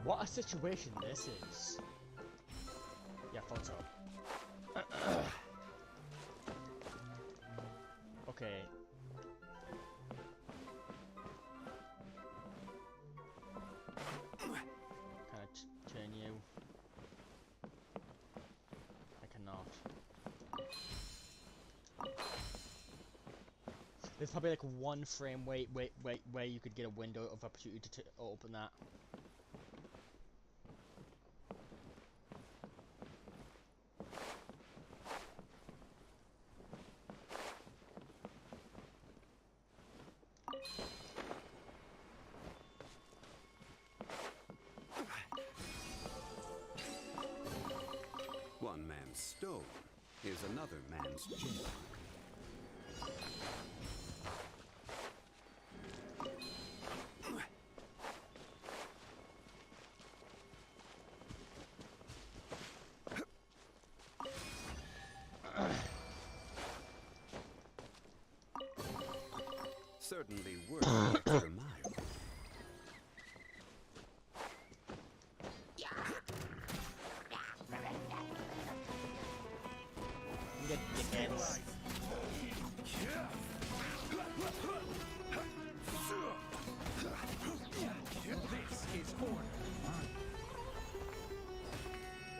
What a situation this is. Yeah, I thought so. Okay. Can I turn you? I cannot. There's probably like one frame where you could get a window of opportunity to open that. One man's stone is another man's gem. Certainly worth an extra mile. You get dickheads.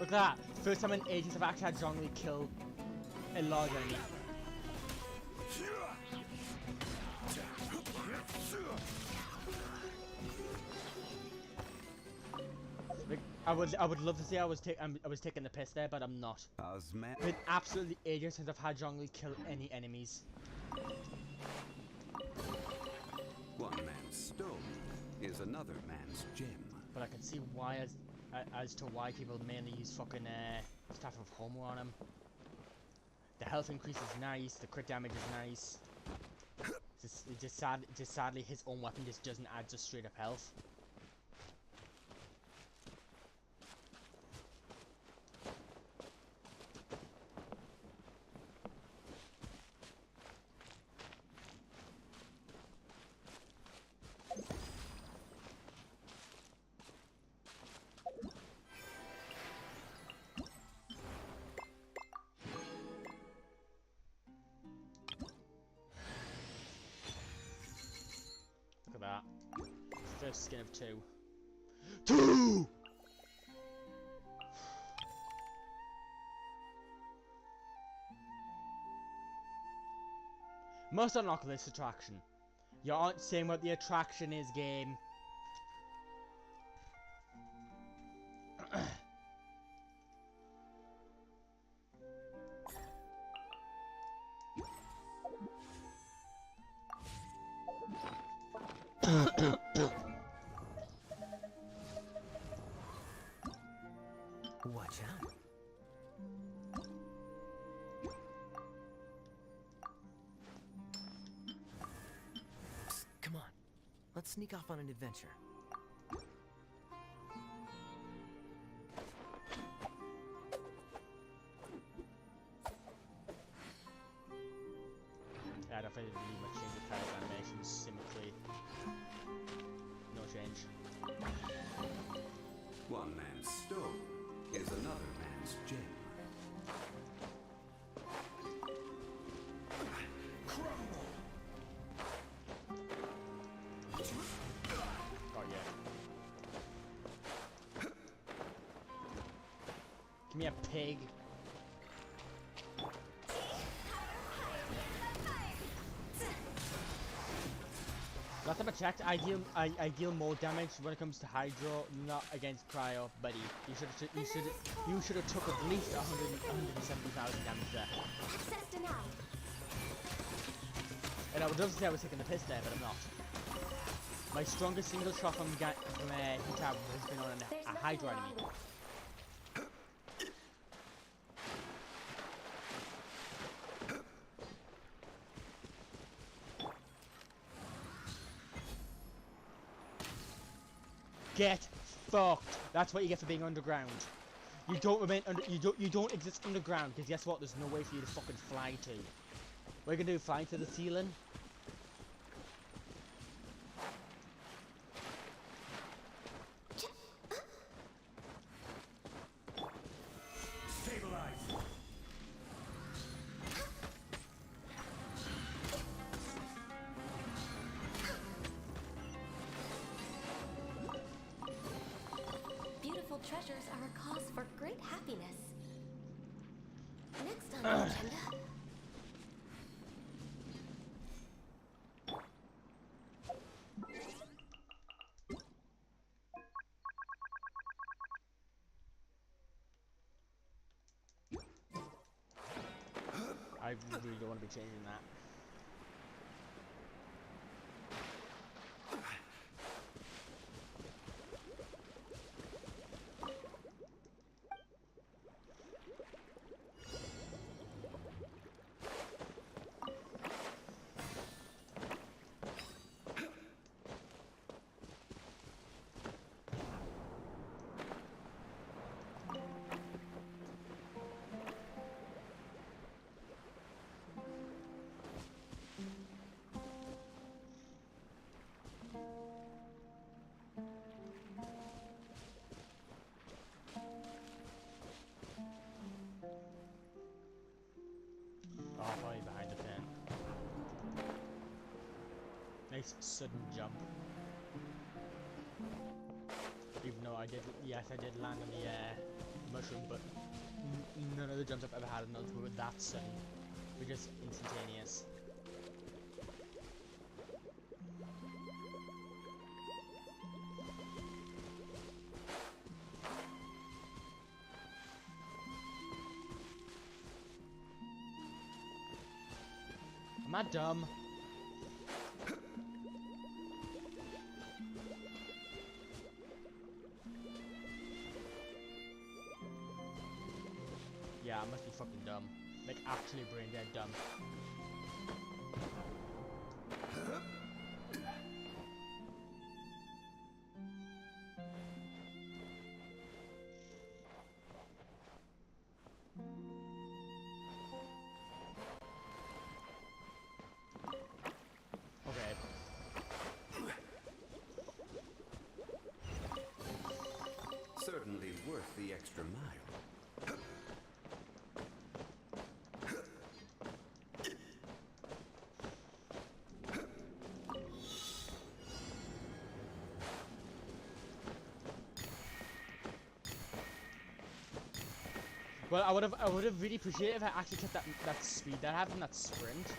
Look at that! First time in ages I've actually had Zhongli kill a large enemy. Like, I would love to say I was taking the piss there, but I'm not. Osman. Been absolutely ages since I've had Zhongli kill any enemies. One man's stone is another man's gem. But I can see why as to why people mainly use fucking Staff of Homer on him. The health increase is nice, the crit damage is nice. Just sadly his own weapon just doesn't add just straight up health. Look at that. First skin of 2. 2! Must unlock this attraction. You aren't saying what the attraction is, game. Watch out. sneak off on an adventure. Yeah, I don't think there's really much change with character animations, symmetry. No change. One man's stone is another man's gem. Oh yeah. Give me a pig. Last time I checked, I deal more damage when it comes to Hydro, not against Cryo, buddy. You should have took at least 170,000 damage there. Access denied. And I would love to say I was taking the piss there, but I'm not. My strongest single shot from Hitab has been on a Hydro enemy. Get fucked. That's what you get for being underground. You don't remain under. You don't exist underground because guess what? There's no way for you to fucking fly to. What are you gonna do? Fly to the ceiling? Beautiful treasures are a cause for great happiness. Next on the agenda. I really don't want to be changing that. Oh, probably behind the pin. Nice sudden jump. Even though I did, yes, I did land on the mushroom, but none of the jumps I've ever had in those were that sudden. We're just instantaneous. Am I dumb? Yeah, I must be fucking dumb. Like, actually brain dead dumb. Okay. Certainly worth the extra mile. Well, I would have really appreciated if I actually kept that speed that I have in that sprint.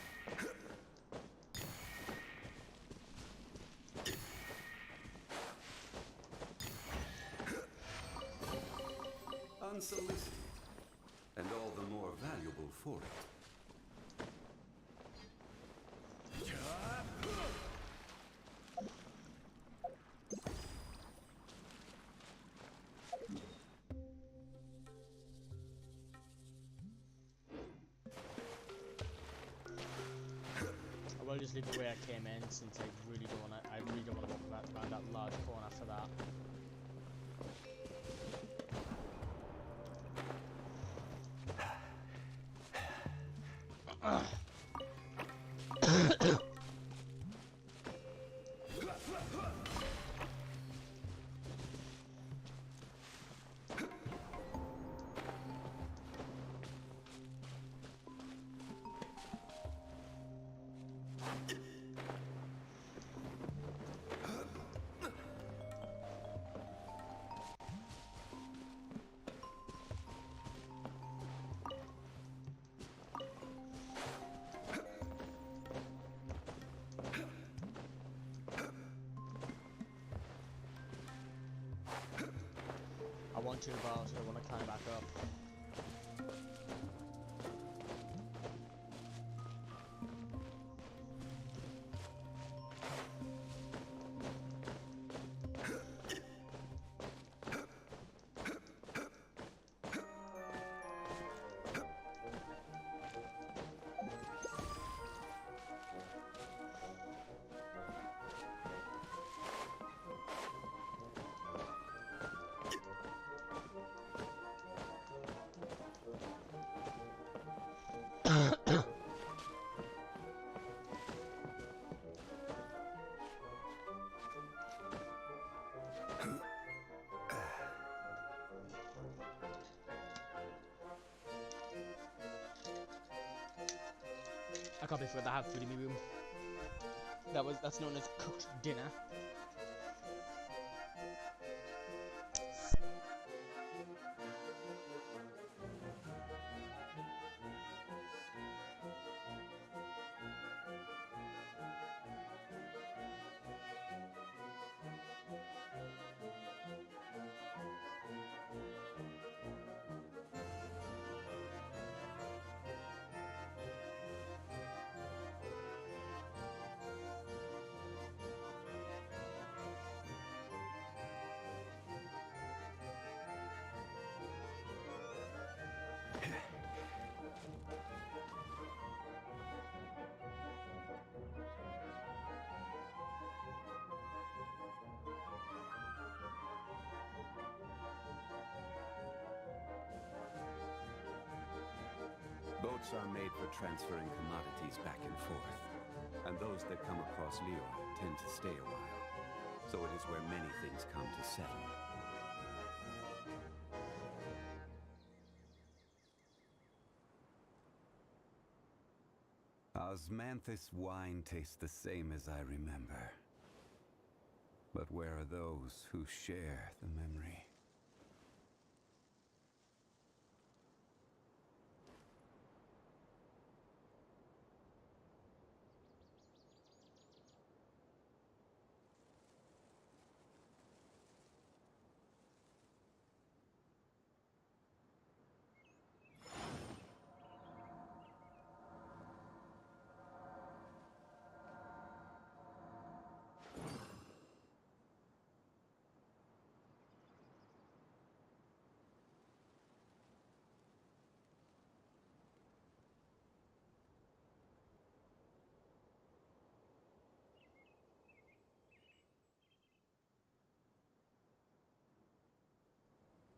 Unsolicited, and all the more valuable for it. I will just leave the way I came in since I really don't want to. I really don't want to walk around that large corner for that. I want to, but I also don't want to climb back up. I can't be forgot that I have food in my room. That's known as cooked dinner. Boats are made for transferring commodities back and forth, and those that come across Leo tend to stay a while, so it is where many things come to settle. Osmanthus wine tastes the same as I remember. But where are those who share the memory?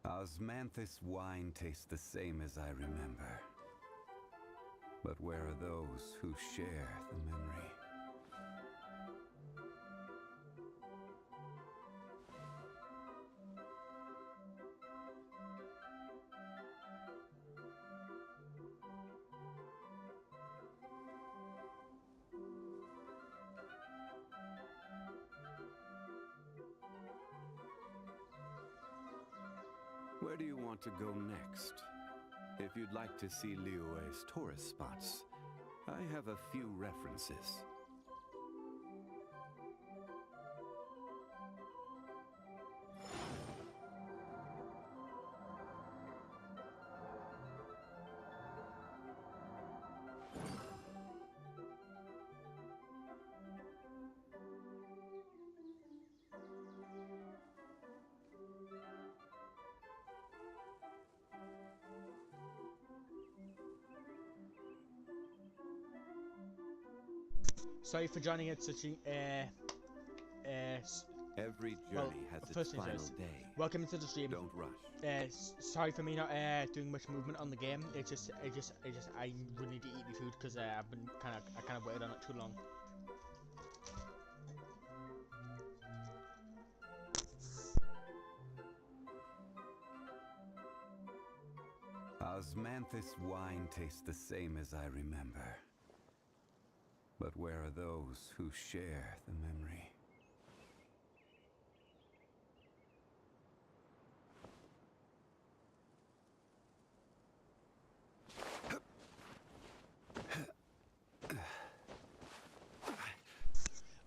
Osmanthus wine tastes the same as I remember. But where are those who share the memory? Where do you want to go next? If you'd like to see Liyue's tourist spots, I have a few references. Sorry for joining at such a Every Well, journey has its first things final first. day. Welcome to the stream. Don't rush. Sorry for me not doing much movement on the game. I really need to eat my food because I've been I kind of waited on it too long. Osmanthus wine tastes the same as I remember. But where are those who share the memory?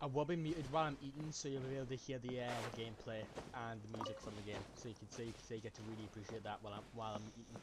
I will be muted while I'm eating, so you'll be able to hear the gameplay and the music from the game, so you get to really appreciate that while I'm eating.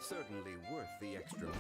Certainly worth the extra mile.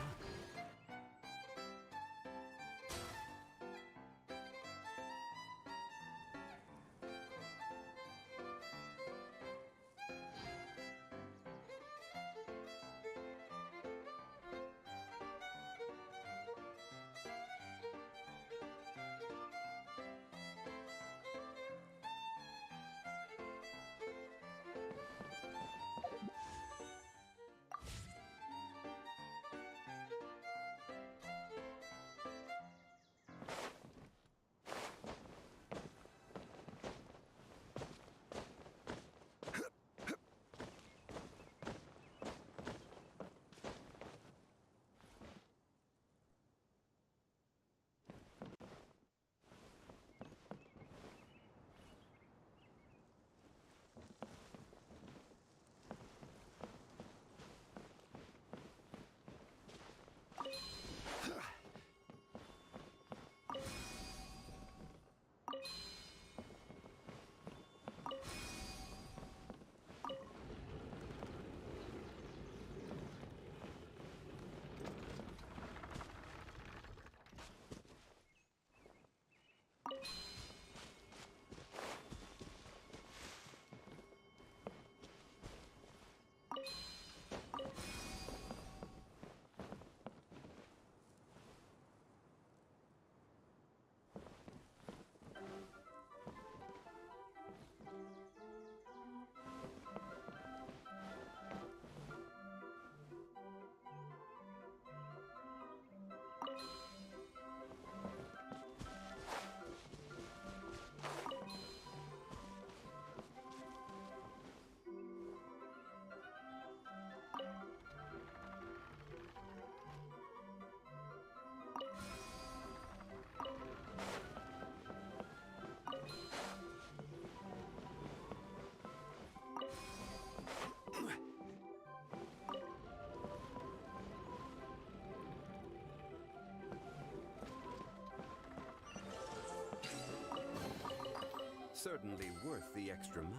Certainly worth the extra mile.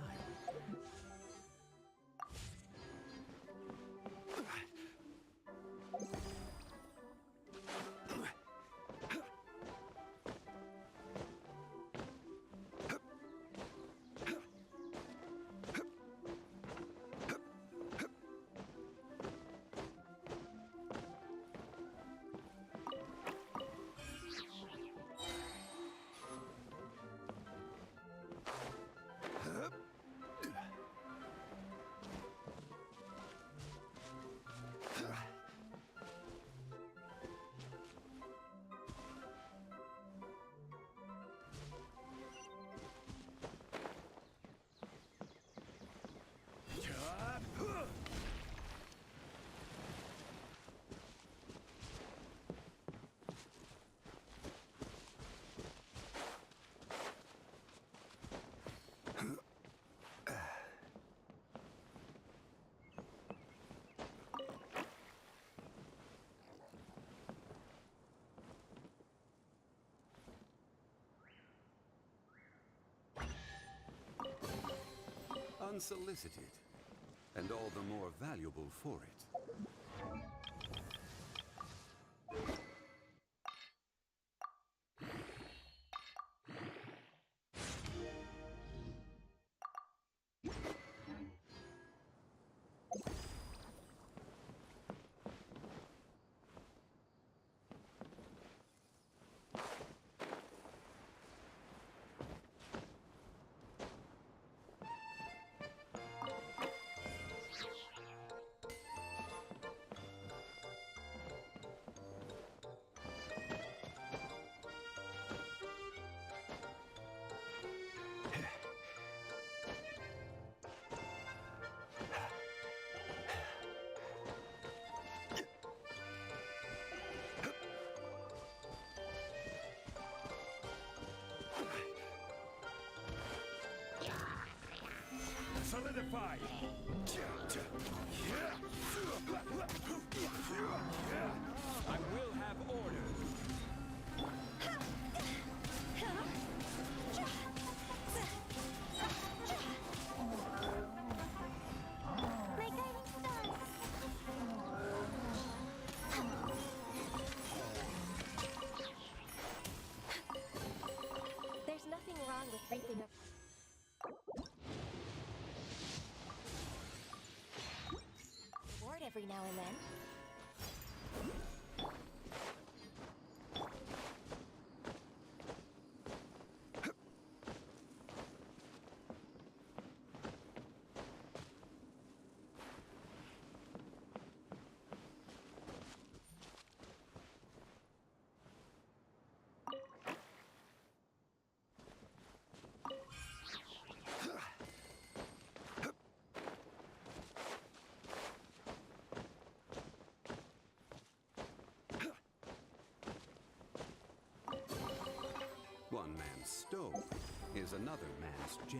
Unsolicited, and all the more valuable for it. Solidified! I will have order! My guiding star! There's nothing wrong with reaping a reward every now and then. One man's stone is another man's gem.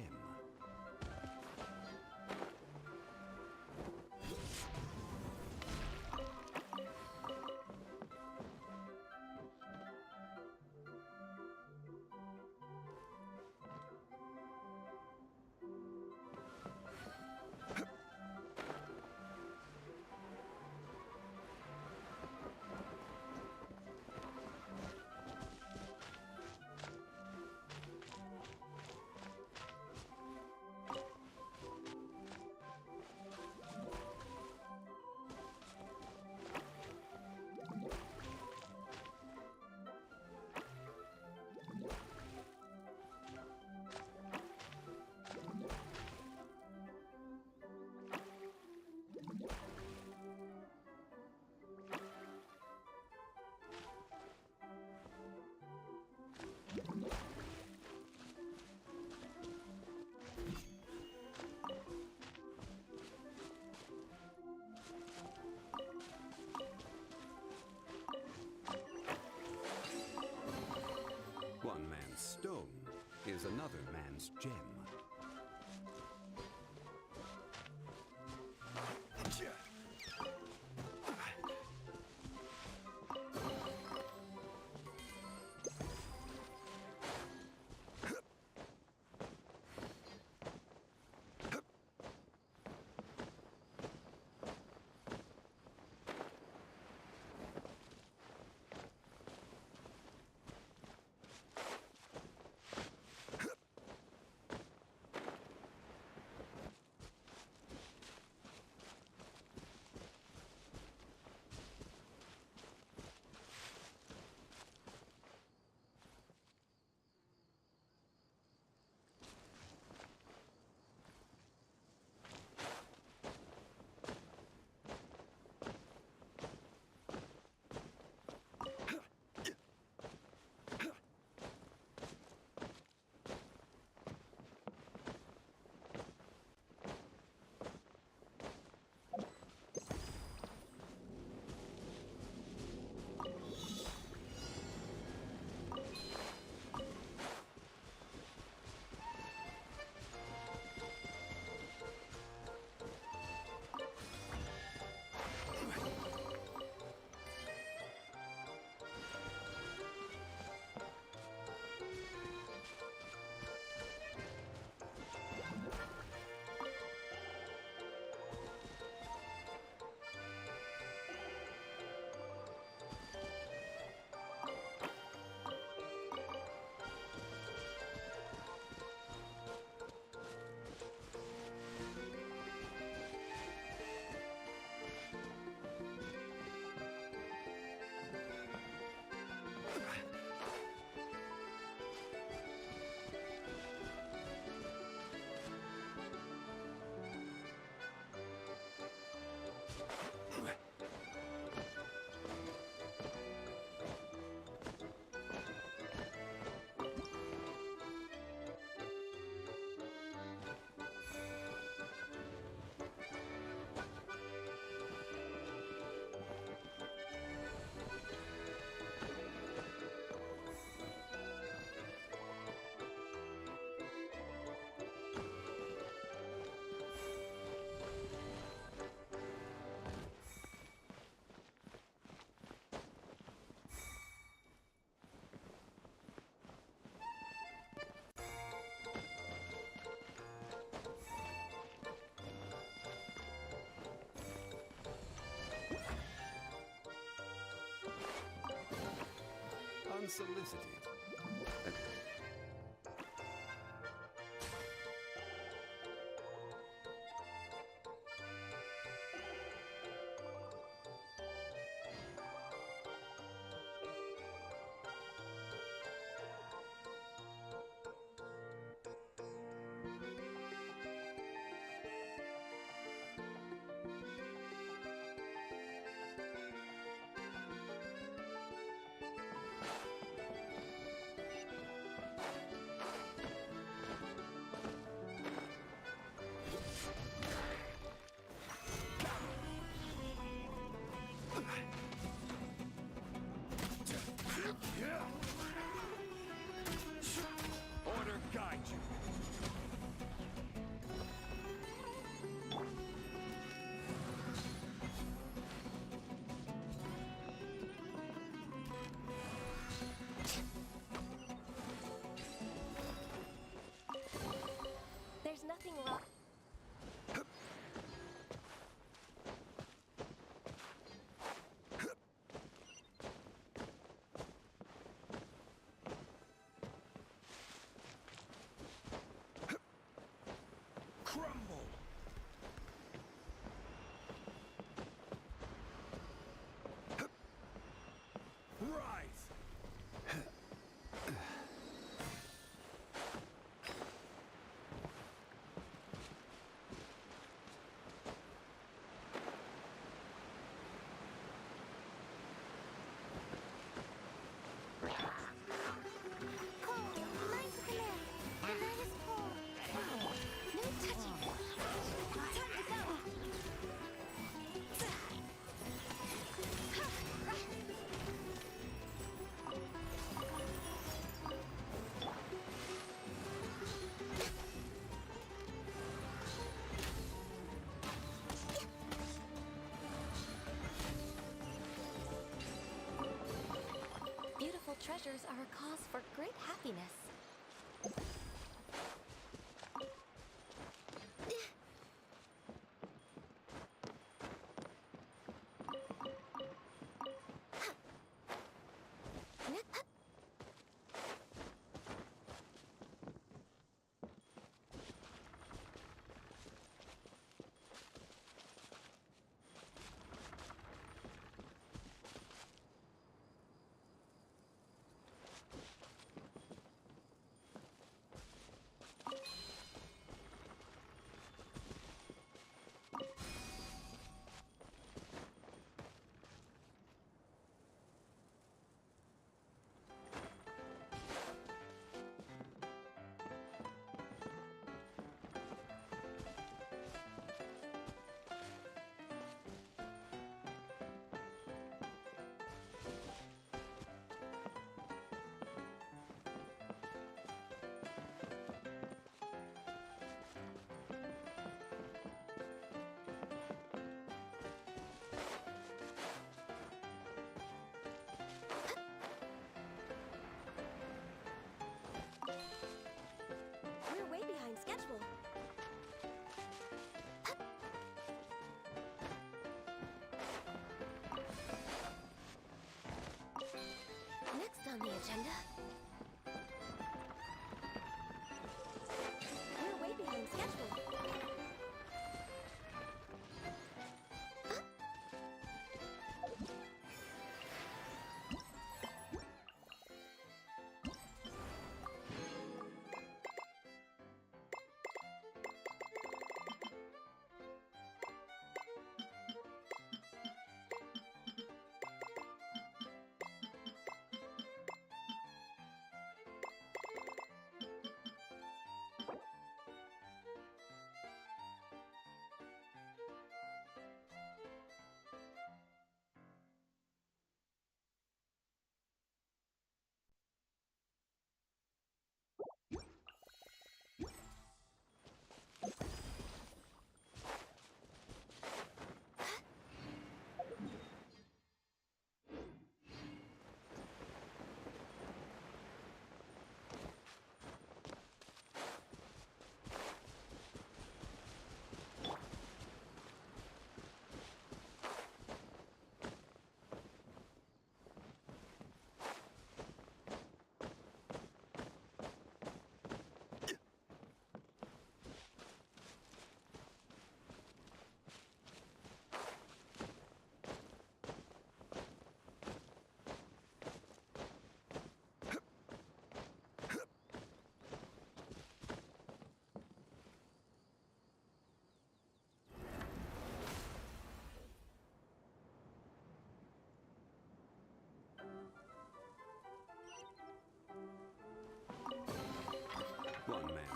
One man's stone is another man's gem. unsolicited. Order guide you. There's nothing wrong. Crumble. Rise. Cold. Mine's the command. The night is cold. No touching. Time to go. Beautiful treasures are a cause for great happiness.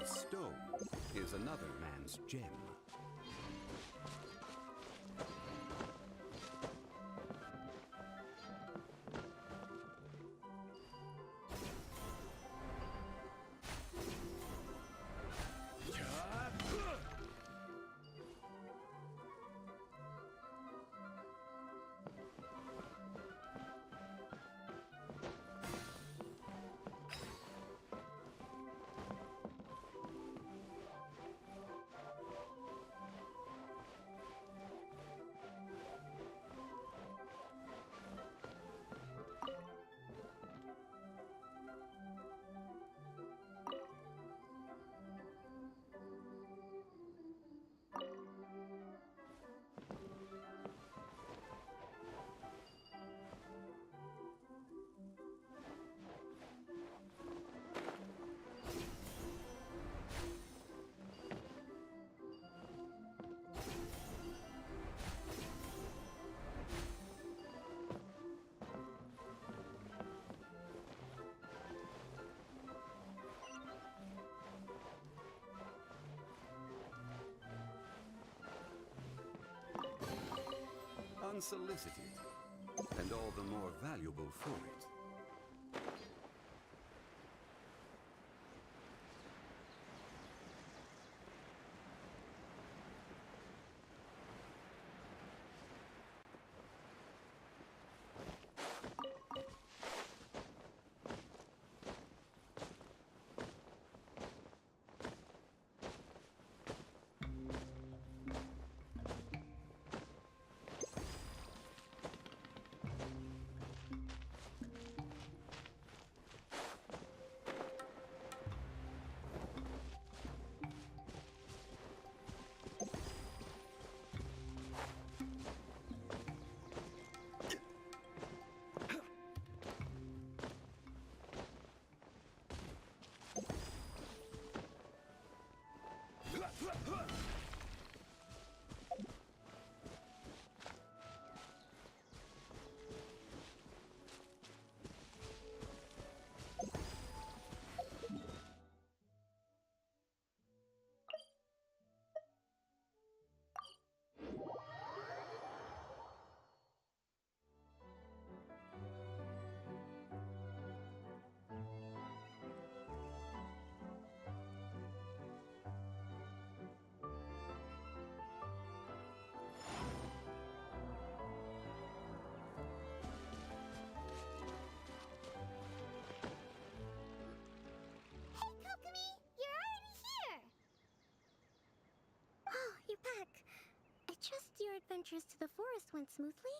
A stone is another man's gem. Unsolicited, and all the more valuable for it. You're back. I trust your adventures to the forest went smoothly?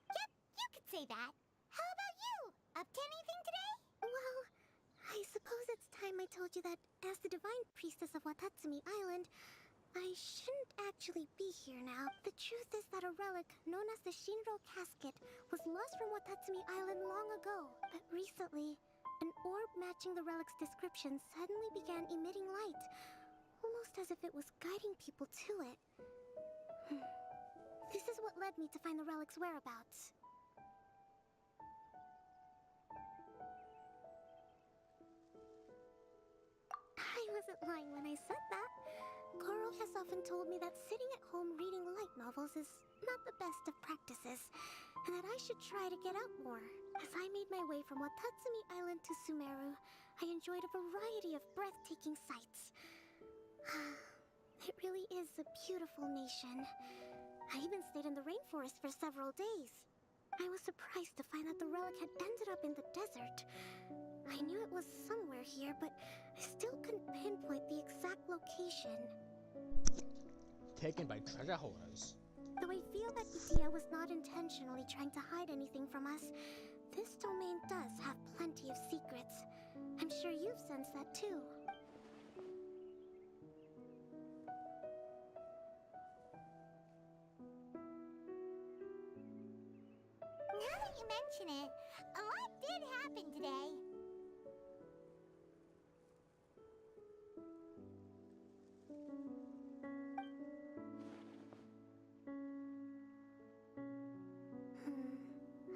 Yep, you could say that. How about you? Up to anything today? Well, I suppose it's time I told you that as the divine priestess of Watatsumi Island, I shouldn't actually be here now. The truth is that a relic known as the Shinro Casket was lost from Watatsumi Island long ago. But recently, an orb matching the relic's description suddenly began emitting light, almost as if it was guiding people to it. This is what led me to find the relic's whereabouts. I wasn't lying when I said that. Goro has often told me that sitting at home reading light novels is not the best of practices, and that I should try to get out more. As I made my way from Watatsumi Island to Sumeru, I enjoyed a variety of breathtaking sights. It really is a beautiful nation. I even stayed in the rainforest for several days. I was surprised to find that the relic had ended up in the desert. I knew it was somewhere here, but I still couldn't pinpoint the exact location. Taken by treasure hoarders. Though I feel that Idia was not intentionally trying to hide anything from us, this domain does have plenty of secrets. I'm sure you've sensed that too. Now that you mention it, a lot did happen today.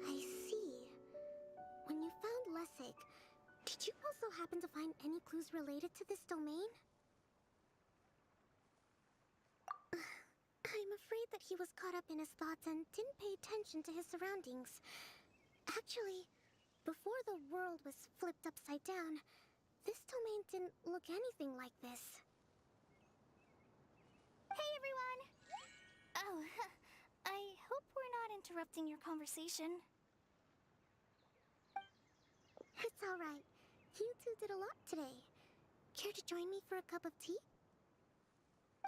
I see. When you found Lessig, did you also also happen to find any clues related to this domain? I'm afraid that he was caught up in his thoughts and didn't pay attention to his surroundings. Actually, before the world was flipped upside down, this domain didn't look anything like this. Hey, everyone! Oh, I hope we're not interrupting your conversation. It's alright. You two did a lot today. Care to join me for a cup of tea?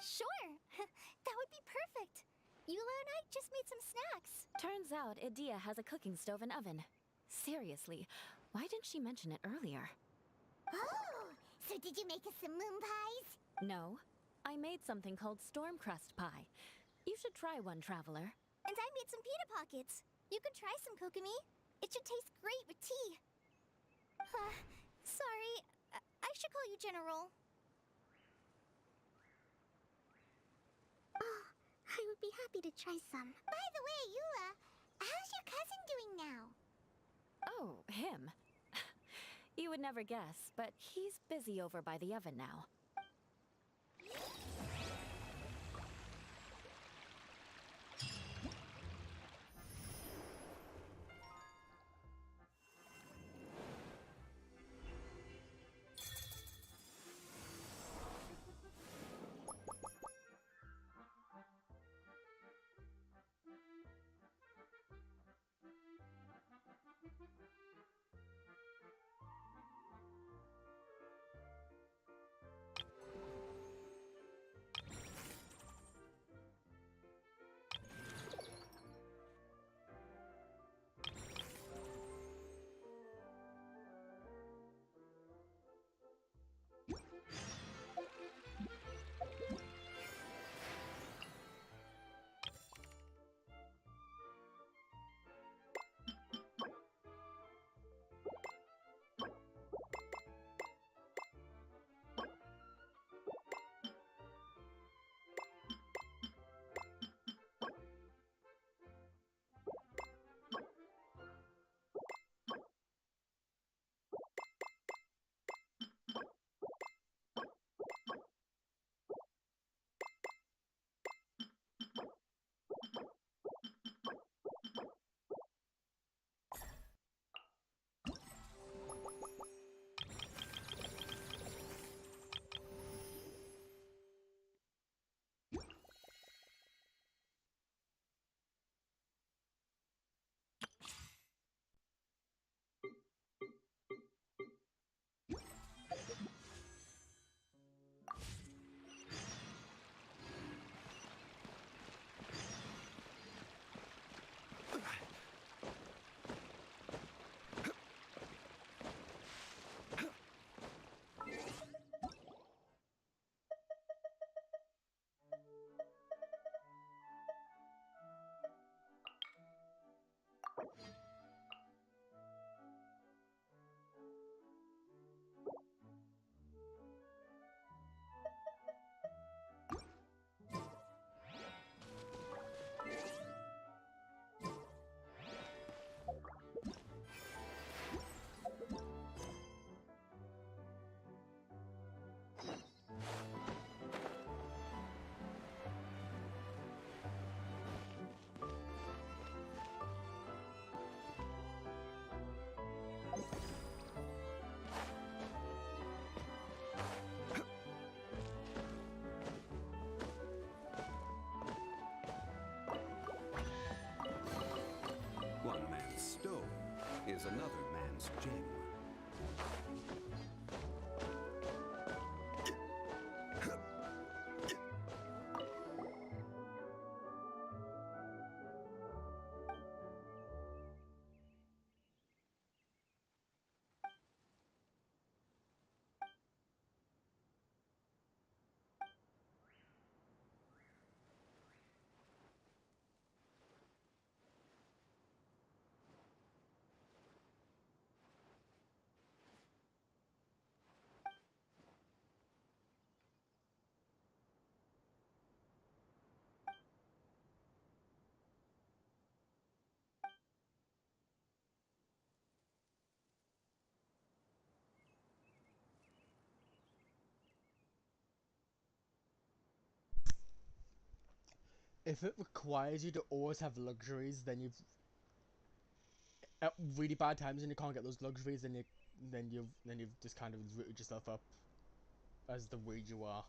Sure! That would be perfect! Eula and I just made some snacks. Turns out Idia has a cooking stove and oven. Seriously, why didn't she mention it earlier? Oh! So did you make us some moon pies? No, I made something called storm crust pie. You should try one, Traveler. And I made some pita pockets. You could try some, Kokomi. It should taste great with tea. Sorry. I should call you General. Oh, I would be happy to try some. By the way, Eula, how's your cousin doing now? Oh, him. You would never guess, but he's busy over by the oven now. One man's stone is another man's gem. if it requires you to always have luxuries, then you've at really bad times and you can't get those luxuries, then you've just kind of rooted yourself up as the way you are.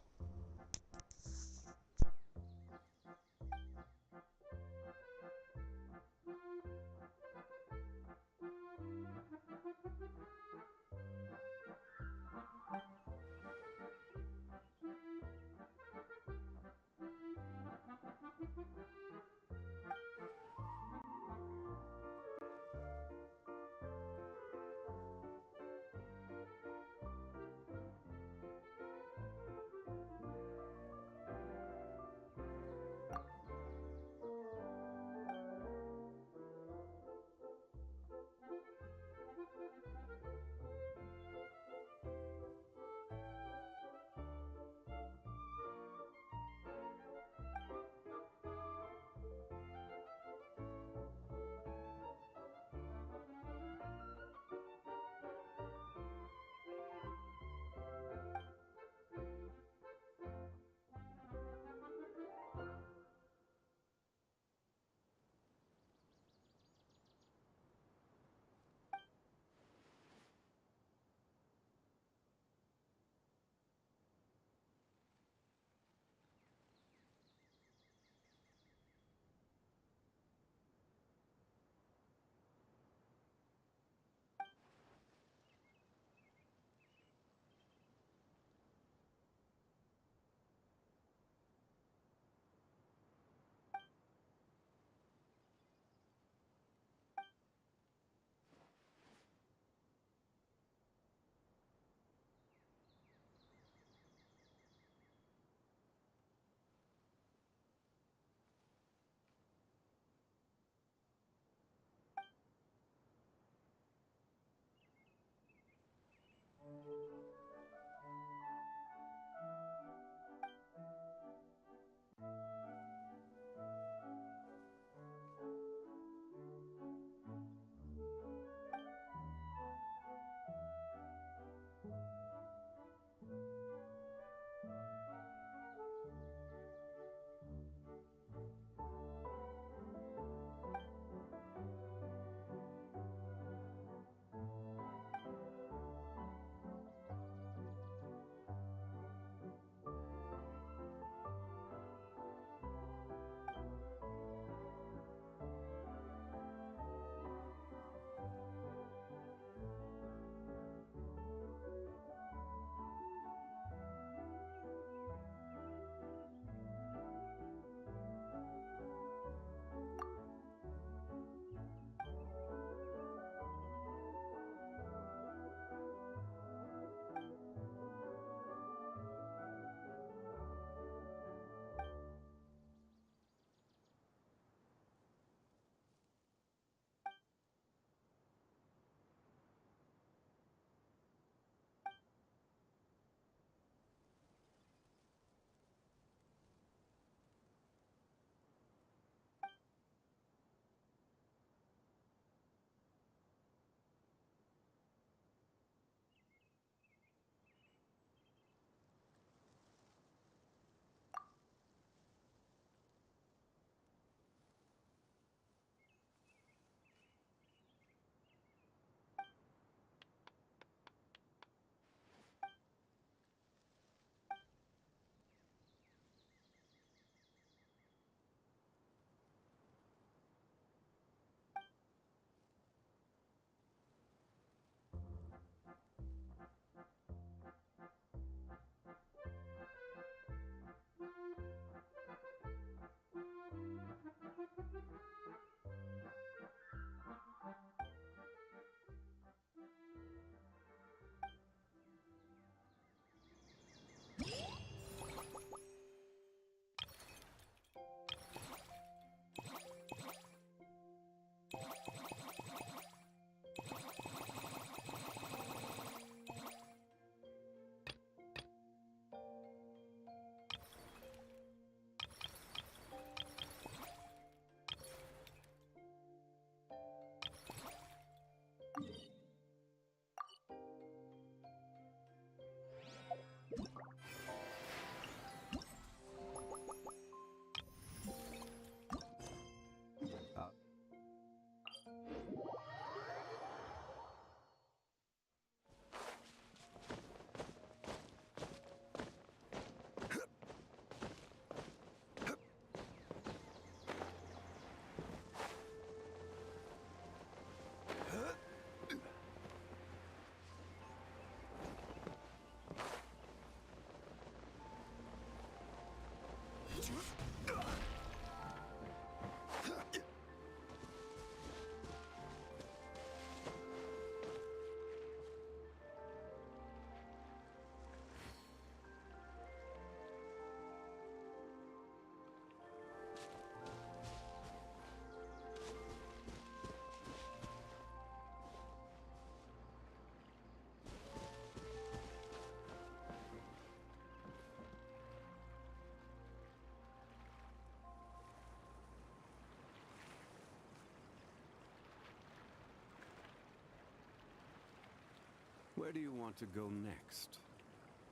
Where do you want to go next?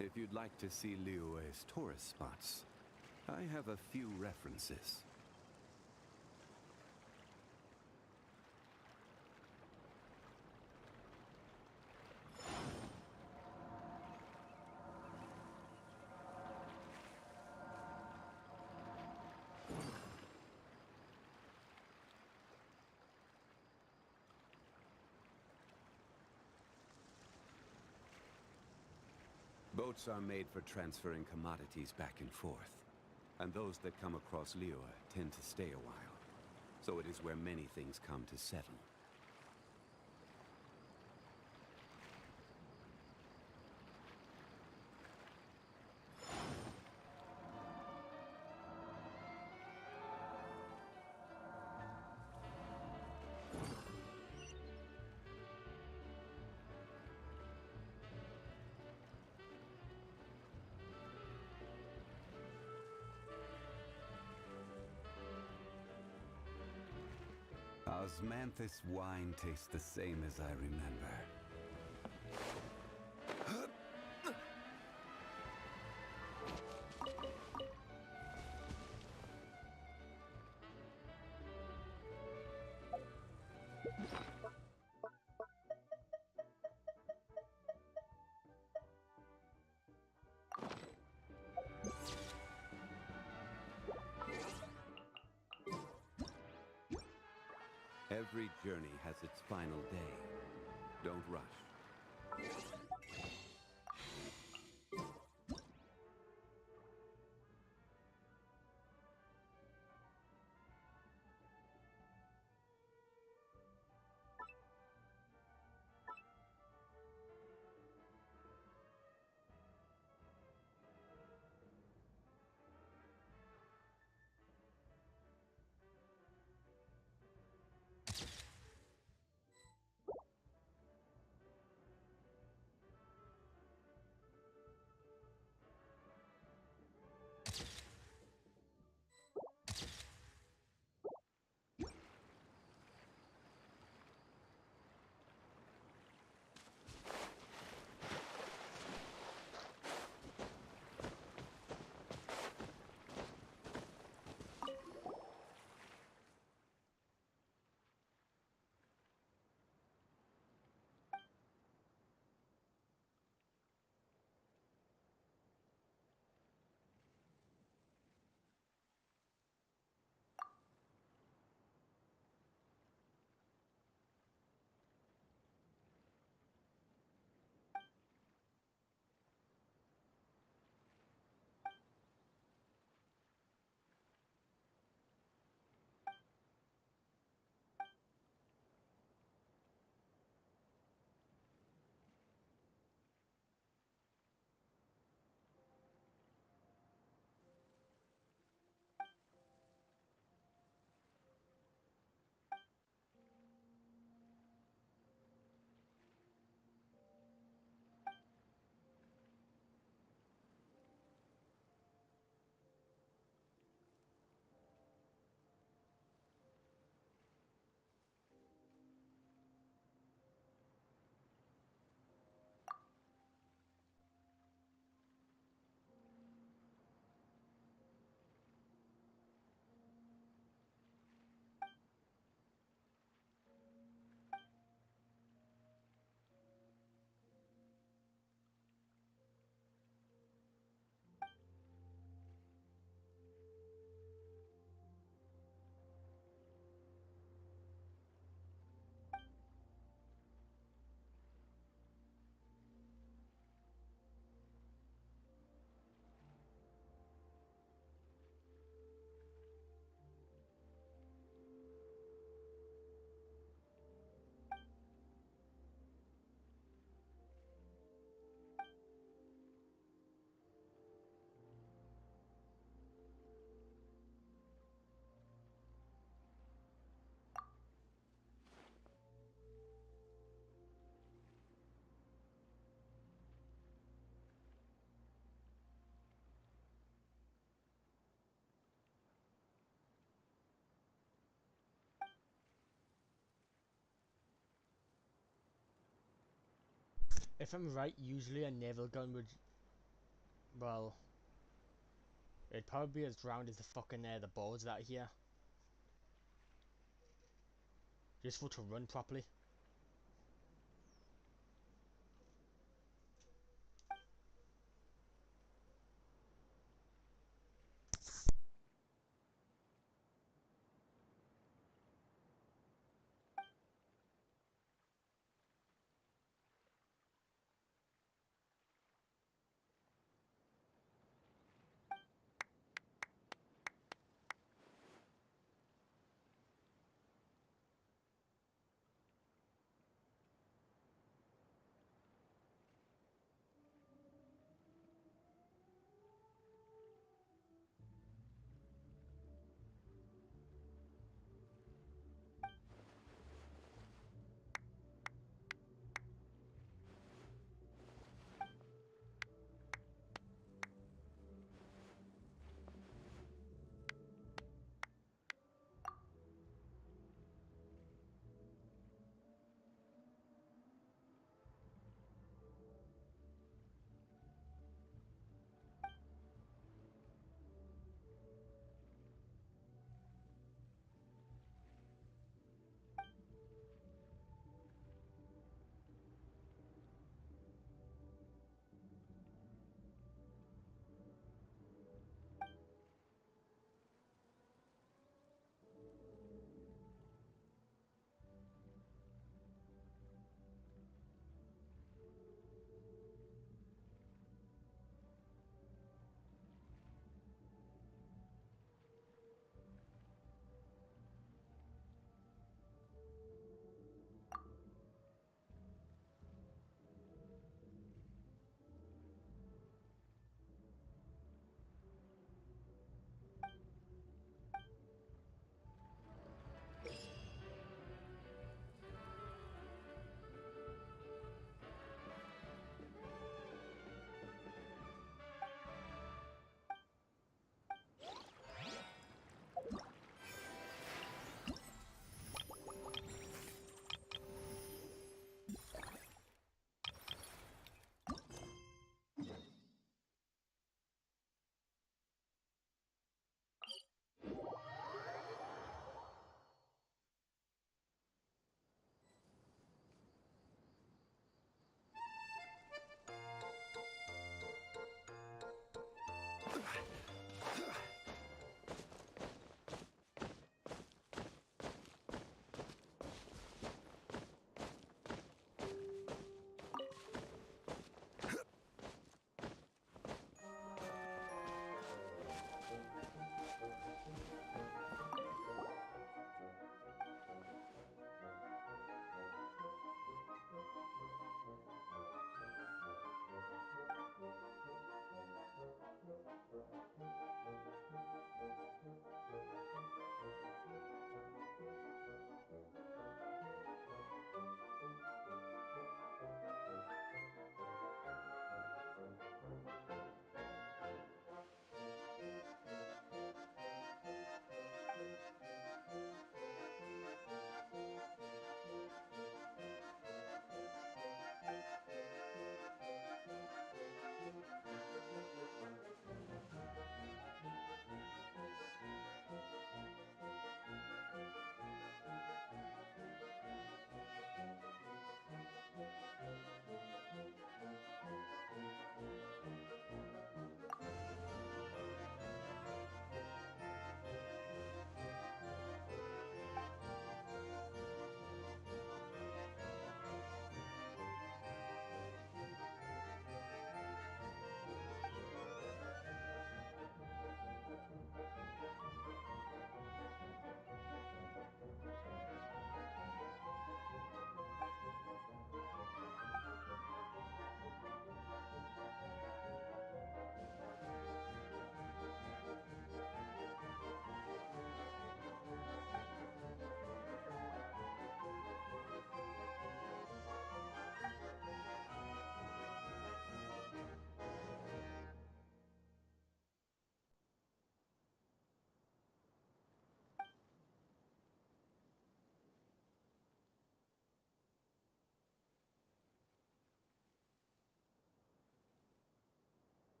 If you'd like to see Liyue's tourist spots, I have a few references. Boats are made for transferring commodities back and forth. And those that come across Liyue tend to stay a while. So it is where many things come to settle. Osmanthus wine tastes the same as I remember. Every journey has its final day. Don't rush. If I'm right, usually a naval gun would, well, it'd probably be as round as the fucking the boards that are here. Useful to run properly.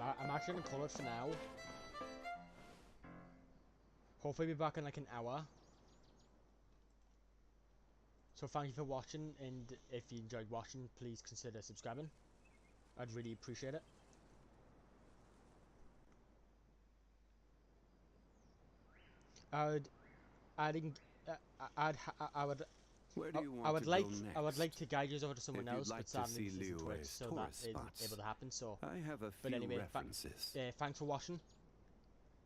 I'm actually gonna call it for now. Hopefully be back in like an hour. So thank you for watching, and if you enjoyed watching, please consider subscribing. I'd really appreciate it. I would Where do you want I would to like go next? I would like to guide you over to someone If you'd else, like but to sadly see this isn't Twitch, Liyue's so that tourist isn't spots, able to happen. So, I have a but few anyway, references. thanks for watching,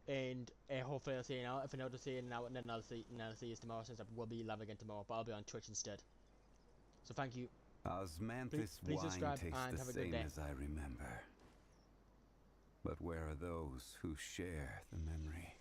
and hopefully I'll see you now. If I know to see you now, and then I'll see you tomorrow, since I will be live again tomorrow, but I'll be on Twitch instead. So thank you. Osmanthus Please wine subscribe tastes and the have a good same day. as I remember. But where are those who share the memory?